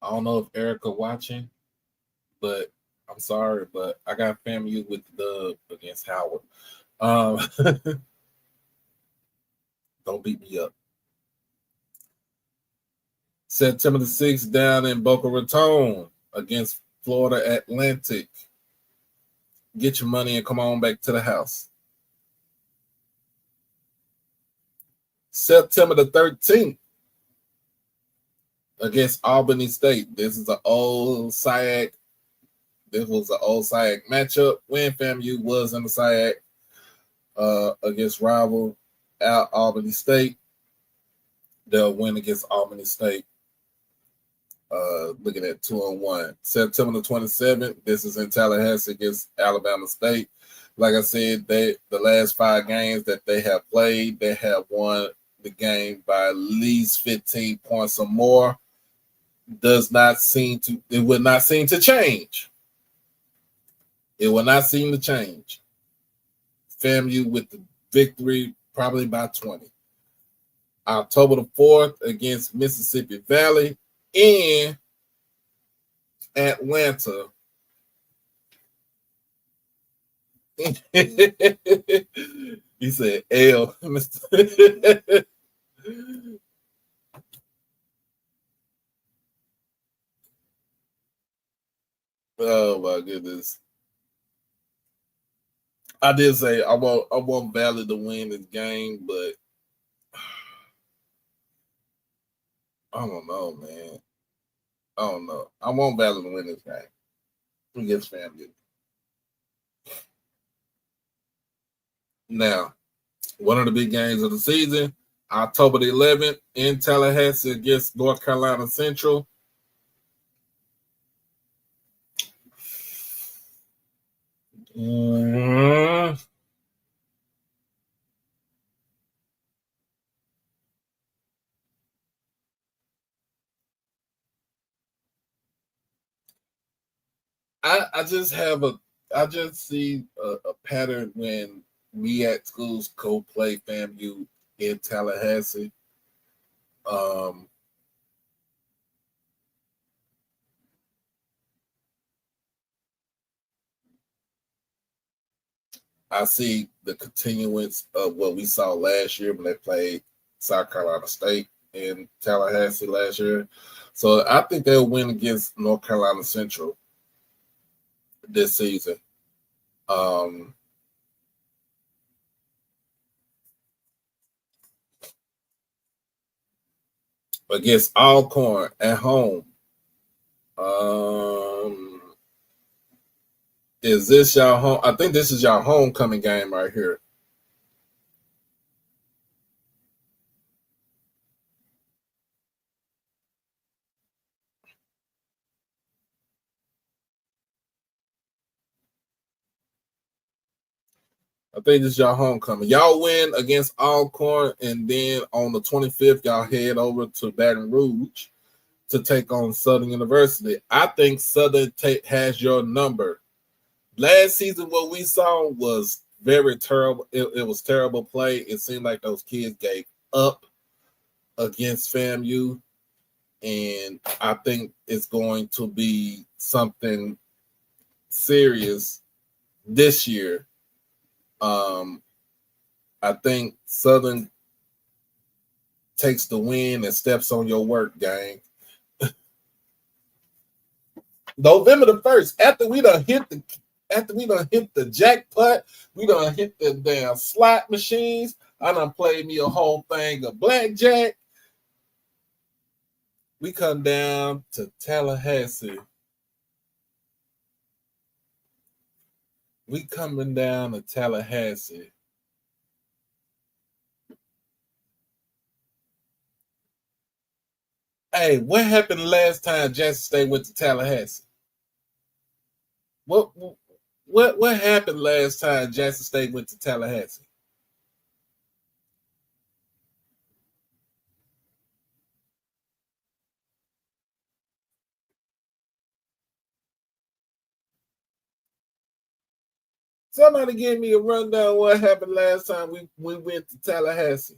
don't know if Erica watching, but I'm sorry, but I got FAMU with the dub against Howard. Don't beat me up. September the 6th down in Boca Raton against Florida Atlantic. Get your money and come on back to the house. September the 13th against Albany State. This is an old SWAC. This was an old SWAC matchup when FAMU was in the SWAC against rival Albany State. They'll win against Albany State. Looking at 2-1. September the 27th, this is in Tallahassee against Alabama State. Like I said, the last 5 games that they have played, they have won the game by at least 15 points or more. It will not seem to change. It will not seem to change. FAMU with the victory, probably by 20. October the 4th against Mississippi Valley in Atlanta. He said, L. Oh my goodness. I did say I want Valley to win this game, but I don't know, man. I don't know. I want Valley to win this game against FAMU. Now, one of the big games of the season, October the 11th in Tallahassee against North Carolina Central. I just see a pattern when we at schools go play FAMU in Tallahassee. I see the continuance of what we saw last year when they played South Carolina State in Tallahassee last year. So I think they'll win against North Carolina Central this season. Against Alcorn at home. Is this y'all home? I think this is y'all homecoming game right here. I think this is y'all homecoming. Y'all win against Alcorn, and then on the 25th, y'all head over to Baton Rouge to take on Southern University. I think Southern has your number. Last season, what we saw was very terrible. It was terrible play. It seemed like those kids gave up against FAMU, and I think it's going to be something serious this year. I think Southern takes the win and steps on your work, gang. November the 1st, after we done hit the jackpot, we done hit the damn slot machines. I done played me a whole thing of blackjack. We come down to Tallahassee. We coming down to Tallahassee. Hey, what happened last time Jackson State went to Tallahassee? What happened last time Jackson State went to Tallahassee? Somebody give me a rundown what happened last time we went to Tallahassee.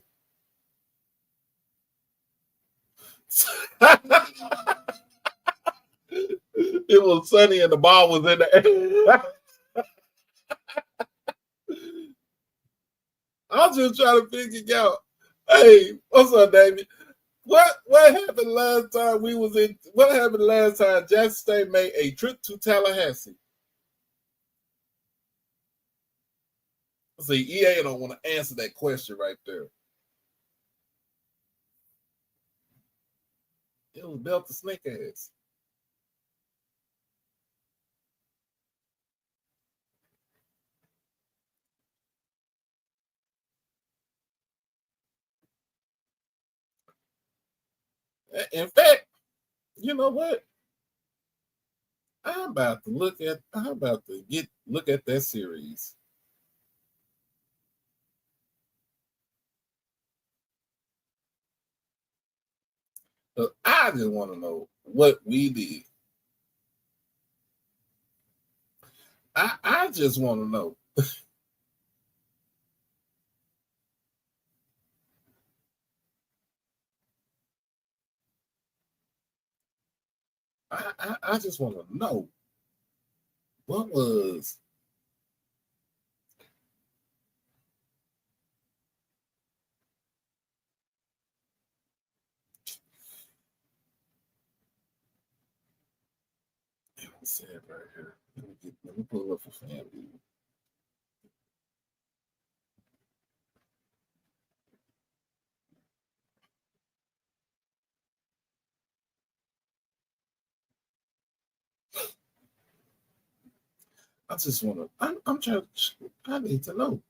It was sunny and the ball was in the air. I was just trying to figure out. Hey, what's up, David? What happened last time what happened last time Jackson State made a trip to Tallahassee? See, EA don't want to answer that question right there. It was Delta Snake Ass. In fact, you know what? I'm about to look at that series. I just want to know what we did. I just want to know. I just want to know what was. Say it right here. Let me pull up for family. I just want to. I'm trying. I need to know.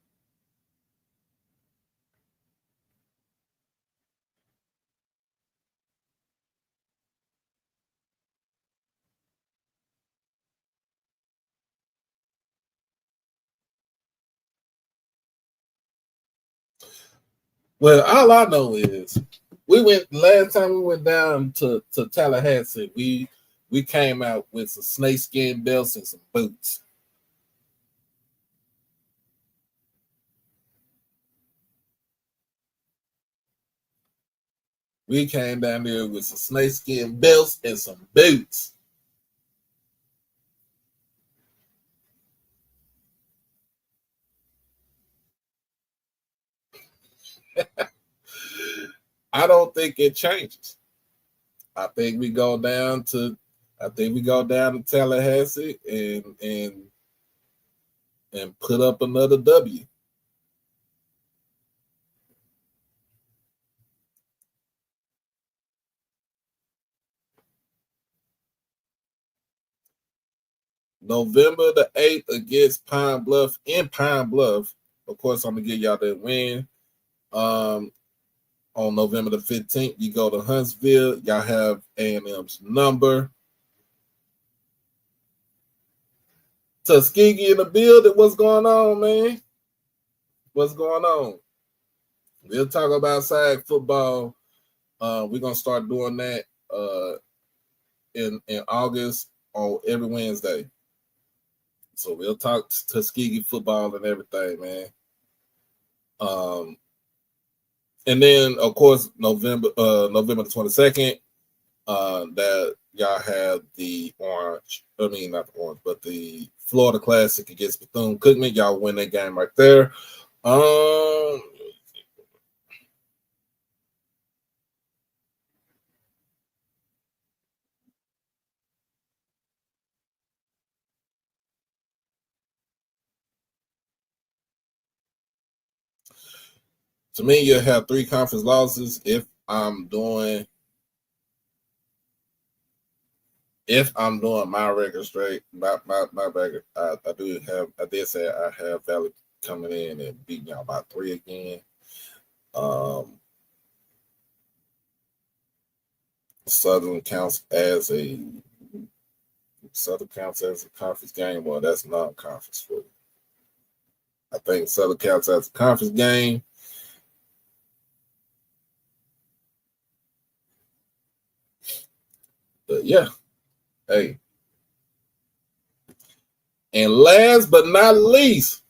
Well, all I know is last time we went down to Tallahassee, we came out with some snakeskin belts and some boots. We came down there with some snakeskin belts and some boots. I don't think it changes. I think we go down to Tallahassee and put up another W. November the 8th against Pine Bluff in Pine Bluff. Of course, I'm gonna give y'all that win. On November the 15th, you go to Huntsville. Y'all have A&M's number. Tuskegee in the building. What's going on, man? what's going on. We'll talk about SWAC football. We're gonna start doing that in August on every Wednesday. So we'll talk Tuskegee football and everything, man. And then of course November the 22nd, that y'all have the not the orange, but the Florida Classic against Bethune-Cookman. Y'all win that game right there. To me, you'll have 3 conference losses if I'm doing my record straight. My record, I did say I have Valley coming in and beating y'all by 3 again. Southern counts as a conference game. Well, that's non-conference for you. I think Southern counts as a conference game. But yeah, hey. And last but not least,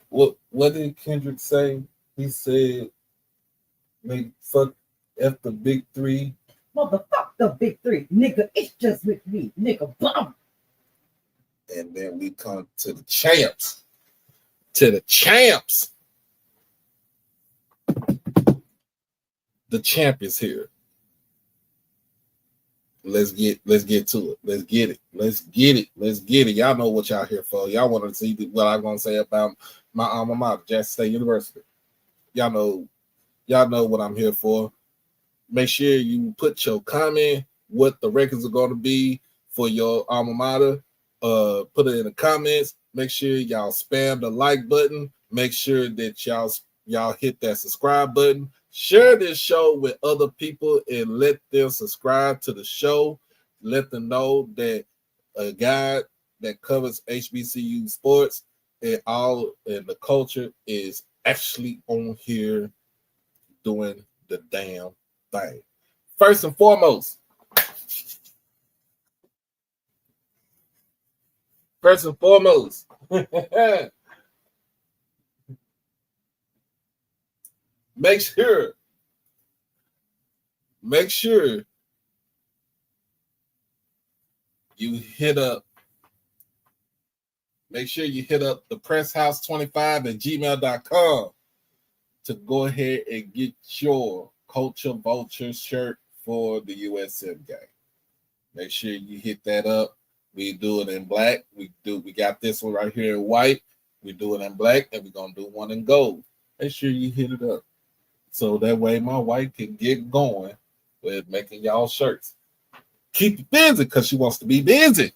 what did Kendrick say? He said, "Make fuck F the big 3." Motherfuck the big 3, nigga. It's just with me, nigga. Bum. And then we come to the champs. The champ is here. Let's get to it. Let's get it. Y'all know what y'all here for. Y'all want to see what I'm gonna say about my alma mater, Jackson State University. Y'all know what I'm here for. Make sure you put your comment, what the records are gonna be for your alma mater. Put it in the comments. Make sure y'all spam the like button. Make sure that y'all hit that subscribe button. Share this show with other people and let them subscribe to the show. Let them know that a guy that covers HBCU sports and the culture is actually on here doing the damn thing. First and foremost, make sure you hit up the presshouse25@gmail.com to go ahead and get your Culture Vulture shirt for the USM game. Make sure you hit that up. We do it in black. We got this one right here in white. We do it in black, and we're gonna do one in gold. Make sure you hit it up. So that way my wife can get going with making y'all shirts. Keep it busy because she wants to be busy.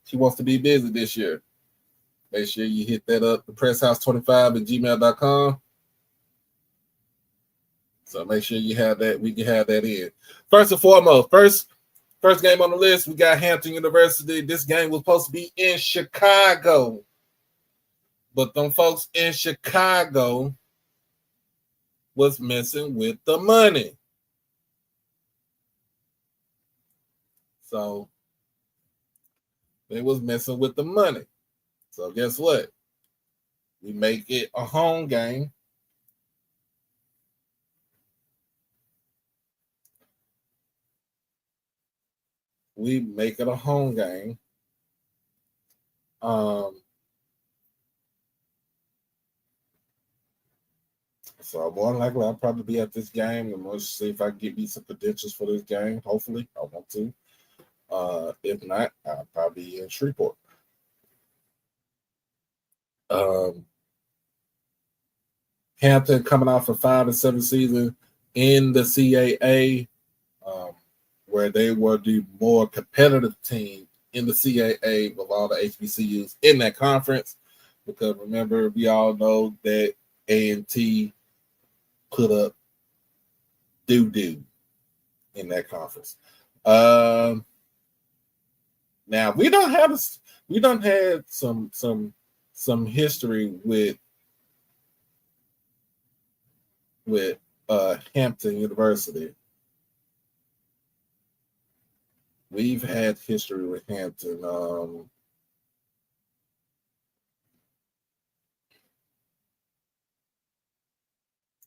She wants to be busy this year. Make sure you hit that up, the presshouse25@gmail.com. So make sure you have that. We can have that in. First and foremost, first game on the list, we got Hampton University. This game was supposed to be in Chicago. But them folks in Chicago was messing with the money. So they was messing with the money. So guess what? We make it a home game. So more than likely, I'll probably be at this game. And let's see if I can get me some credentials for this game. Hopefully, I want to. If not, I'll probably be in Shreveport. Hampton coming off a 5-7 season in the CAA, where they were the more competitive team in the CAA of all the HBCUs in that conference. Because remember, we all know that A&T put up doo-doo in that conference. Now we don't have some some history with Hampton University. We've had history with Hampton.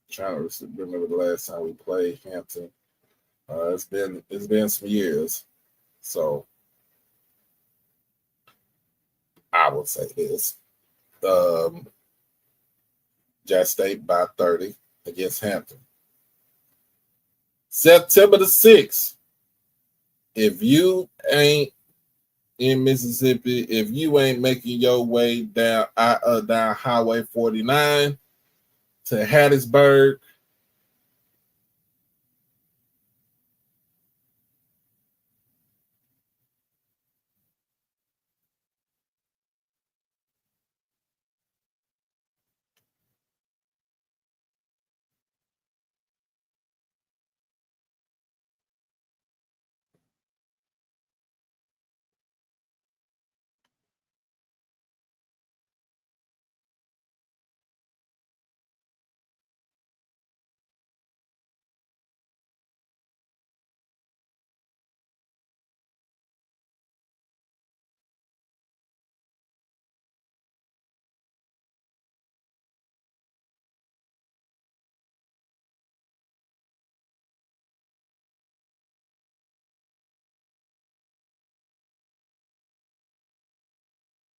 Trying to remember the last time we played Hampton. It's been some years, so I would say this: Jack State by 30 against Hampton. September the 6th. If you ain't in Mississippi, if you ain't making your way down Highway 49 to Hattiesburg,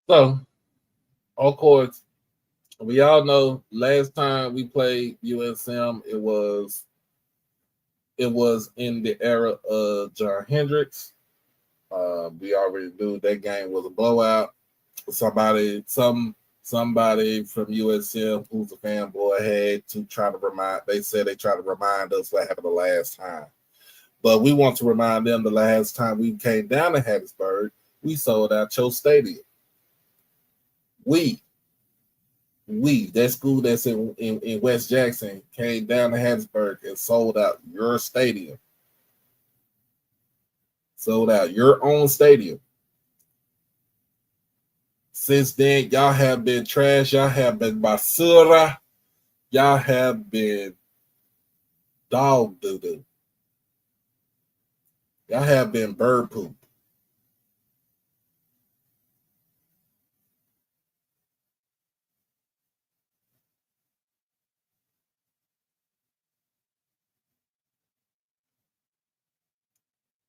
so of course we all know last time we played USM, it was in the era of John Hendricks. We already knew that game was a blowout. Somebody from USM who's a fanboy had to try to remind. They said they tried to remind us what happened the last time, but we want to remind them the last time we came down to Hattiesburg, we sold out your stadium. We that school that's in West Jackson came down to Hattiesburg and sold out your stadium. Sold out your own stadium. Since then, y'all have been trash. Y'all have been basura. Y'all have been dog doo-doo. Y'all have been bird poop.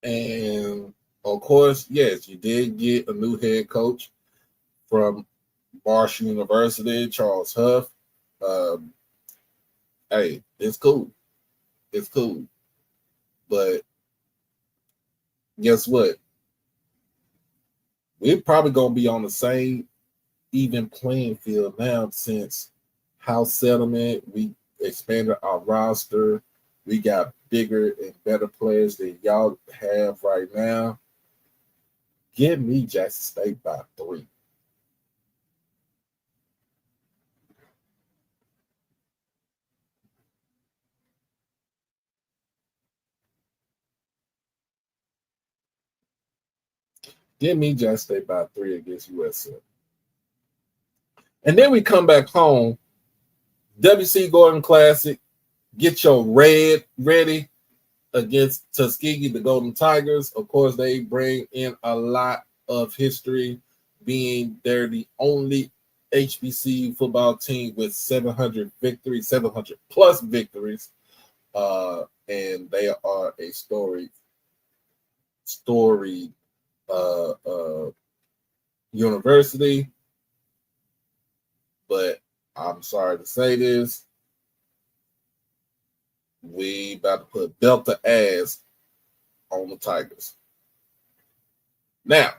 And of course, yes, you did get a new head coach from Marsh University, Charles Huff. Hey, it's cool. It's cool. But guess what? We're probably going to be on the same even playing field now since house settlement. We expanded our roster. We got bigger and better players than y'all have right now. Give me Jackson State by 3. Give me Jackson State by 3 against USM. And then we come back home. WC Gordon Classic. Get your red ready against Tuskegee, the Golden Tigers. Of course, they bring in a lot of history, being they're the only HBCU football team with 700 plus victories. And they are a storied university. But I'm sorry to say this, we about to put Delta ass on the Tigers. Now,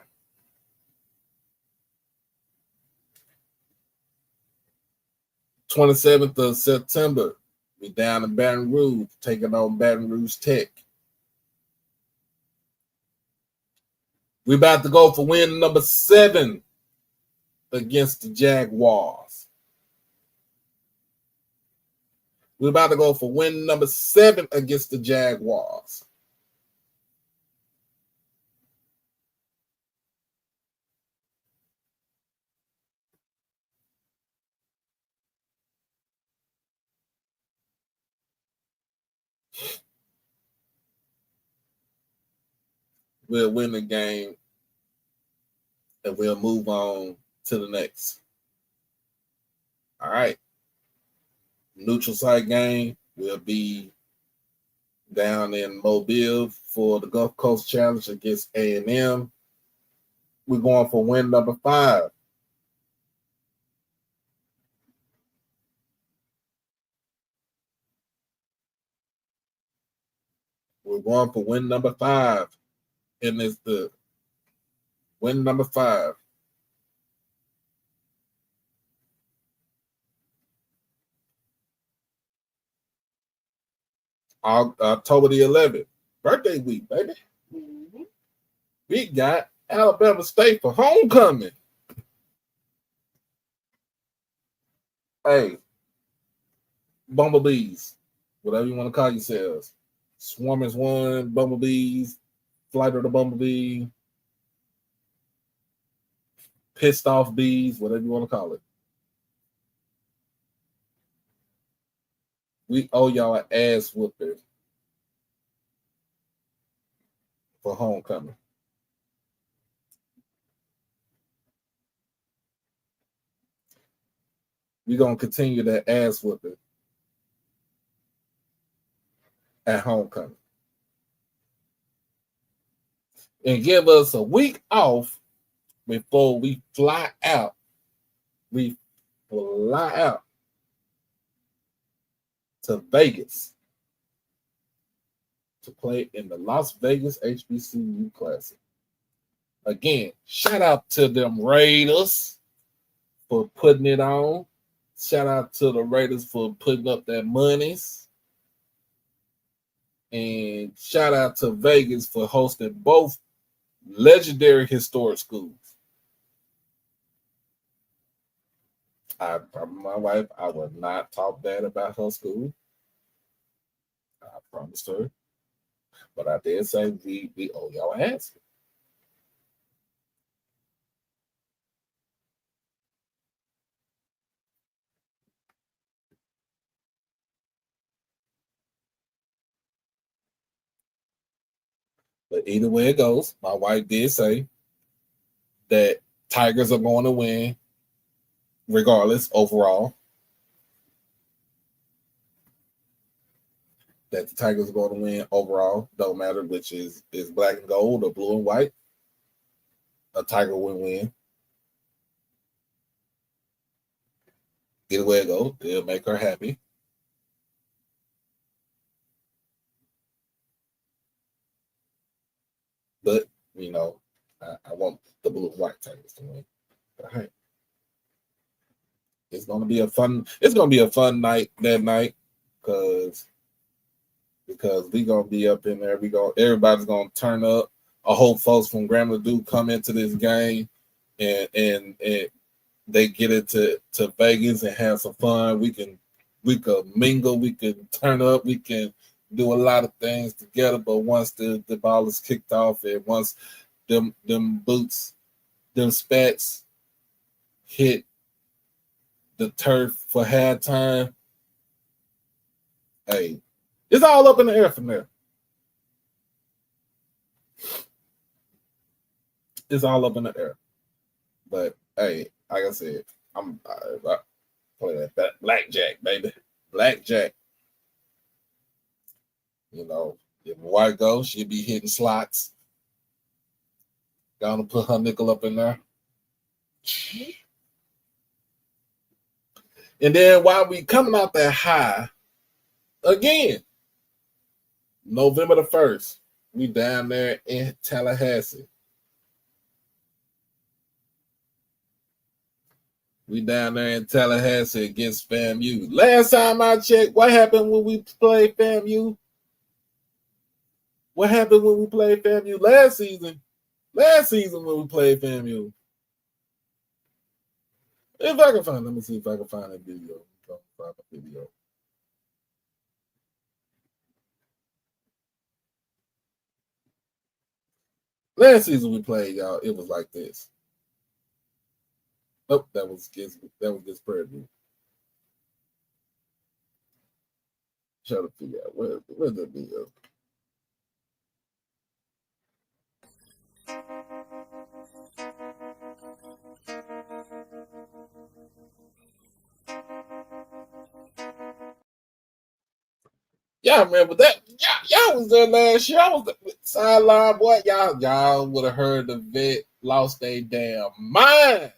(27th of September), we down in Baton Rouge, taking on Baton Rouge Tech. We about to go for win number 7 against the Jaguars. We're about to go for win number 7 against the Jaguars. We'll win the game and we'll move on to the next. All right. Neutral site game will be down in Mobile for the Gulf Coast Challenge against A&M. We're going for win number 5. We're going for win number 5. And it's the win number 5. October the 11th. Birthday week, baby. Mm-hmm. We got Alabama State for homecoming. Hey, Bumblebees, whatever you want to call yourselves. Swarmers 1, Bumblebees, Flight of the Bumblebee, Pissed Off Bees, whatever you want to call it. We owe y'all an ass whooping for homecoming. We're going to continue that ass whooping at homecoming. And give us a week off before we fly out. We fly out to Vegas to play in the Las Vegas HBCU Classic. Again, shout out to them Raiders for putting it on. Shout out to the Raiders for putting up their monies. And shout out to Vegas for hosting both legendary historic schools. I promised my wife I would not talk bad about her school. I promised her. But I did say we owe y'all an answer. But either way it goes, my wife did say that Tigers are going to win regardless overall. That the Tigers are going to win overall. Don't matter which is black and gold or blue and white. A Tiger will win. Either way it goes, it'll make her happy. But, you know, I want the blue and white Tigers to win. But hey, it's gonna be a fun night that night because we gonna be up in there. Everybody's gonna turn up. I hope folks from Grambling do come into this game and they get into Vegas and have some fun. We could mingle, we could turn up, we can do a lot of things together. But once the ball is kicked off and once them boots, them spats hit the turf for halftime, hey, it's all up in the air from there. It's all up in the air. But hey, like I said, I play that blackjack, baby. Blackjack. You know, if my wife goes, she'll be hitting slots. Gonna put her nickel up in there. And then while we coming out that high, again, November the 1st, we down there in Tallahassee. We down there in Tallahassee against FAMU. Last time I checked, what happened when we played FAMU? What happened when we played FAMU last season? Last season when we played FAMU. If I can find, let me see if I can find a video. Last season we played, y'all, it was like this. Nope, that was against Prairie View. trying to figure out where the video. Y'all remember that? Y'all was there last year. I was the sideline boy. Y'all would have heard the vet lost their damn mind.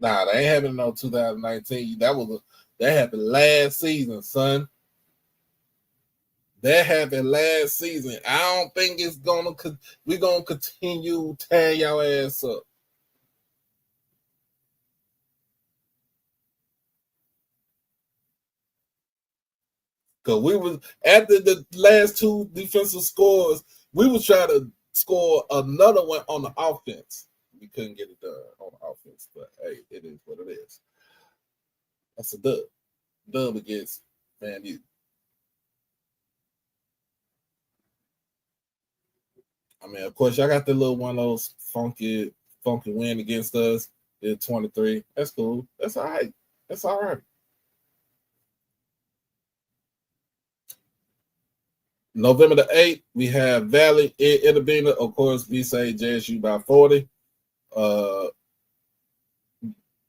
Nah, they ain't happening no 2019. That happened last season, son. That happened last season. I don't think we're gonna continue tearing y'all ass up. Cause we was after the last two defensive scores, we was trying to score another one on the offense. We couldn't get it done on the offense, but hey, it is what it is. That's a dub. Dub against Man U. I mean, of course, y'all got the little one of those funky win against us. Did 23. That's cool. That's all right. That's all right. November the 8th, we have Valley in Intervenor. Of course, we say JSU by 40.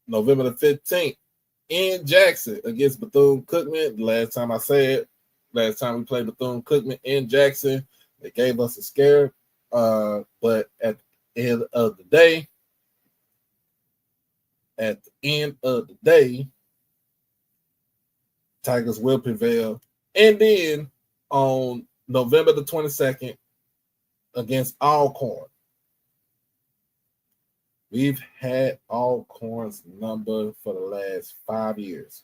November the 15th, in Jackson against Bethune-Cookman. Last time we played Bethune-Cookman in Jackson, they gave us a scare. But at the end of the day, Tigers will prevail. And then on November the 22nd, against Alcorn. We've had Alcorn's number for the last 5 years.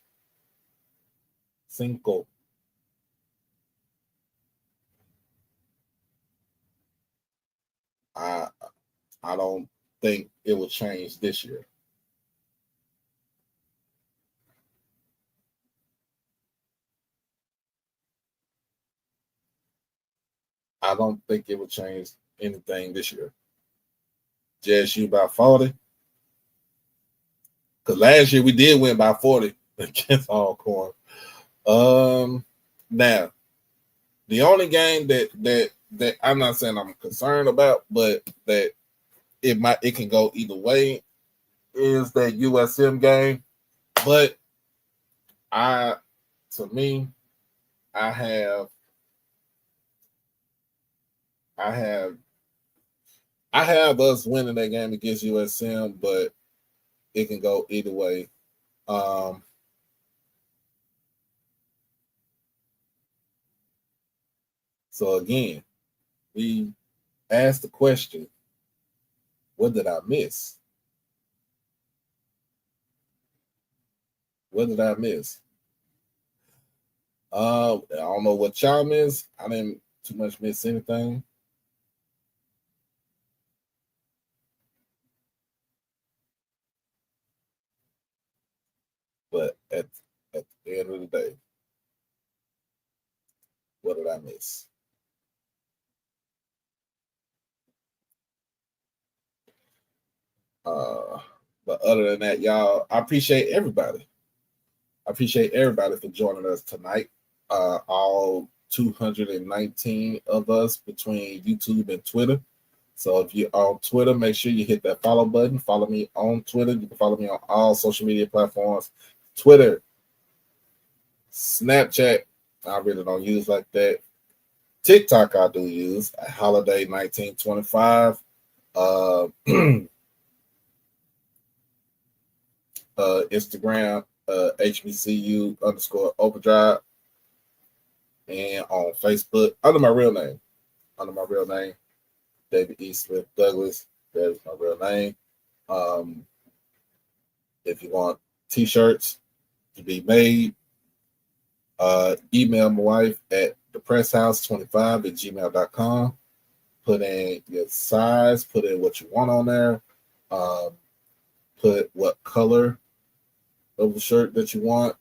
Cinco. I don't think it will change this year. I don't think it will change anything this year. JSU by 40. Because last year we did win by 40 against Alcorn. Now, the only game that I'm not saying I'm concerned about, but that it can go either way is that USM game. But I have us winning that game against USM, but it can go either way. So again, we asked the question, what did I miss? What did I miss? I don't know what y'all missed. I didn't too much miss anything. But at the end of the day, what did I miss? But other than that, y'all, I appreciate everybody. I appreciate everybody for joining us tonight. All 219 of us between YouTube and Twitter. So if you're on Twitter, make sure you hit that follow button. Follow me on Twitter. You can follow me on all social media platforms. Twitter, Snapchat, I really don't use like that. TikTok, I do use. Holiday 1925. Instagram, HBCU _overdrive. And on Facebook, under my real name, David E. Smith Douglas. That is my real name. If you want t-shirts to be made, email my wife at thepresshouse25@gmail.com. Put in your size, put in what you want on there, put what color of the shirt that you want.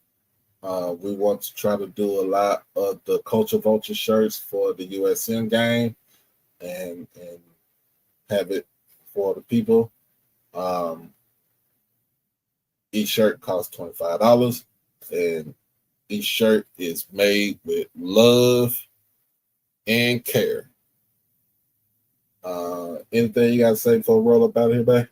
We want to try to do a lot of the Culture Vulture shirts for the USM game and have it for the people. Each shirt costs $25, and each shirt is made with love and care. Anything you got to say before we roll up out of here, babe?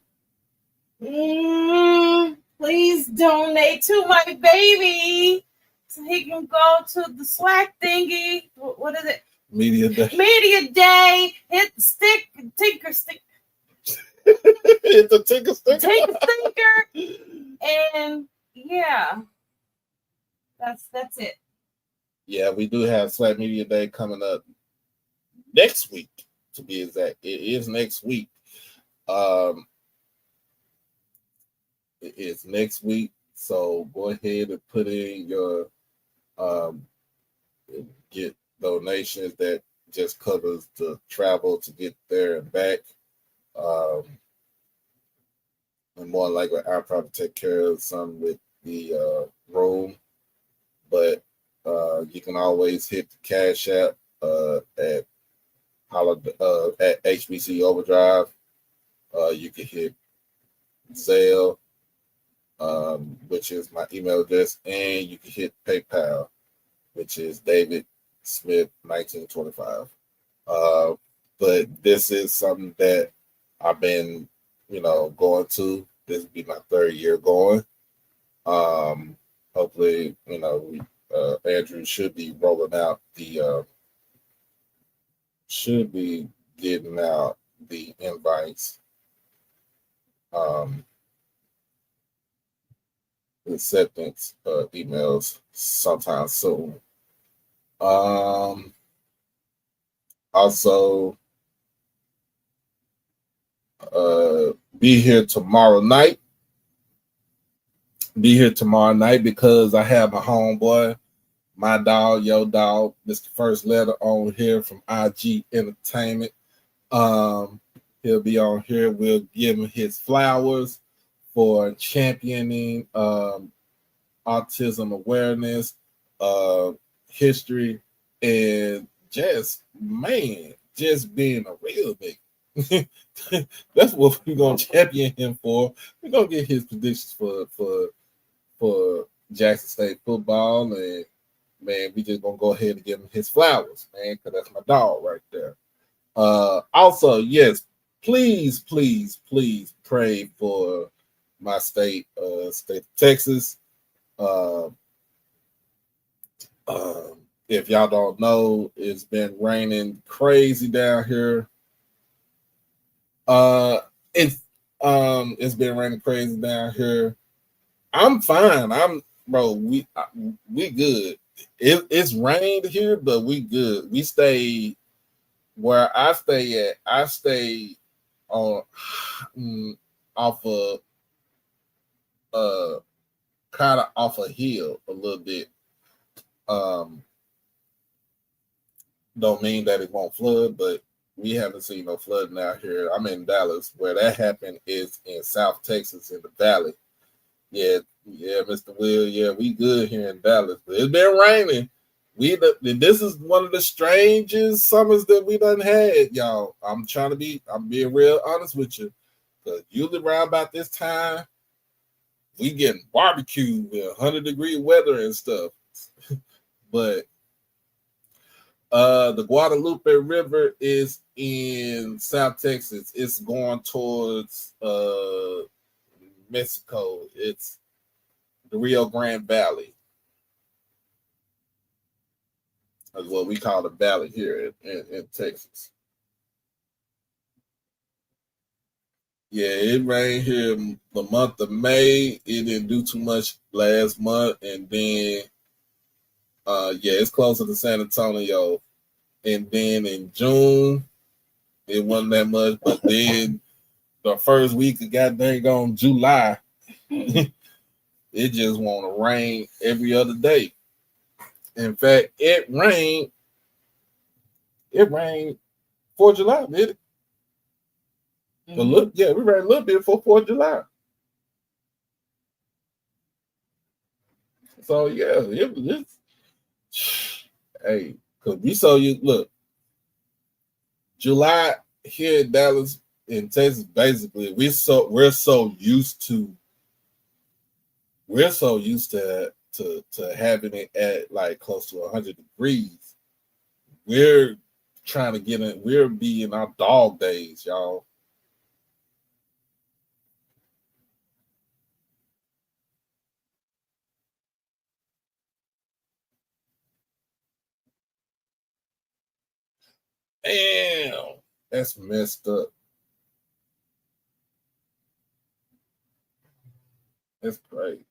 Please donate to my baby so he can go to the SWAC thingy. What is it? Media Day. Media Day. Hit the stick. Tinker stick. Hit the tinker sticker. Tinker sticker. And yeah, that's it. Yeah, we do have SWAC Media Day coming up next week, to be exact. It is next week. It is next week. So go ahead and put in your get donations that just covers the travel to get there and back. And more likely, I'll probably take care of some with the room. But you can always hit the Cash App at HBCU Overdrive. You can hit Zelle, which is my email address, and you can hit PayPal, which is David Smith 1925. But this is something that I've been, going to. This will be my third year going. Hopefully, Andrew should be rolling out should be getting out the invites, acceptance emails sometime soon. Also, be here tomorrow night. Because I have my homeboy, my dog, your dog. This is the first letter on here from IG Entertainment. He'll be on here. We'll give him his flowers for championing autism awareness, history, and just being a real nigga. That's what we're gonna champion him for. We're gonna get his predictions for Jackson State football, and man, we just gonna go ahead and give him his flowers, man, because that's my dog right there. Also, yes, please pray for my state of Texas. If y'all don't know, it's been raining crazy down here. It's been raining crazy down here. I'm fine. We good. It's rained here, but we good. We stay where I stay at. I stay on off of kind of off a hill a little bit. Don't mean that it won't flood, but we haven't seen no flooding out here. I'm in Dallas. Where that happened is in South Texas in the valley. Yeah, Mr. Will. Yeah, we good here in Dallas. But it's been raining. This is one of the strangest summers that we done had, y'all. I'm being real honest with you. Because usually around about this time, we getting barbecued with 100-degree weather and stuff. But the Guadalupe River is in South Texas. It's going towards Mexico. It's the Rio Grande Valley. That's what we call the valley here in Texas. Yeah, it rained here the month of May. It didn't do too much last month. And then, it's closer to San Antonio. And then in June, it wasn't that much. But then the first week of goddamn on July, it just want to rain every other day. In fact, it rained 4th of July, did it? Mm-hmm. We ran a little bit for 4th of July. So yeah, it was just, hey, because we saw you look. July here in Dallas in Texas, basically, we're so used to having it at like close to 100 degrees. We're trying to get in. We're being our dog days, y'all. Damn, that's messed up. That's crazy.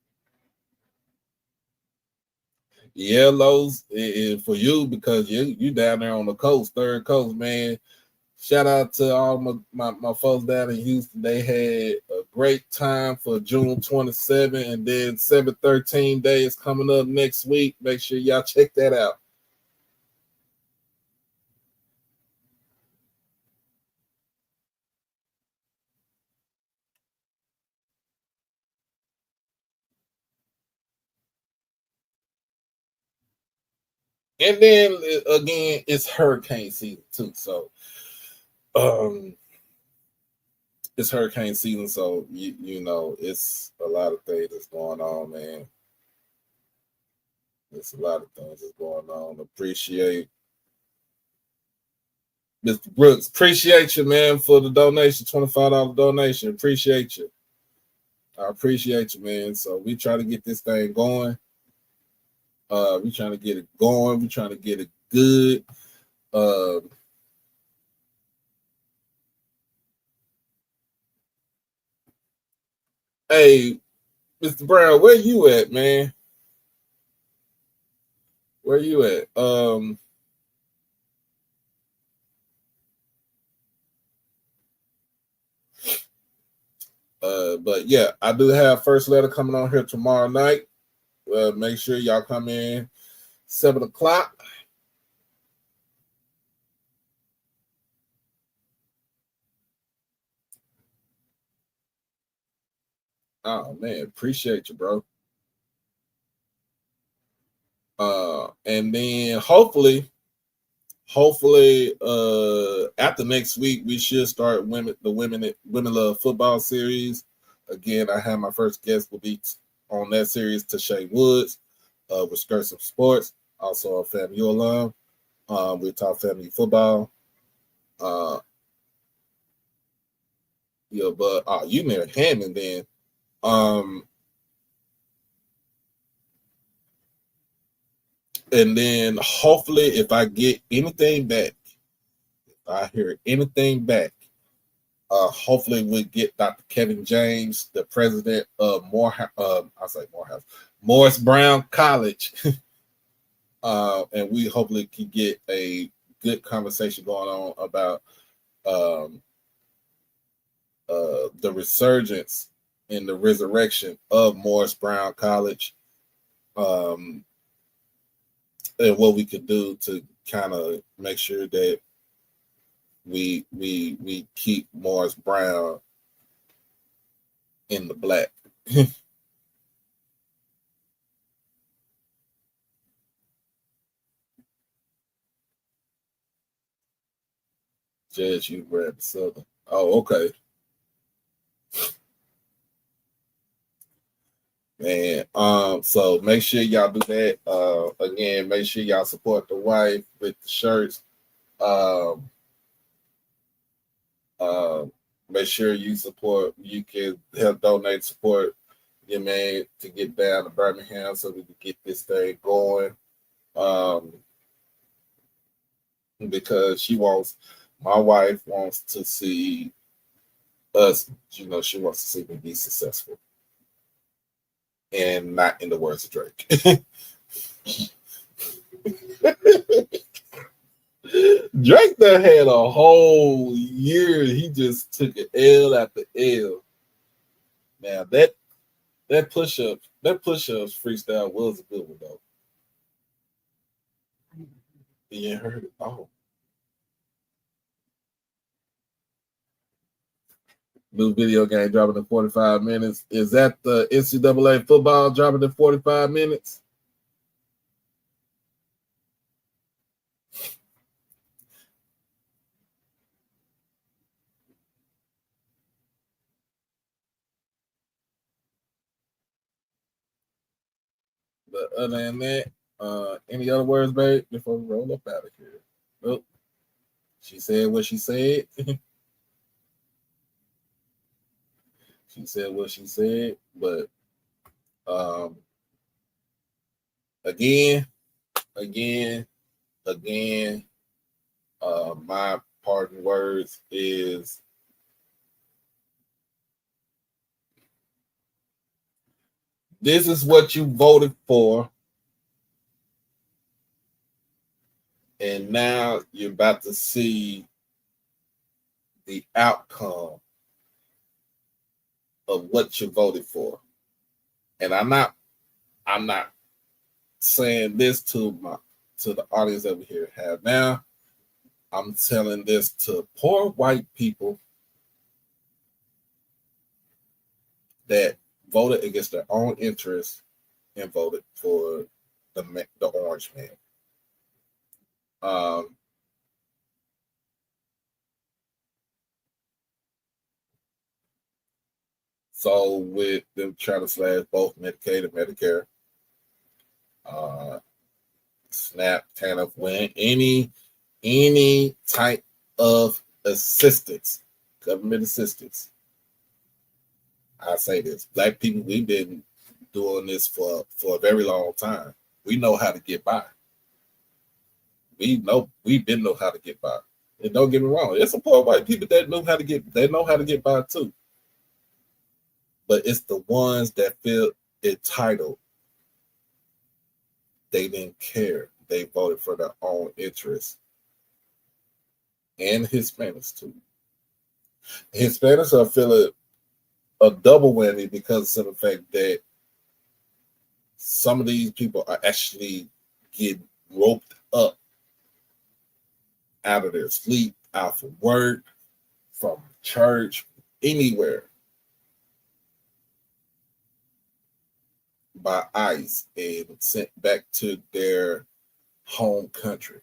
Yellows for you because you down there on the coast, third coast, man. Shout out to all my folks down in Houston. They had a great time for June 27, and then 7/13 Day is coming up next week. Make sure y'all check that out. And then again, it's hurricane season too. So it's hurricane season, so you know it's a lot of things that's going on, man. There's a lot of things that's going on. Appreciate Mr. Brooks. Appreciate you, man, for the donation, $25 donation. Appreciate you. I appreciate you, man. So we try to get this thing going. We trying to get it going. We trying to get it good. Hey, Mr. Brown, where you at, man? Where you at? But yeah, I do have first letter coming on here tomorrow night. Make sure y'all come in 7 o'clock. Oh man, appreciate you, bro. And then hopefully, after next week we should start the women love football series. Again, I have my first guest will be on that series, Tashay Woods, with Skirts of Sports, also a FAMU alum. We talk family football. Yeah, but you married Hammond then. And then hopefully if I get anything back, if I hear anything back, hopefully we'll get Dr. Kevin James, the president of Morris Brown College. And we hopefully can get a good conversation going on about the resurgence and the resurrection of Morris Brown College, and what we could do to kind of make sure that we keep Morris Brown in the black. Judge, you read the Southern. Oh, okay. Man, so make sure y'all do that. Again, make sure y'all support the wife with the shirts. Make sure you can help donate, support your man to get down to Birmingham so we can get this thing going. Because my wife wants to see us, she wants to see me be successful. And not in the words of Drake. Drake done had a whole year. He just took an L after L. Now that push-ups freestyle was a good one though. You ain't heard it. Oh. New video game dropping in 45 minutes. Is that the NCAA football dropping in 45 minutes? But other than that, any other words, babe, before we roll up out of here? Nope. She said what she said. She said what she said, but again, my parting words is this is what you voted for, and now you're about to see the outcome of what you voted for. And I'm not saying this to the audience that we here have now. I'm telling this to poor white people that voted against their own interests and voted for the orange man. So with them trying to slash both Medicaid and Medicare, SNAP, TANF, when any type of assistance, government assistance. I say this, Black people, we've been doing this for a very long time. We know how to get by. We've been know how to get by. And don't get me wrong, there's some poor white people that know how to get by too. But it's the ones that feel entitled. They didn't care. They voted for their own interests. And Hispanics too. Hispanics are feeling a double whammy because of the fact that some of these people are actually getting roped up out of their sleep, out from work, from church, anywhere, by ICE and sent back to their home country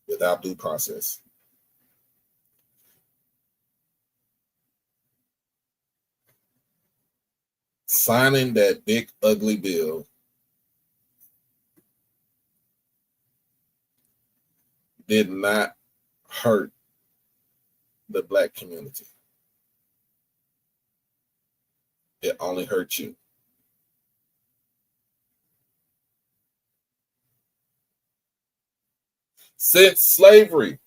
without due process. Signing that big ugly bill did not hurt the Black community. It only hurt you. Since slavery,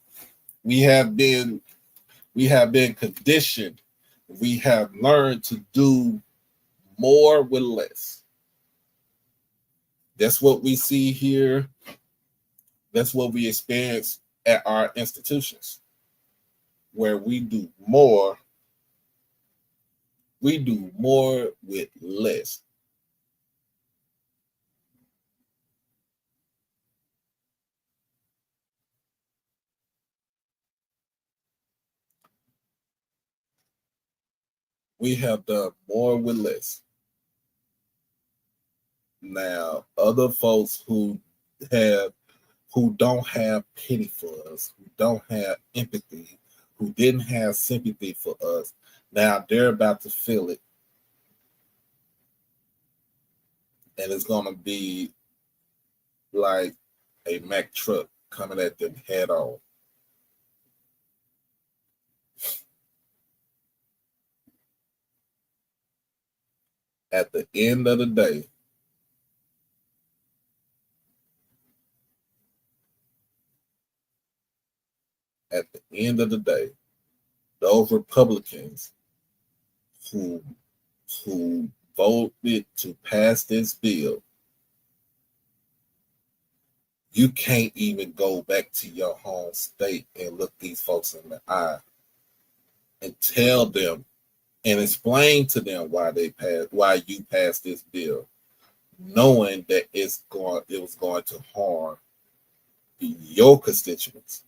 we have been conditioned. We have learned to do more with less. That's what we see here. That's what we experience at our institutions, where we do more with less. We have done more with less. Now, other folks who don't have pity for us, who don't have empathy, who didn't have sympathy for us, now they're about to feel it. And it's going to be like a Mack truck coming at them head on. At the end of the day, those Republicans who voted to pass this bill, You can't even go back to your home state and look these folks in the eye and tell them and explain to them why you passed this bill, knowing that it was going to harm your constituents.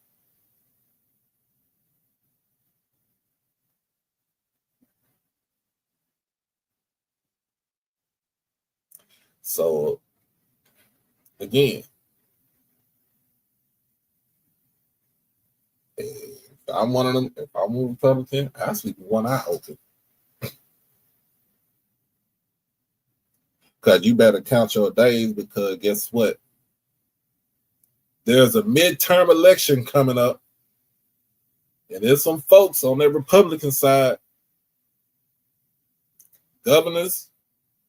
So again, if I'm one of them, if I'm a Republican, I sleep with one eye open. Because you better count your days, because guess what? There's a midterm election coming up, and there's some folks on the Republican side, governors,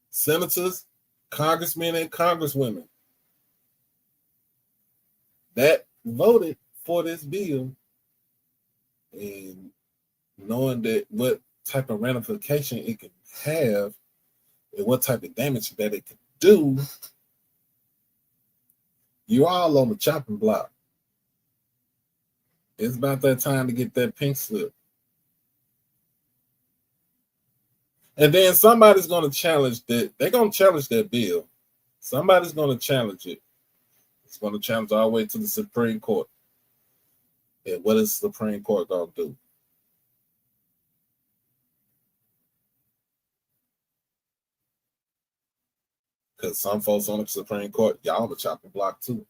senators, congressmen, and congresswomen, that voted for this bill, and knowing that what type of ramification it can have and what type of damage that it can do, you're all on the chopping block. It's about that time to get that pink slip. And then somebody's going to challenge that. They're going to challenge that bill. Somebody's going to challenge it. It's going to challenge all the way to the Supreme Court. And what is the Supreme Court going to do? Because some folks on the Supreme Court, y'all on the chopping block too.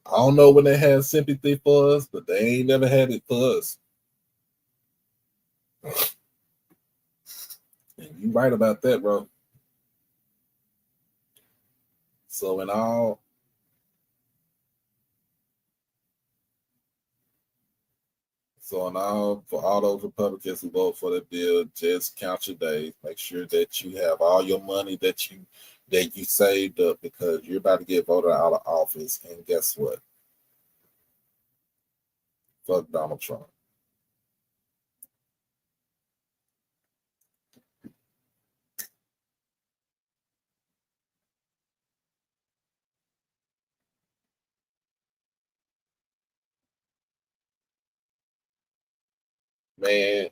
I don't know when they had sympathy for us, but they ain't never had it for us. And you right about that, bro. So for all those Republicans who vote for the bill, just count your days. Make sure that you have all your money that you saved up, because you're about to get voted out of office. And guess what? Fuck Donald Trump. Man,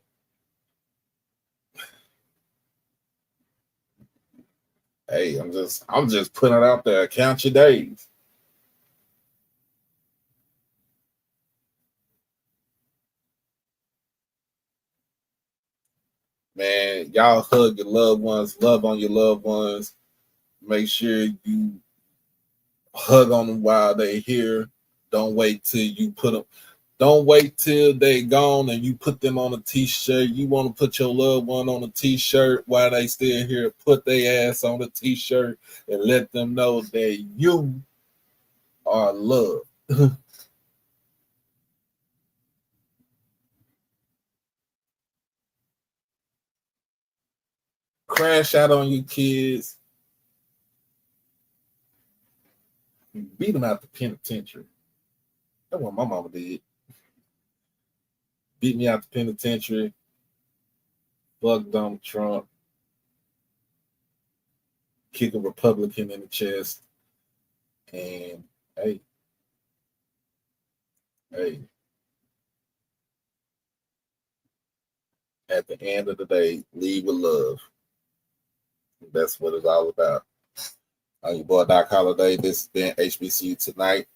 hey, I'm just putting it out there. Count your days. Man, y'all hug your loved ones, love on your loved ones. Make sure you hug on them while they're here. Don't wait till they gone and you put them on a t-shirt. You want to put your loved one on a t-shirt while they still here. Put their ass on the t-shirt and let them know that you are loved. Crash out on your kids. Beat them out the penitentiary. That's what my mama did. Beat me out the penitentiary. Fuck Donald Trump. Kick a Republican in the chest. And hey. At the end of the day, lead with love. That's what it's all about. I'm your boy Doc Holiday. This has been HBCU Tonight,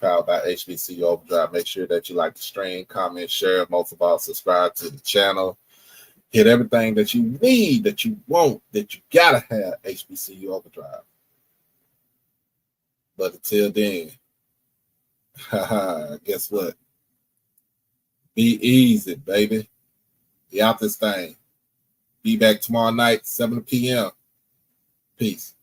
powered by HBCU Overdrive. Make sure that you like the stream, comment, share, most of all, subscribe to the channel. Hit everything that you need, that you want, that you gotta have HBCU Overdrive. But until then, guess what? Be easy, baby. Be out this thing. Be back tomorrow night, 7 p.m. Peace.